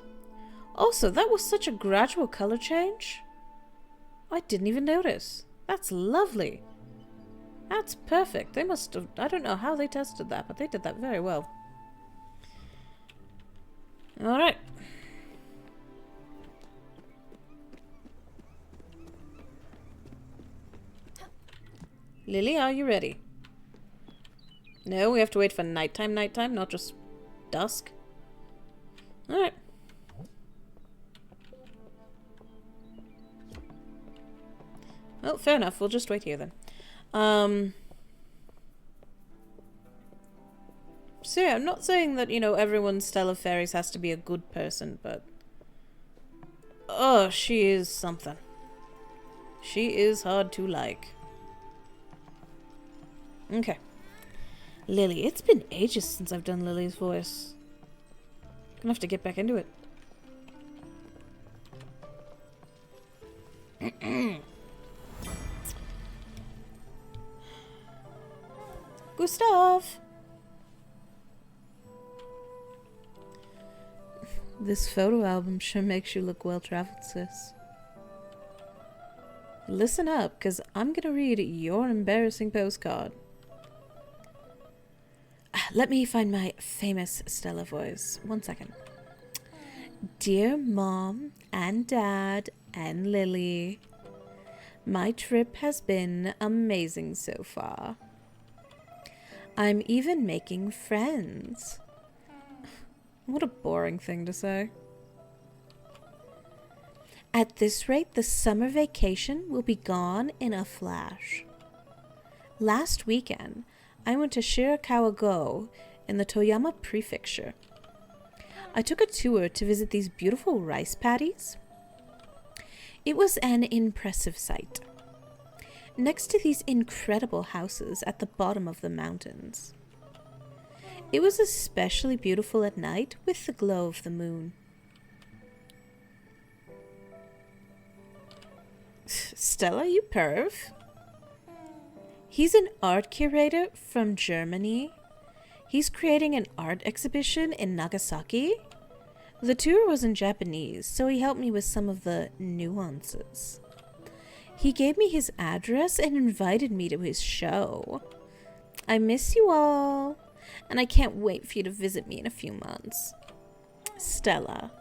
Also, that was such a gradual color change. I didn't even notice. That's lovely. That's perfect. They must have... I don't know how they tested that, but they did that very well. Alright. Lily, are you ready? No, we have to wait for nighttime, not just dusk. Alright. Well, fair enough. We'll just wait here then. So yeah, I'm not saying that, you know, everyone Stella Fairies has to be a good person, but... oh, she is something. She is hard to like. Okay. Lily, it's been ages since I've done Lily's voice. Gonna have to get back into it. Gustav! This photo album sure makes you look well-traveled, sis. Listen up, because I'm gonna read your embarrassing postcard. Let me find my famous Stella voice. 1 second. Dear Mom and Dad and Lily, my trip has been amazing so far. I'm even making friends. What a boring thing to say. At this rate, the summer vacation will be gone in a flash. Last weekend, I went to Shirakawa-go in the Toyama Prefecture. I took a tour to visit these beautiful rice paddies. It was an impressive sight. Next to these incredible houses at the bottom of the mountains. It was especially beautiful at night with the glow of the moon. Stella, you perv. He's an art curator from Germany. He's creating an art exhibition in Nagasaki. The tour was in Japanese, so he helped me with some of the nuances. He gave me his address and invited me to his show. I miss you all, and I can't wait for you to visit me in a few months. Stella.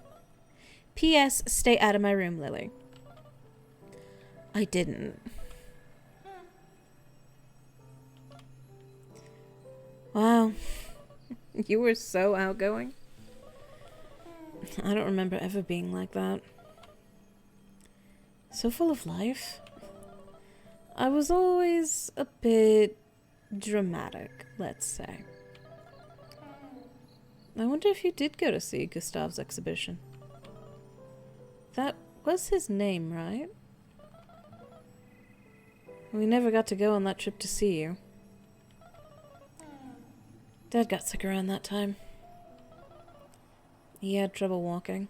P.S. Stay out of my room, Lily. I didn't. Wow. You were so outgoing. I don't remember ever being like that. So full of life. I was always a bit dramatic, let's say. I wonder if you did go to see Gustav's exhibition. That was his name, right? We never got to go on that trip to see you. Dad got sick around that time. He had trouble walking.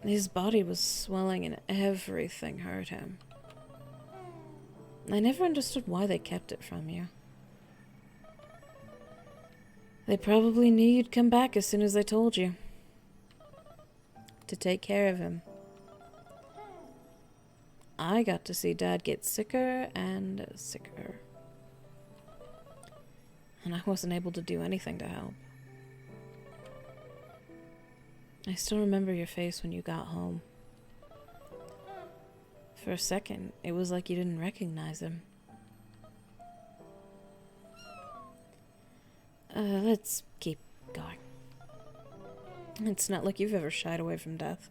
His body was swelling and everything hurt him. I never understood why they kept it from you. They probably knew you'd come back as soon as they told you. To take care of him. I got to see Dad get sicker and sicker. And I wasn't able to do anything to help. I still remember your face when you got home. For a second, it was like you didn't recognize him. Let's keep going. It's not like you've ever shied away from death.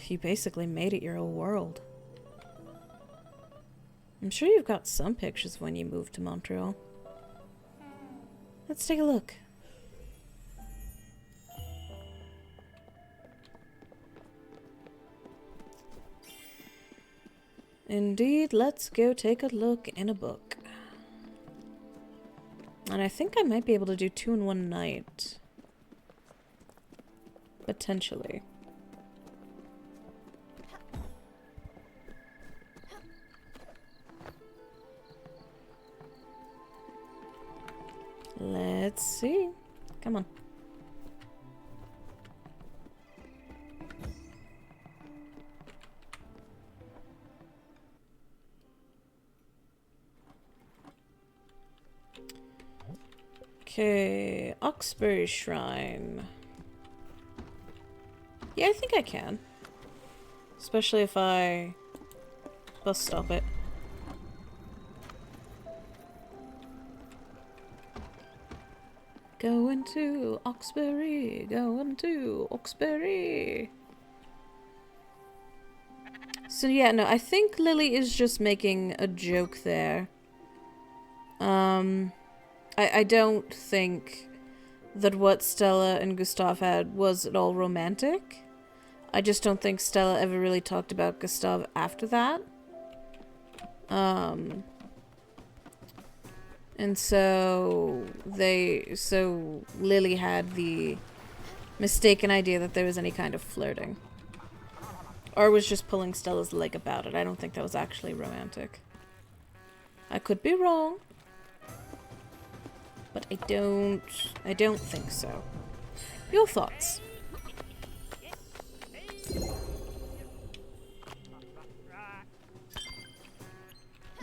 You basically made it your whole world. I'm sure you've got some pictures when you moved to Montreal. Let's take a look. Indeed, let's go take a look in a book. And I think I might be able to do 2 in one night. Potentially. Let's see. Come on. Okay, Oxbury Shrine. Yeah, I think I can. Especially if I bus stop it. Going to Oxbury, going to Oxbury. So yeah, no, I think Lily is just making a joke there. I don't think that what Stella and Gustav had was at all romantic. I just don't think Stella ever really talked about Gustav after that. And so Lily had the mistaken idea that there was any kind of flirting. Or was just pulling Stella's leg about it. I don't think that was actually romantic. I could be wrong. But I don't think so. Your thoughts?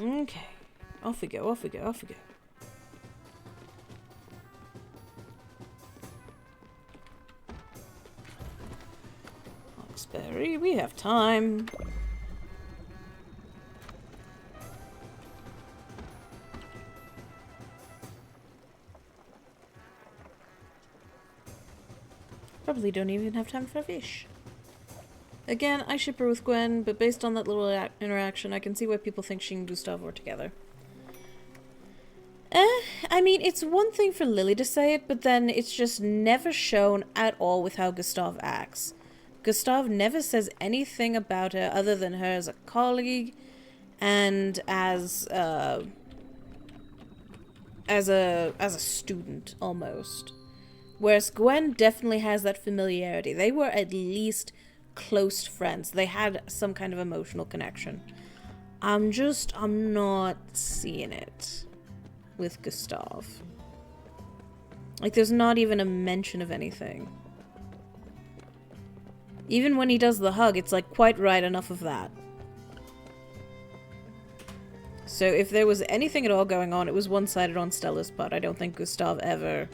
Okay. Off we go, off we go, off we go. Oxbury, we have time. Probably don't even have time for fish. Again, I ship her with Gwen, but based on that little interaction, I can see why people think she and Gustav were together. I mean, it's one thing for Lily to say it, but then it's just never shown at all with how Gustav acts. Gustav never says anything about her other than her as a colleague and as a student, almost. Whereas Gwen definitely has that familiarity. They were at least close friends. They had some kind of emotional connection. I'm not seeing it with Gustav. Like, there's not even a mention of anything. Even when he does the hug, it's like quite right enough of that. So if there was anything at all going on, it was one-sided on Stella's part. I don't think Gustav ever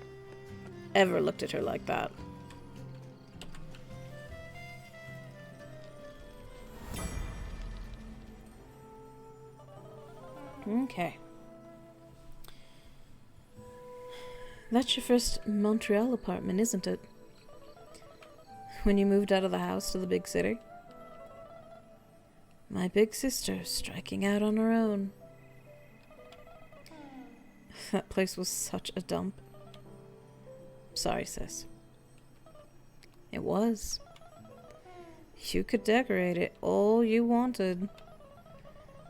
looked at her like that. Okay. That's your first Montreal apartment, isn't it? When you moved out of the house to the big city? My big sister striking out on her own. That place was such a dump. Sorry, sis. It was. You could decorate it all you wanted.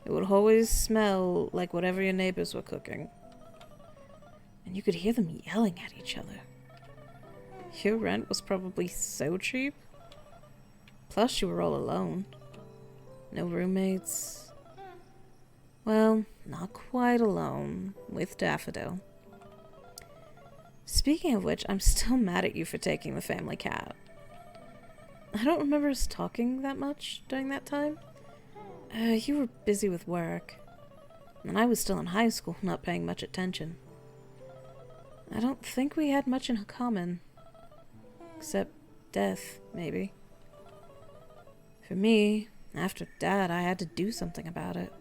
It would always smell like whatever your neighbors were cooking. And you could hear them yelling at each other. Your rent was probably so cheap. Plus you were all alone. No roommates. Well, not quite alone, with Daffodil. Speaking of which, I'm still mad at you for taking the family cat. I don't remember us talking that much during that time. You were busy with work. And I was still in high school, not paying much attention. I don't think we had much in common. Except death, maybe. For me, after Dad, I had to do something about it.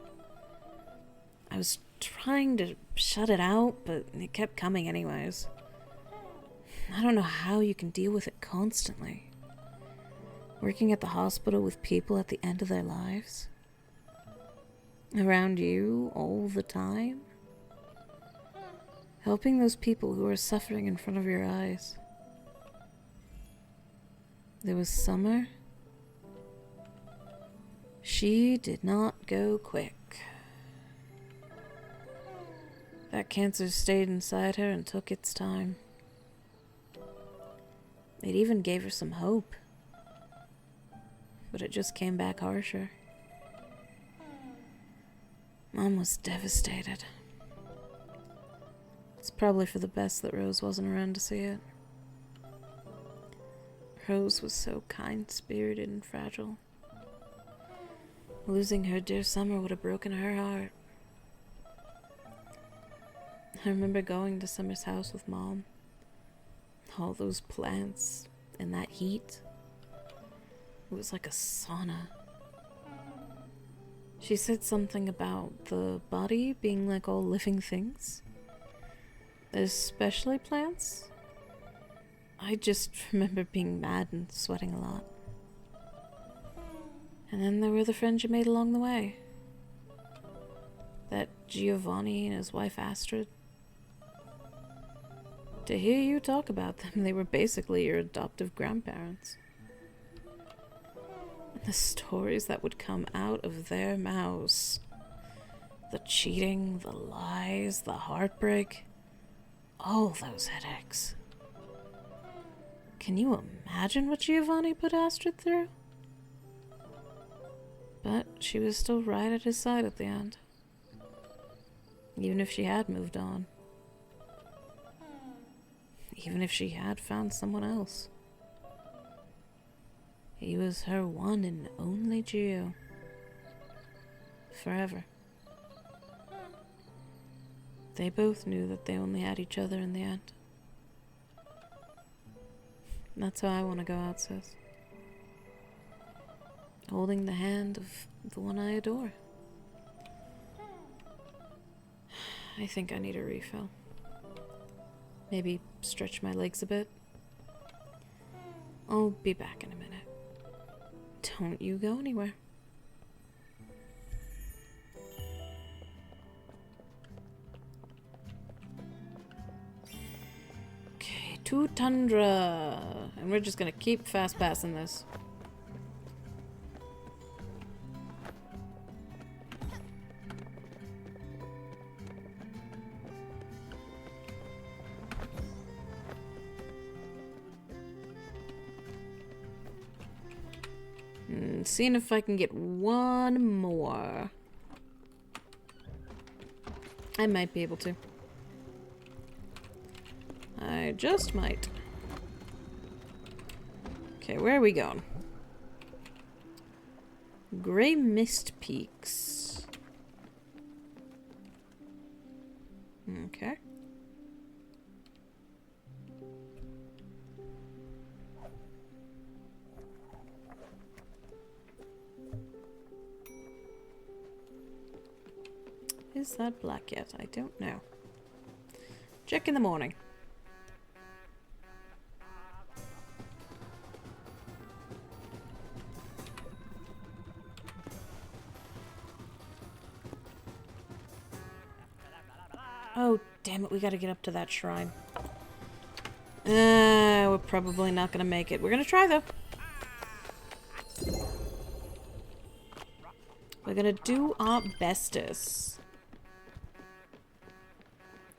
I was trying to shut it out, but it kept coming anyways. I don't know how you can deal with it constantly. Working at the hospital with people at the end of their lives. Around you all the time. Helping those people who are suffering in front of your eyes. There was Summer. She did not go quick. That cancer stayed inside her and took its time. It even gave her some hope. But it just came back harsher. Mom was devastated. It's probably for the best that Rose wasn't around to see it. Rose was so kind-spirited and fragile. Losing her dear Summer would have broken her heart. I remember going to Summer's house with Mom. All those plants and that heat. It was like a sauna. She said something about the body being like all living things. Especially plants. I just remember being mad and sweating a lot. And then there were the friends you made along the way. That Giovanni and his wife Astrid. To hear you talk about them, they were basically your adoptive grandparents. And the stories that would come out of their mouths. The cheating, the lies, the heartbreak. All those headaches. Can you imagine what Giovanni put Astrid through? But she was still right at his side at the end. Even if she had moved on. Even if she had found someone else. He was her one and only Gio. Forever. They both knew that they only had each other in the end. That's how I want to go out, sis. Holding the hand of the one I adore. I think I need a refill. Maybe stretch my legs a bit. I'll be back in a minute. Don't you go anywhere. Okay, to Tundra. And we're just gonna keep fast passing this. Seeing if I can get one more. I might be able to. I just might. Okay, where are we going? Grey Mist Peaks. Okay. Is that black yet? I don't know. Check in the morning. Oh, damn it, we gotta get up to that shrine. We're probably not gonna make it. We're gonna try, though. We're gonna do our bestest.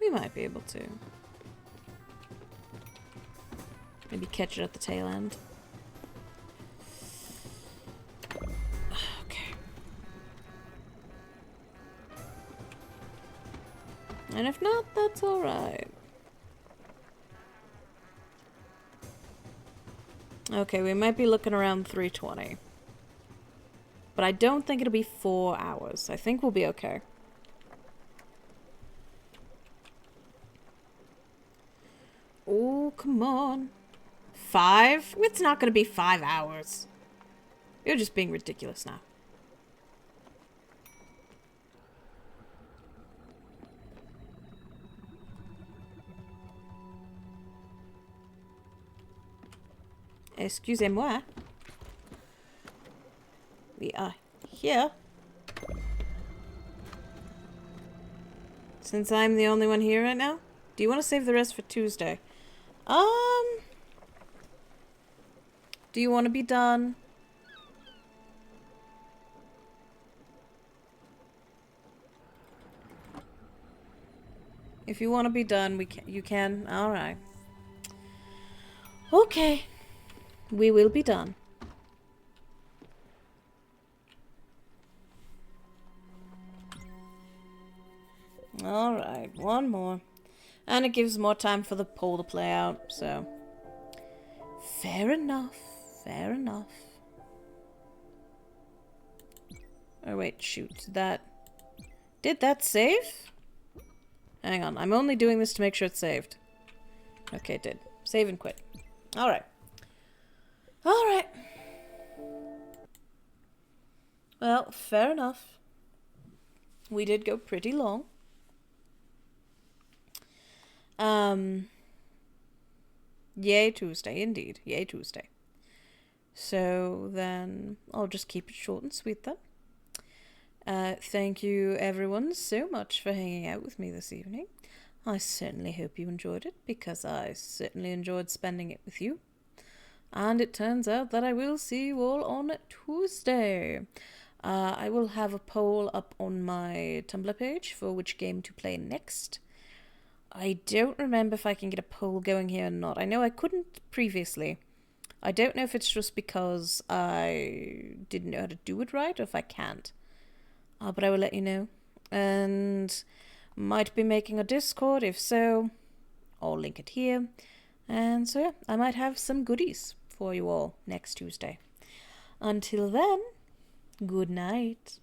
We might be able to. Maybe catch it at the tail end. Okay. And if not, that's alright. Okay, we might be looking around 3:20. But I don't think it'll be 4 hours. I think we'll be okay. Oh, come on. 5? It's not going to be 5 hours. You're just being ridiculous now. Excusez-moi. We are here. Since I'm the only one here right now? Do you want to save the rest for Tuesday? Do you want to be done? If you want to be done, you can. All right. Okay. We will be done. All right, one more. And it gives more time for the poll to play out, so. Fair enough. Fair enough. Oh, wait, shoot. Did that save? Hang on, I'm only doing this to make sure it's saved. Okay, it did. Save and quit. Alright. Alright. Well, fair enough. We did go pretty long. Yay Tuesday, indeed. Yay Tuesday. So then, I'll just keep it short and sweet then. Thank you everyone so much for hanging out with me this evening. I certainly hope you enjoyed it, because I certainly enjoyed spending it with you. And it turns out that I will see you all on Tuesday. I will have a poll up on my Tumblr page for which game to play next. I don't remember if I can get a poll going here or not. I know I couldn't previously. I don't know if it's just because I didn't know how to do it right, or if I can't. But I will let you know. And might be making a Discord. If so, I'll link it here. And so yeah, I might have some goodies for you all next Tuesday. Until then, good night.